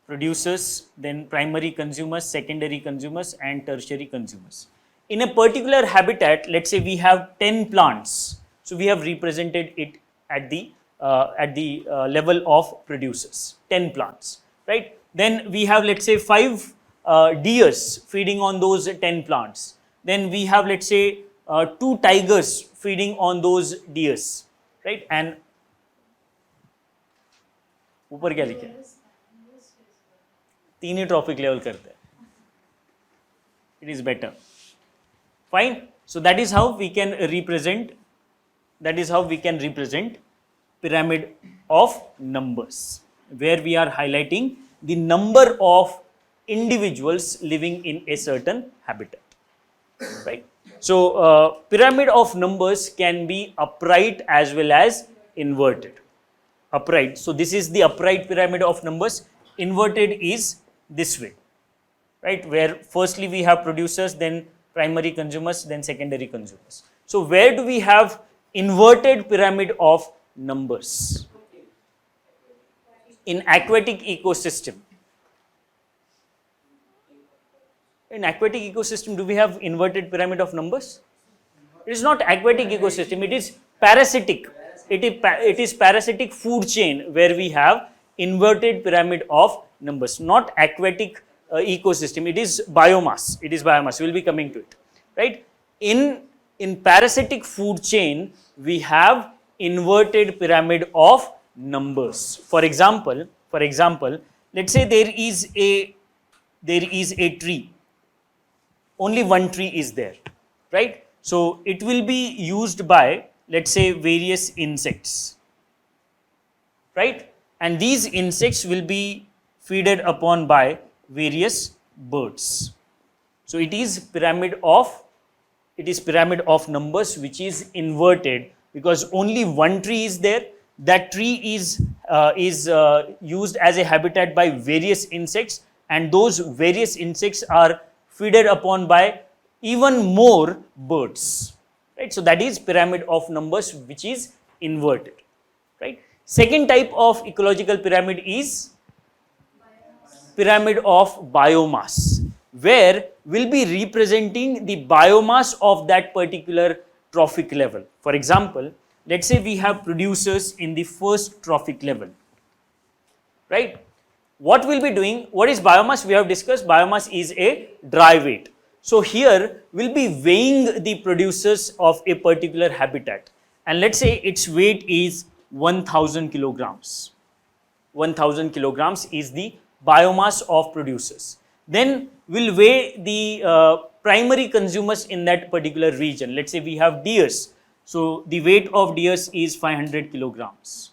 producers, then primary consumers, secondary consumers, and tertiary consumers. In a particular habitat, let's say we have 10 plants. So we have represented it at the level of producers, 10 plants, right? Then we have, let's say, 5 deers feeding on those 10 plants. Then we have, let's say, 2 tigers feeding on those deers, right? And ऊपर क्या लिखे? 3 ही trophic level करते हैं. It is better. Fine. So that is how we can represent. That is how we can represent pyramid of numbers, where we are highlighting the number of individuals living in a certain habitat, right? So pyramid of numbers can be upright as well as inverted. Upright. So this is the upright pyramid of numbers. Inverted is this way, right? Where firstly we have producers, then primary consumers, then secondary consumers. So where do we have inverted pyramid of numbers? In aquatic ecosystem. In aquatic ecosystem, do we have inverted pyramid of numbers? It is not aquatic ecosystem, it is parasitic. It is parasitic food chain where we have inverted pyramid of numbers, not aquatic ecosystem. It is biomass. It is biomass. We will be coming to it, right? In parasitic food chain, we have inverted pyramid of numbers. For example, let's say there is a tree. Only one tree is there, right? So it will be used by, let's say, various insects, right? And these insects will be feeded upon by various birds. So it is pyramid of numbers which is inverted because only one tree is there. That tree is used as a habitat by various insects, and those various insects are feeded upon by even more birds, right? So that is pyramid of numbers which is inverted, right? Second type of ecological pyramid is pyramid of biomass, where we'll be representing the biomass of that particular trophic level. For example, let's say we have producers in the first trophic level, right? What we'll be doing, what is biomass? We have discussed biomass is a dry weight. So here we'll be weighing the producers of a particular habitat, and let's say its weight is 1000 kilograms. 1000 kilograms is the biomass of producers. Then we'll weigh the primary consumers in that particular region. Let's say we have deers. So the weight of deers is 500 kilograms,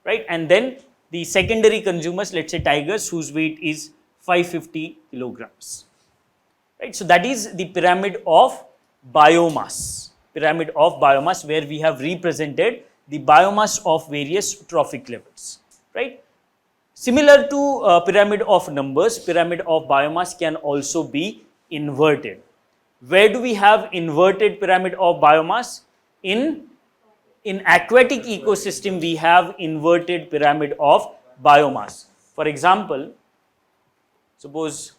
right? And then the secondary consumers, let's say tigers, whose weight is 550 kilograms, right? So that is the pyramid of biomass, where we have represented the biomass of various trophic levels, right? Similar to pyramid of numbers, pyramid of biomass can also be inverted. Where do we have inverted pyramid of biomass? In aquatic ecosystem, we have inverted pyramid of biomass. For example, suppose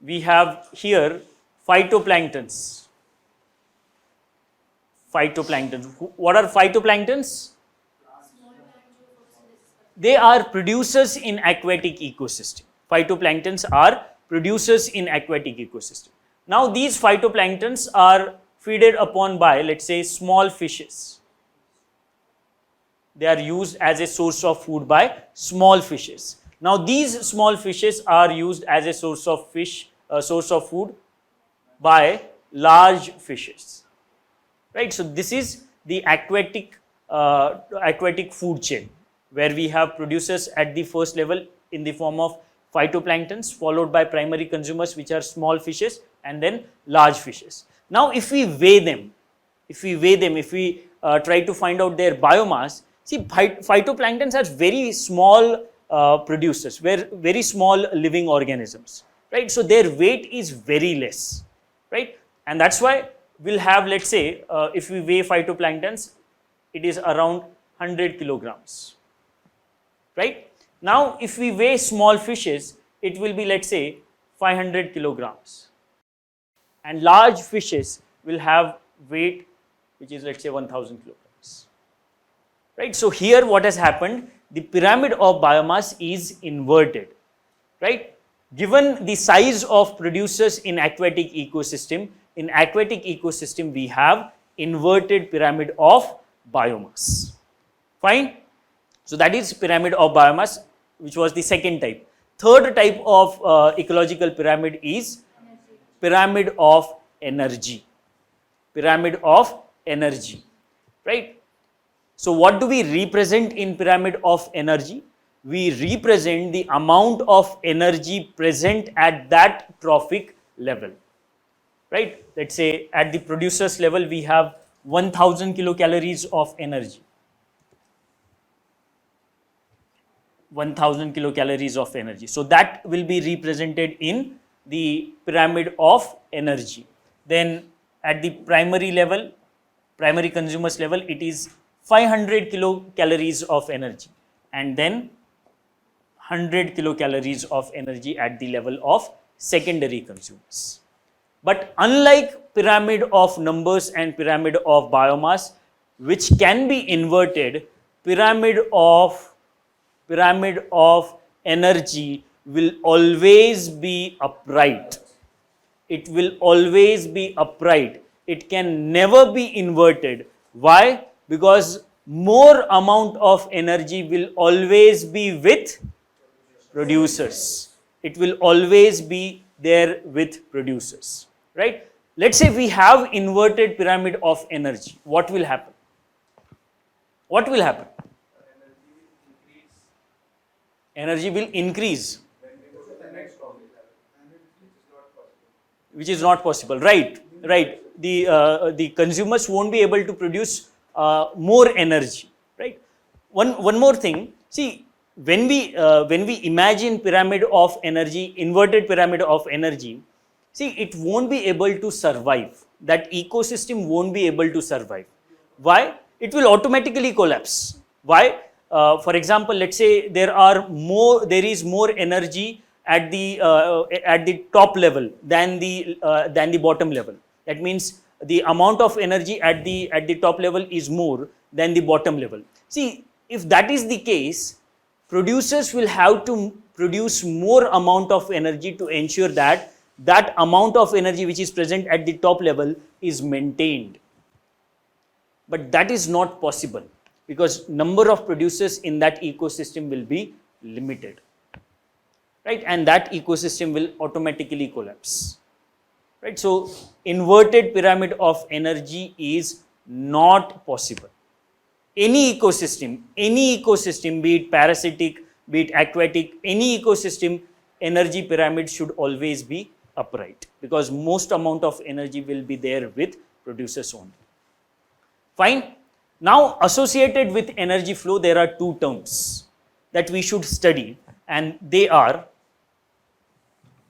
we have here phytoplanktons. What are phytoplanktons? They are producers in aquatic ecosystem. Phytoplanktons are producers in aquatic ecosystem. Now these phytoplanktons are feeded upon by, let's say, small fishes. They are used as a source of food by small fishes. Now these small fishes are used as a source of food by large fishes, right? So this is the aquatic food chain, where we have producers at the first level in the form of phytoplanktons, followed by primary consumers, which are small fishes, and then large fishes. Now if we weigh them, if we weigh them, if we try to find out their biomass, see, phytoplanktons are very small producers, very small living organisms, right? So their weight is very less, right? And that's why we'll have, let's say, if we weigh phytoplanktons, it is around 100 kilograms, right? Now, if we weigh small fishes, it will be, let's say, 500 kilograms. And large fishes will have weight which is, let's say, 1000 kilograms, right? So here what has happened, the pyramid of biomass is inverted, right? Given the size of producers in aquatic ecosystem, we have inverted pyramid of biomass. Fine. So that is pyramid of biomass, which was the second type. Third type of ecological pyramid is pyramid of energy. Pyramid of energy, right? So what do we represent in pyramid of energy? We represent the amount of energy present at that trophic level, right? Let's say at the producer's level, we have 1000 kilocalories of energy. 1000 kilocalories of energy. So that will be represented in the pyramid of energy. Then at the primary level, primary consumers level, it is 500 kilocalories of energy, and then 100 kilocalories of energy at the level of secondary consumers. But unlike pyramid of numbers and pyramid of biomass, which can be inverted, pyramid of energy will always be upright. It will always be upright. It can never be inverted. Why? Because more amount of energy will always be with producers. It will always be there with producers, right? Let's say we have inverted pyramid of energy. What will happen? What will happen? Energy will increase. Which is not possible, right? Right. The consumers won't be able to produce more energy, right? One more thing. See, when we imagine pyramid of energy, inverted pyramid of energy, see, it won't be able to survive. That ecosystem won't be able to survive. Why? It will automatically collapse. Why? For example, let's say there is more energy at the top level than the bottom level. That means the amount of energy at the top level is more than the bottom level. See, if that is the case, producers will have to produce more amount of energy to ensure that that amount of energy which is present at the top level is maintained. But that is not possible, because number of producers in that ecosystem will be limited, right? And that ecosystem will automatically collapse, right? So inverted pyramid of energy is not possible. Any ecosystem, be it parasitic, be it aquatic, any ecosystem, energy pyramid should always be upright, because most amount of energy will be there with producers only. Fine. Now, associated with energy flow, there are two terms that we should study, and they are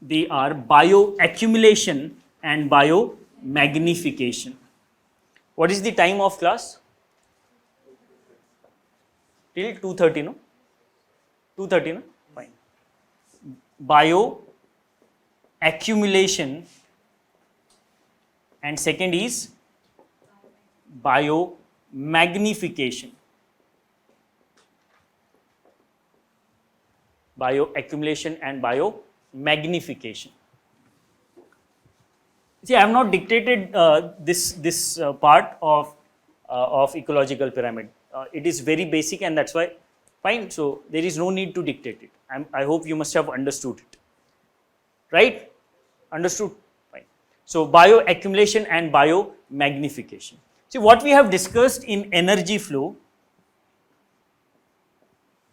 bioaccumulation and bio magnification. What is the time of class? Till 2:30, no? 2:30, no? Fine. Bioaccumulation, and second is bio magnification. Bioaccumulation and bio magnification. See, I have not dictated this part of ecological pyramid. It is very basic, and that's why, fine. So there is no need to dictate it. I hope you must have understood it, right? Understood? Fine. So bioaccumulation and bio magnification. See, what we have discussed in energy flow,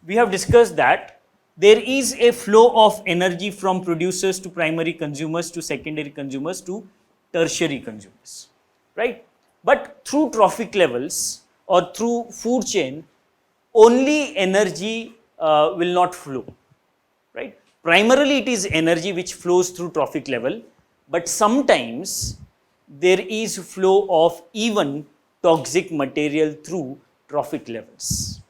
we have discussed that there is a flow of energy from producers to primary consumers to secondary consumers to tertiary consumers, right? but through trophic levels or through food chain, only energy will not flow, right? Primarily it is energy which flows through trophic level, but sometimes there is flow of even toxic material through trophic levels,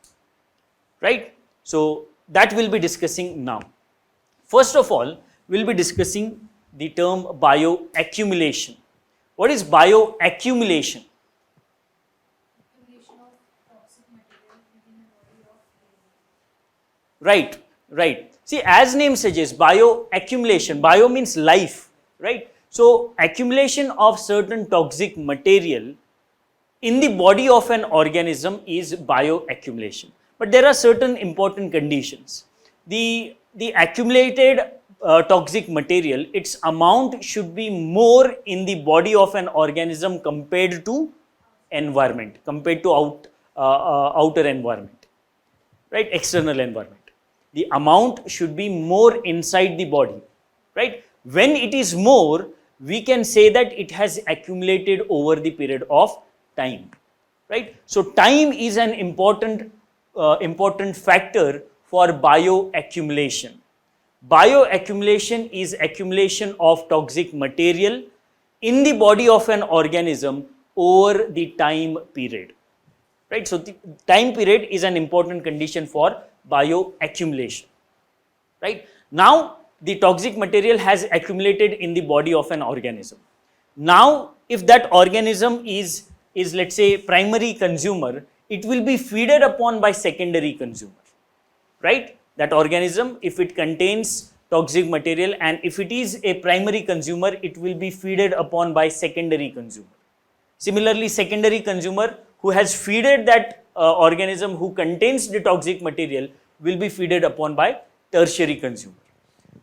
right? So that we'll be discussing now. First of all, we'll be discussing the term bioaccumulation. What is bioaccumulation? Accumulation of toxic material within a body of living. Right, right. See, as name suggests, bioaccumulation, bio means life, right? So accumulation of certain toxic material in the body of an organism is bioaccumulation. But there are certain important conditions. The accumulated toxic material, its amount should be more in the body of an organism compared to environment, compared to outer environment, right, external environment. The amount should be more inside the body, right? When it is more, we can say that it has accumulated over the period of time, right? So time is an important factor for bioaccumulation. Bioaccumulation is accumulation of toxic material in the body of an organism over the time period, right? So the time period is an important condition for bioaccumulation, right? Now the toxic material has accumulated in the body of an organism. Now if that organism is let's say primary consumer, it will be feeded upon by secondary consumer, right? That organism, if it contains toxic material and if it is a primary consumer, it will be feeded upon by secondary consumer. Similarly, secondary consumer who has feeded that organism who contains the toxic material will be feeded upon by tertiary consumer.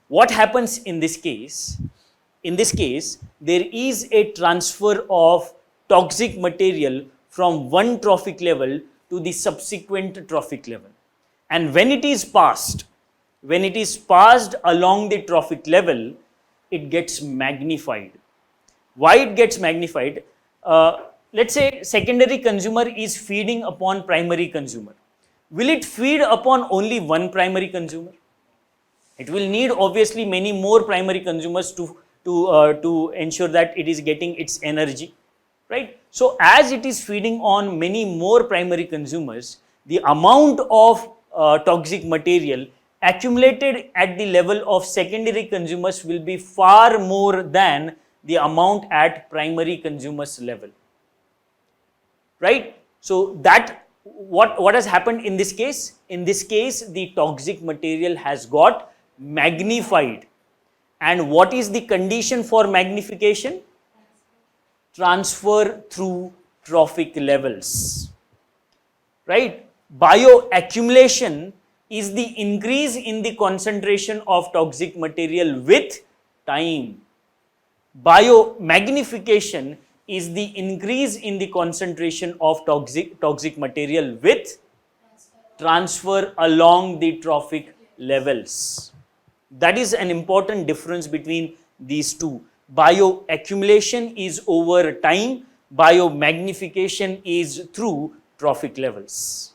What happens in this case? In this case, there is a transfer of toxic material from one trophic level to the subsequent trophic level. And when it is passed along the trophic level, it gets magnified. Why it gets magnified? Let's say secondary consumer is feeding upon primary consumer. Will it feed upon only one primary consumer? It will need obviously many more primary consumers to ensure that it is getting its energy, right? So as it is feeding on many more primary consumers, the amount of toxic material accumulated at the level of secondary consumers will be far more than the amount at primary consumers level, right? So that what has happened in this case? In this case, the toxic material has got magnified. And what is the condition for magnification? Transfer through trophic levels, right? Bioaccumulation is the increase in the concentration of toxic material with time. Biomagnification is the increase in the concentration of toxic material with transfer along the trophic levels. That is an important difference between these two. Bioaccumulation is over time, biomagnification is through trophic levels.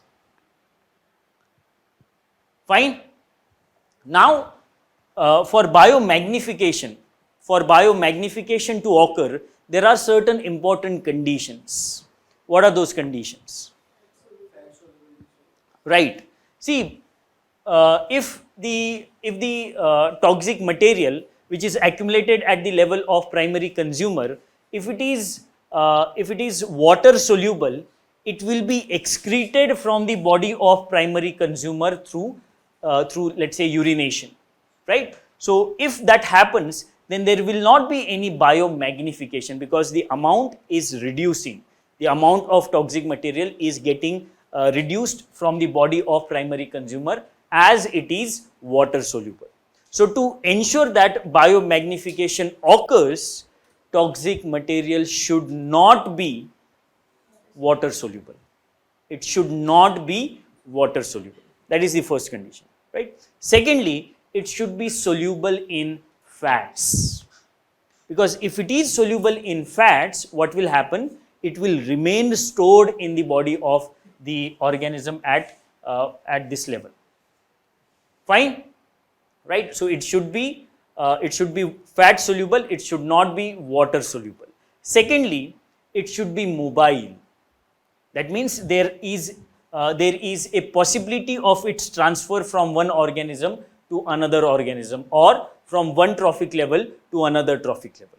Fine. Now, for biomagnification to occur, there are certain important conditions. What are those conditions? Right. See, if the toxic material which is accumulated at the level of primary consumer, if it is water soluble, it will be excreted from the body of primary consumer through let's say urination, right? So if that happens, then there will not be any biomagnification because the amount is reducing. The amount of toxic material is getting reduced from the body of primary consumer as it is water soluble. So to ensure that biomagnification occurs, toxic material should not be water soluble. It should not be water soluble. That is the first condition, right? Secondly, it should be soluble in fats. Because if it is soluble in fats, what will happen? it will remain stored in the body of the organism at this level. Fine, right? So it should be fat soluble. It should not be water soluble. Secondly, it should be mobile. That means there is a possibility of its transfer from one organism to another organism, or from one trophic level to another trophic level,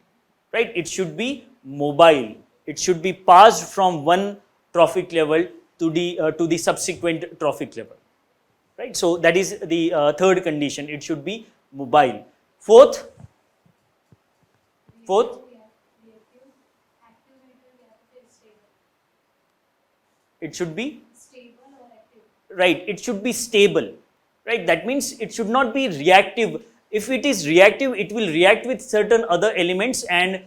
right? It should be mobile. It should be passed from one trophic level to the subsequent trophic level, right? So that is the third condition. It should be mobile. Fourth, Reactive, active, reactive, stable. it should be Stable or active. right. It should be stable, right? That means it should not be reactive. If it is reactive, it will react with certain other elements, and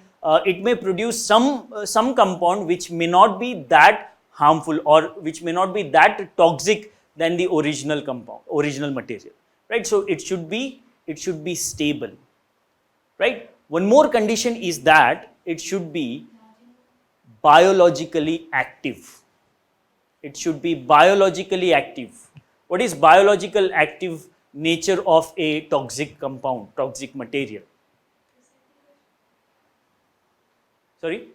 it may produce some compound which may not be that harmful, or which may not be that toxic than the original compound, original material, right? So it should be stable, right? One more condition is that it should be biologically active. It should be biologically active. What is biological active nature of a toxic compound, toxic material? Sorry?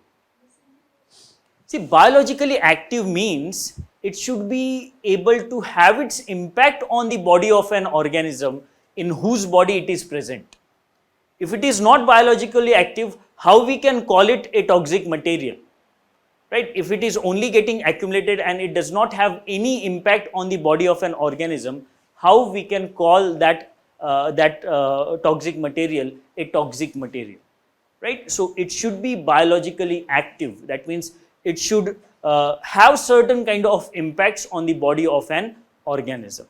See, biologically active means it should be able to have its impact on the body of an organism in whose body it is present. If it is not biologically active, how we can call it a toxic material? Right? If it is only getting accumulated and it does not have any impact on the body of an organism, how we can call that toxic material a toxic material? Right? So it should be biologically active. That means it should have certain kind of impacts on the body of an organism.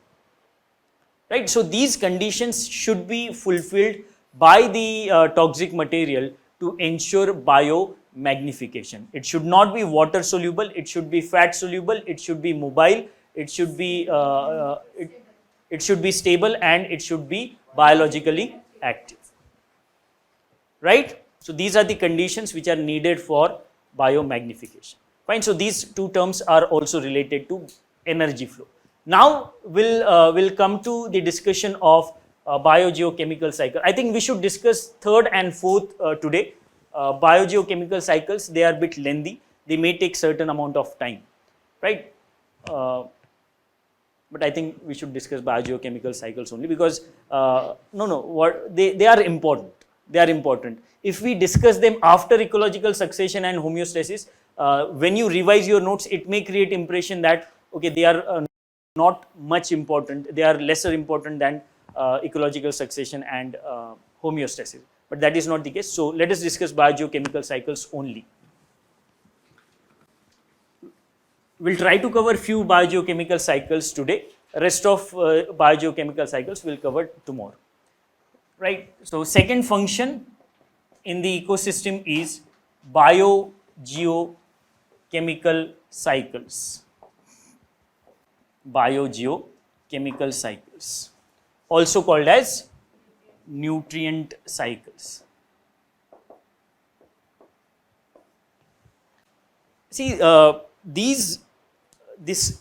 Right? So these conditions should be fulfilled by the toxic material to ensure bio magnification. It should not be water soluble, it should be fat soluble, it should be mobile, it should be stable, and it should be biologically active. Right? So these are the conditions which are needed for biomagnification. Fine. So these two terms are also related to energy flow. Now we'll come to the discussion of biogeochemical cycle. I think we should discuss third and fourth today. Biogeochemical cycles, they are a bit lengthy. They may take certain amount of time, right? But I think we should discuss biogeochemical cycles only, because they are important. They are important. If we discuss them after ecological succession and homeostasis, when you revise your notes, it may create impression that okay, they are not much important. They are lesser important than ecological succession and homeostasis. But that is not the case. So let us discuss biogeochemical cycles only. We'll try to cover few biogeochemical cycles today. Rest of biogeochemical cycles we'll cover tomorrow. Right. So second function in the ecosystem is biogeochemical cycles. Biogeochemical cycles, also called as nutrient cycles. See, this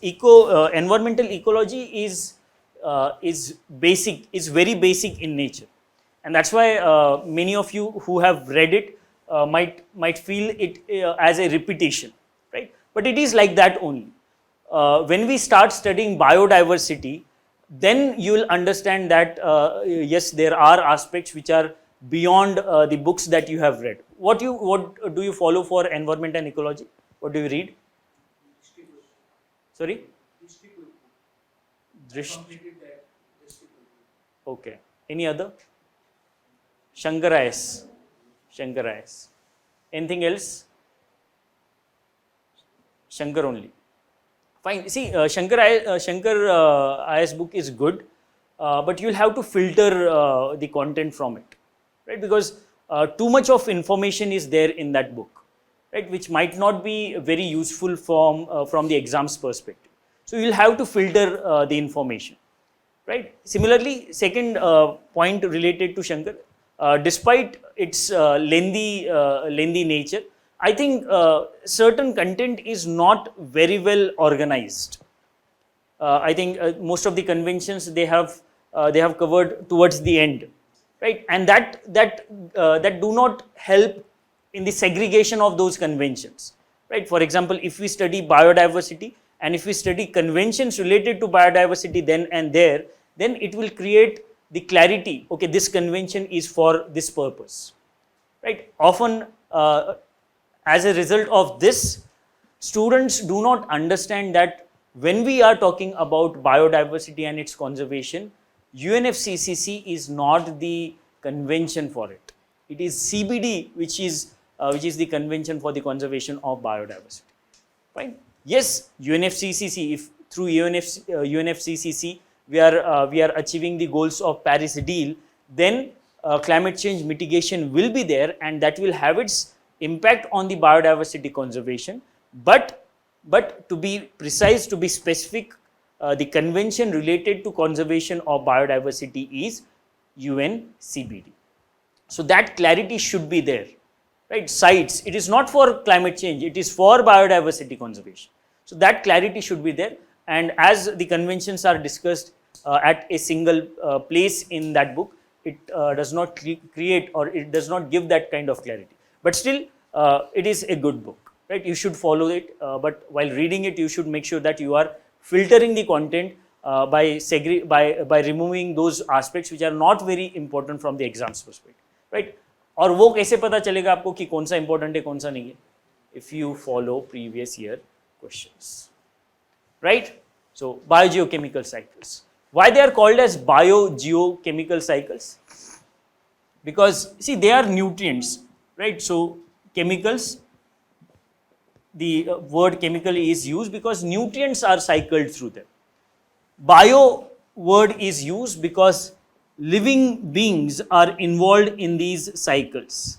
environmental ecology is basic, is very basic in nature, and that's why many of you who have read it might feel it as a repetition, right? But it is like that only. When we start studying biodiversity, then you will understand that yes, there are aspects which are beyond the books that you have read. What do you follow for environment and ecology? What do you read? Sorry? Okay. Any other? Shankarayas. Anything else? Shankar only. Fine. See, Shankar IS book is good, but you will have to filter the content from it, right? Because too much of information is there in that book, right? Which might not be very useful from the exam's perspective. So you will have to filter the information, right? Similarly, second point related to Shankar, despite its lengthy nature, I think certain content is not very well organized. I think most of the conventions they have covered towards the end, right? And that do not help in the segregation of those conventions, right? For example, if we study biodiversity and if we study conventions related to biodiversity then and there, then it will create the clarity. Okay, this convention is for this purpose, right? Often, as a result of this, students do not understand that when we are talking about biodiversity and its conservation, UNFCCC is not the convention for it. It is CBD which is the convention for the conservation of biodiversity. Fine. Yes, UNFCCC. If through UNFCCC we are achieving the goals of Paris deal, then climate change mitigation will be there, and that will have its impact on the biodiversity conservation. But to be precise, to be specific, the convention related to conservation of biodiversity is UNCBD. So that clarity should be there, right? CITES, it is not for climate change, it is for biodiversity conservation. So that clarity should be there, and as the conventions are discussed at a single place in that book, it does not create, or it does not give that kind of clarity. But still, it is a good book. Right, you should follow it, but while reading it, you should make sure that you are filtering the content by removing those aspects which are not very important from the exams perspective, right? और वो कैसे पता चलेगा आपको कि कौन सा important है, कौन सा नहीं है? If you follow previous year questions, right? So biogeochemical cycles. Why they are called as biogeochemical cycles? Because see, they are nutrients, right? So chemicals. The word chemical is used because nutrients are cycled through them. Bio word is used because living beings are involved in these cycles.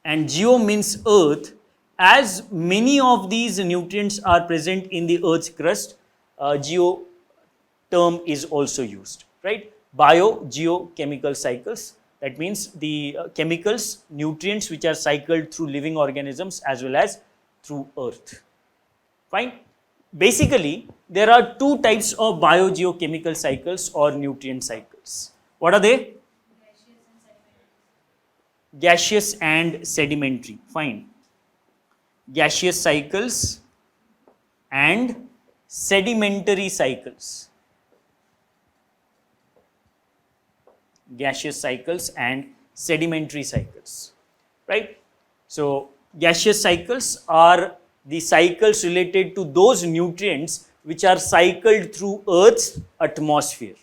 And geo means earth. As many of these nutrients are present in the earth's crust, geo term is also used, right? Biogeochemical cycles. That means the chemicals, nutrients which are cycled through living organisms as well as through earth. Fine. Basically, there are two types of biogeochemical cycles or nutrient cycles. What are they? Gaseous and sedimentary. Fine. Gaseous cycles and sedimentary cycles. Gaseous cycles and sedimentary cycles, right? So gaseous cycles are the cycles related to those nutrients which are cycled through Earth's atmosphere,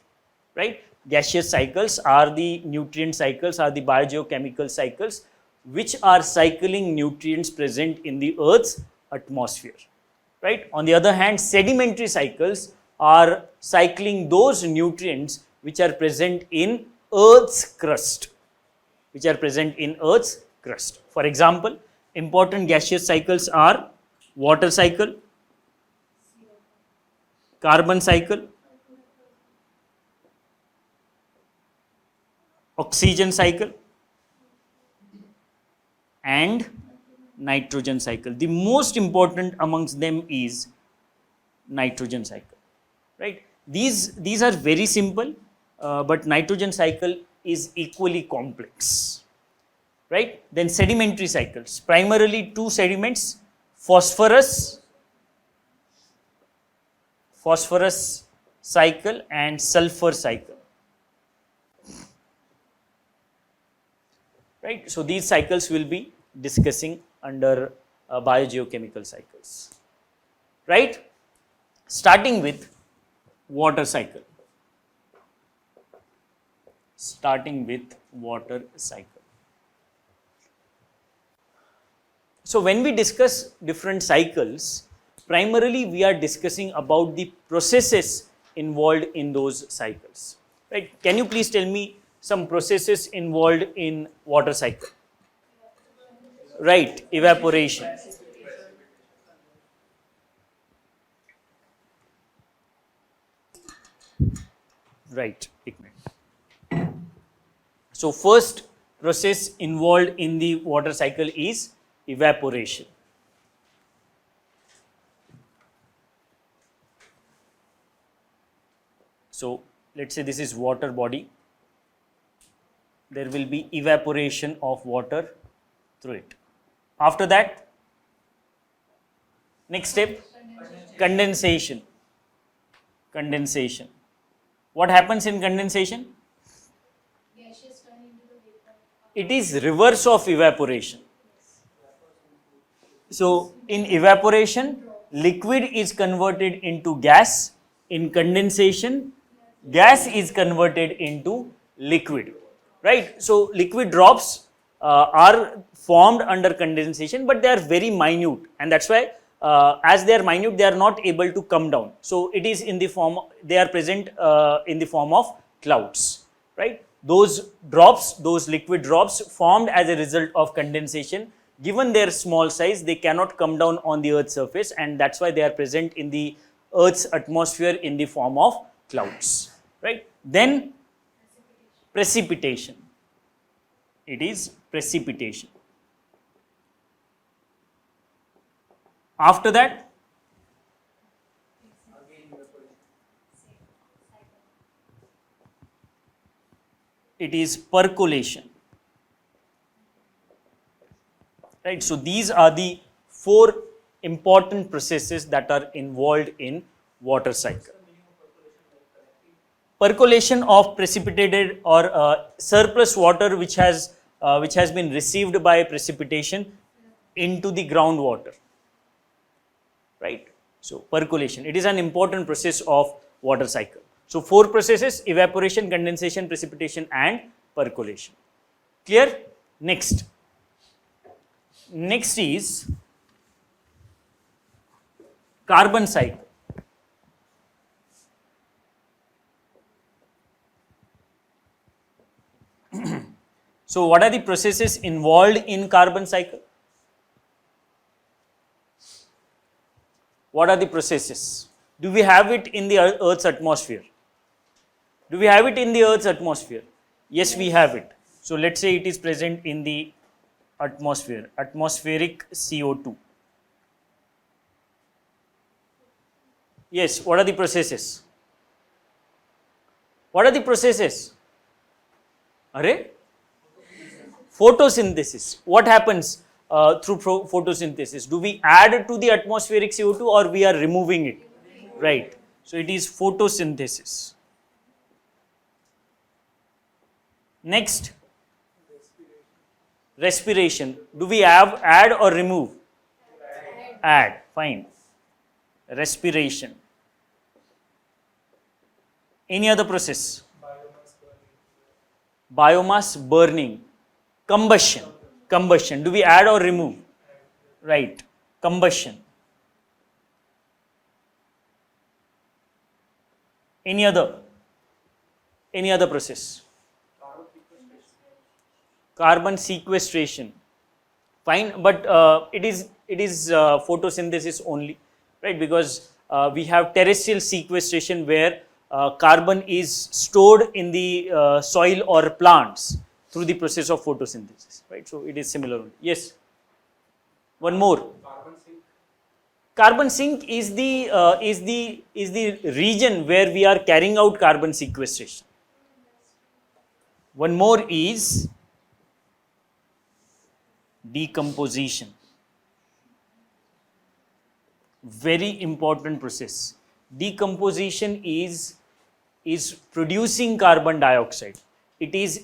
right? Gaseous cycles are the nutrient cycles, are the biogeochemical cycles which are cycling nutrients present in the Earth's atmosphere, right? On the other hand, sedimentary cycles are cycling those nutrients which are present in Earth's crust, For example, important gaseous cycles are water cycle, carbon cycle, oxygen cycle, and nitrogen cycle. The most important amongst them is nitrogen cycle, right? These are very simple, but nitrogen cycle is equally complex, right? Then sedimentary cycles, primarily two sediments, phosphorus cycle and sulfur cycle, right? So these cycles will be discussing under biogeochemical cycles, right? Starting with water cycle. So when we discuss different cycles, primarily we are discussing about the processes involved in those cycles, right? Can you please tell me some processes involved in water cycle? Right, evaporation. Right, so first process involved in the water cycle is evaporation. So let's say this is water body. There will be evaporation of water through it. After that, next step, condensation. Condensation. What happens in condensation? Gaseous turn into the vapor. It is reverse of evaporation. So in evaporation, liquid is converted into gas. In condensation, gas is converted into liquid, right? So liquid drops are formed under condensation, but they are very minute, and that's why as they are minute, they are not able to come down. So it is in the form, they are present in the form of clouds, right? Those drops, those liquid drops formed as a result of condensation, given their small size, they cannot come down on the Earth's surface, and that's why they are present in the Earth's atmosphere in the form of clouds, right? Then precipitation. It is precipitation. After that, it is percolation, right? So these are the 4 important processes that are involved in water cycle. Percolation of precipitated or surplus water which has been received by precipitation into the groundwater, right? So percolation, it is an important process of water cycle. So 4 processes: evaporation, condensation, precipitation and percolation. Clear? Next is carbon cycle. So what are the processes involved in carbon cycle? What are the processes? Do we have it in the Earth's atmosphere? Do we have it in the Earth's atmosphere? Yes, we have it. So let's say it is present in the atmosphere, atmospheric CO2. Yes, what are the processes? What are the processes? Array? Photosynthesis. What happens through photosynthesis? Do we add to the atmospheric CO2 or we are removing it? Right. So it is photosynthesis. Next, respiration. Do we have add or remove? Add. Fine. Respiration. Any other process? Biomass burning. Combustion. Combustion. Do we add or remove? Right. Combustion. Any other process? Carbon sequestration. Fine, but it is photosynthesis only, right? Because we have terrestrial sequestration where carbon is stored in the soil or plants through the process of photosynthesis, right? So it is similar only. Yes. One more. Carbon sink is the region where we are carrying out carbon sequestration. One more is decomposition. Very important process. Decomposition is producing carbon dioxide. It is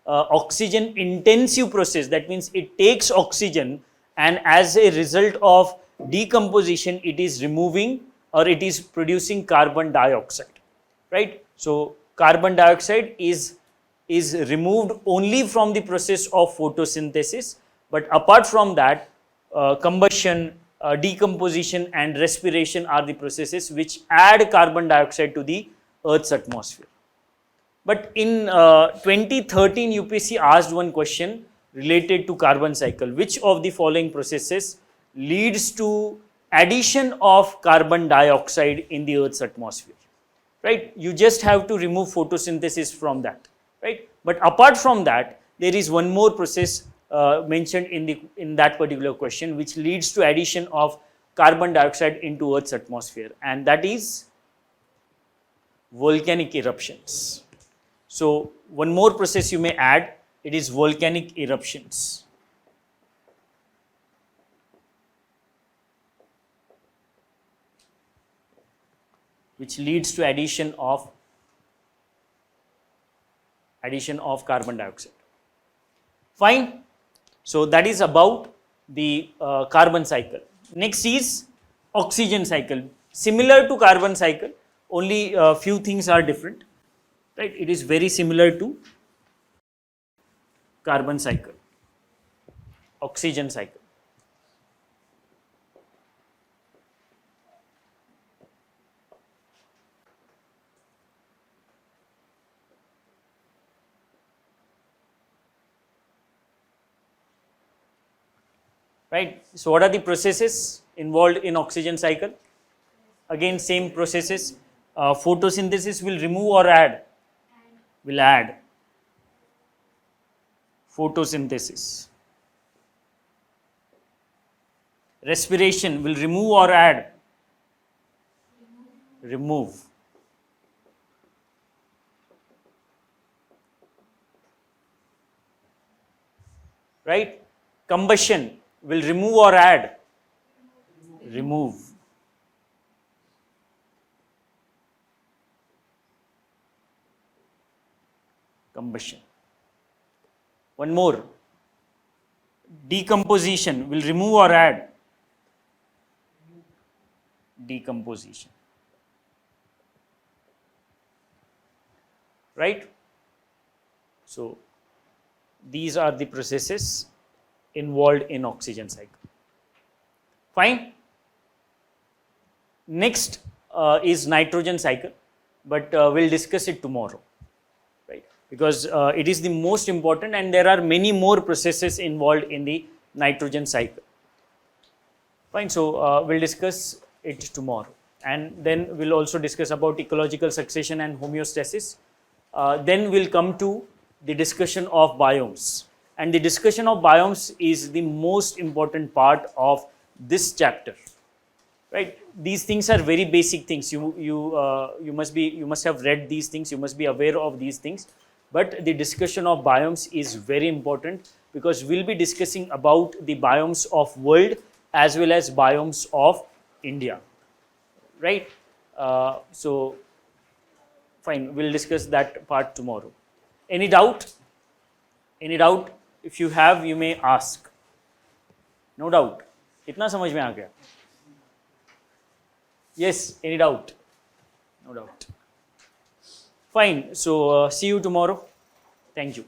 oxygen intensive process. That means it takes oxygen, and as a result of decomposition, it is removing or it is producing carbon dioxide, right? So carbon dioxide is removed only from the process of photosynthesis, but apart from that, combustion, decomposition and respiration are the processes which add carbon dioxide to the Earth's atmosphere. But in 2013, UPSC asked one question related to carbon cycle. Which of the following processes leads to addition of carbon dioxide in the Earth's atmosphere? Right? You just have to remove photosynthesis from that, right? But apart from that, there is one more process mentioned in that particular question, which leads to addition of carbon dioxide into Earth's atmosphere, and that is volcanic eruptions. So one more process you may add, it is volcanic eruptions. Which leads to addition of carbon dioxide. Fine. So that is about the carbon cycle. Next is oxygen cycle. Similar to carbon cycle, only a few things are different. Right? It is very similar to carbon cycle, oxygen cycle. Right. So what are the processes involved in oxygen cycle? Again, same processes. Photosynthesis will remove or add? Will add. Photosynthesis. Respiration will remove or add? Remove. Right? Combustion will remove or add? Remove. Combustion. One more. Decomposition will remove or add? Decomposition. Right? So these are the processes involved in oxygen cycle. Fine. Next is nitrogen cycle, but we'll discuss it tomorrow, right? Because it is the most important, and there are many more processes involved in the nitrogen cycle. Fine. So we'll discuss it tomorrow, and then we'll also discuss about ecological succession and homeostasis. Then we'll come to the discussion of biomes. And the discussion of biomes is the most important part of this chapter, right? These things are very basic things. You must have read these things. You must be aware of these things. But the discussion of biomes is very important because we'll be discussing about the biomes of world as well as biomes of India, right? So fine, we'll discuss that part tomorrow. Any doubt? Any doubt? If you have, you may ask. No doubt. इतना समझ में आ गया? Yes, any doubt? No doubt. Fine. So see you tomorrow. Thank you.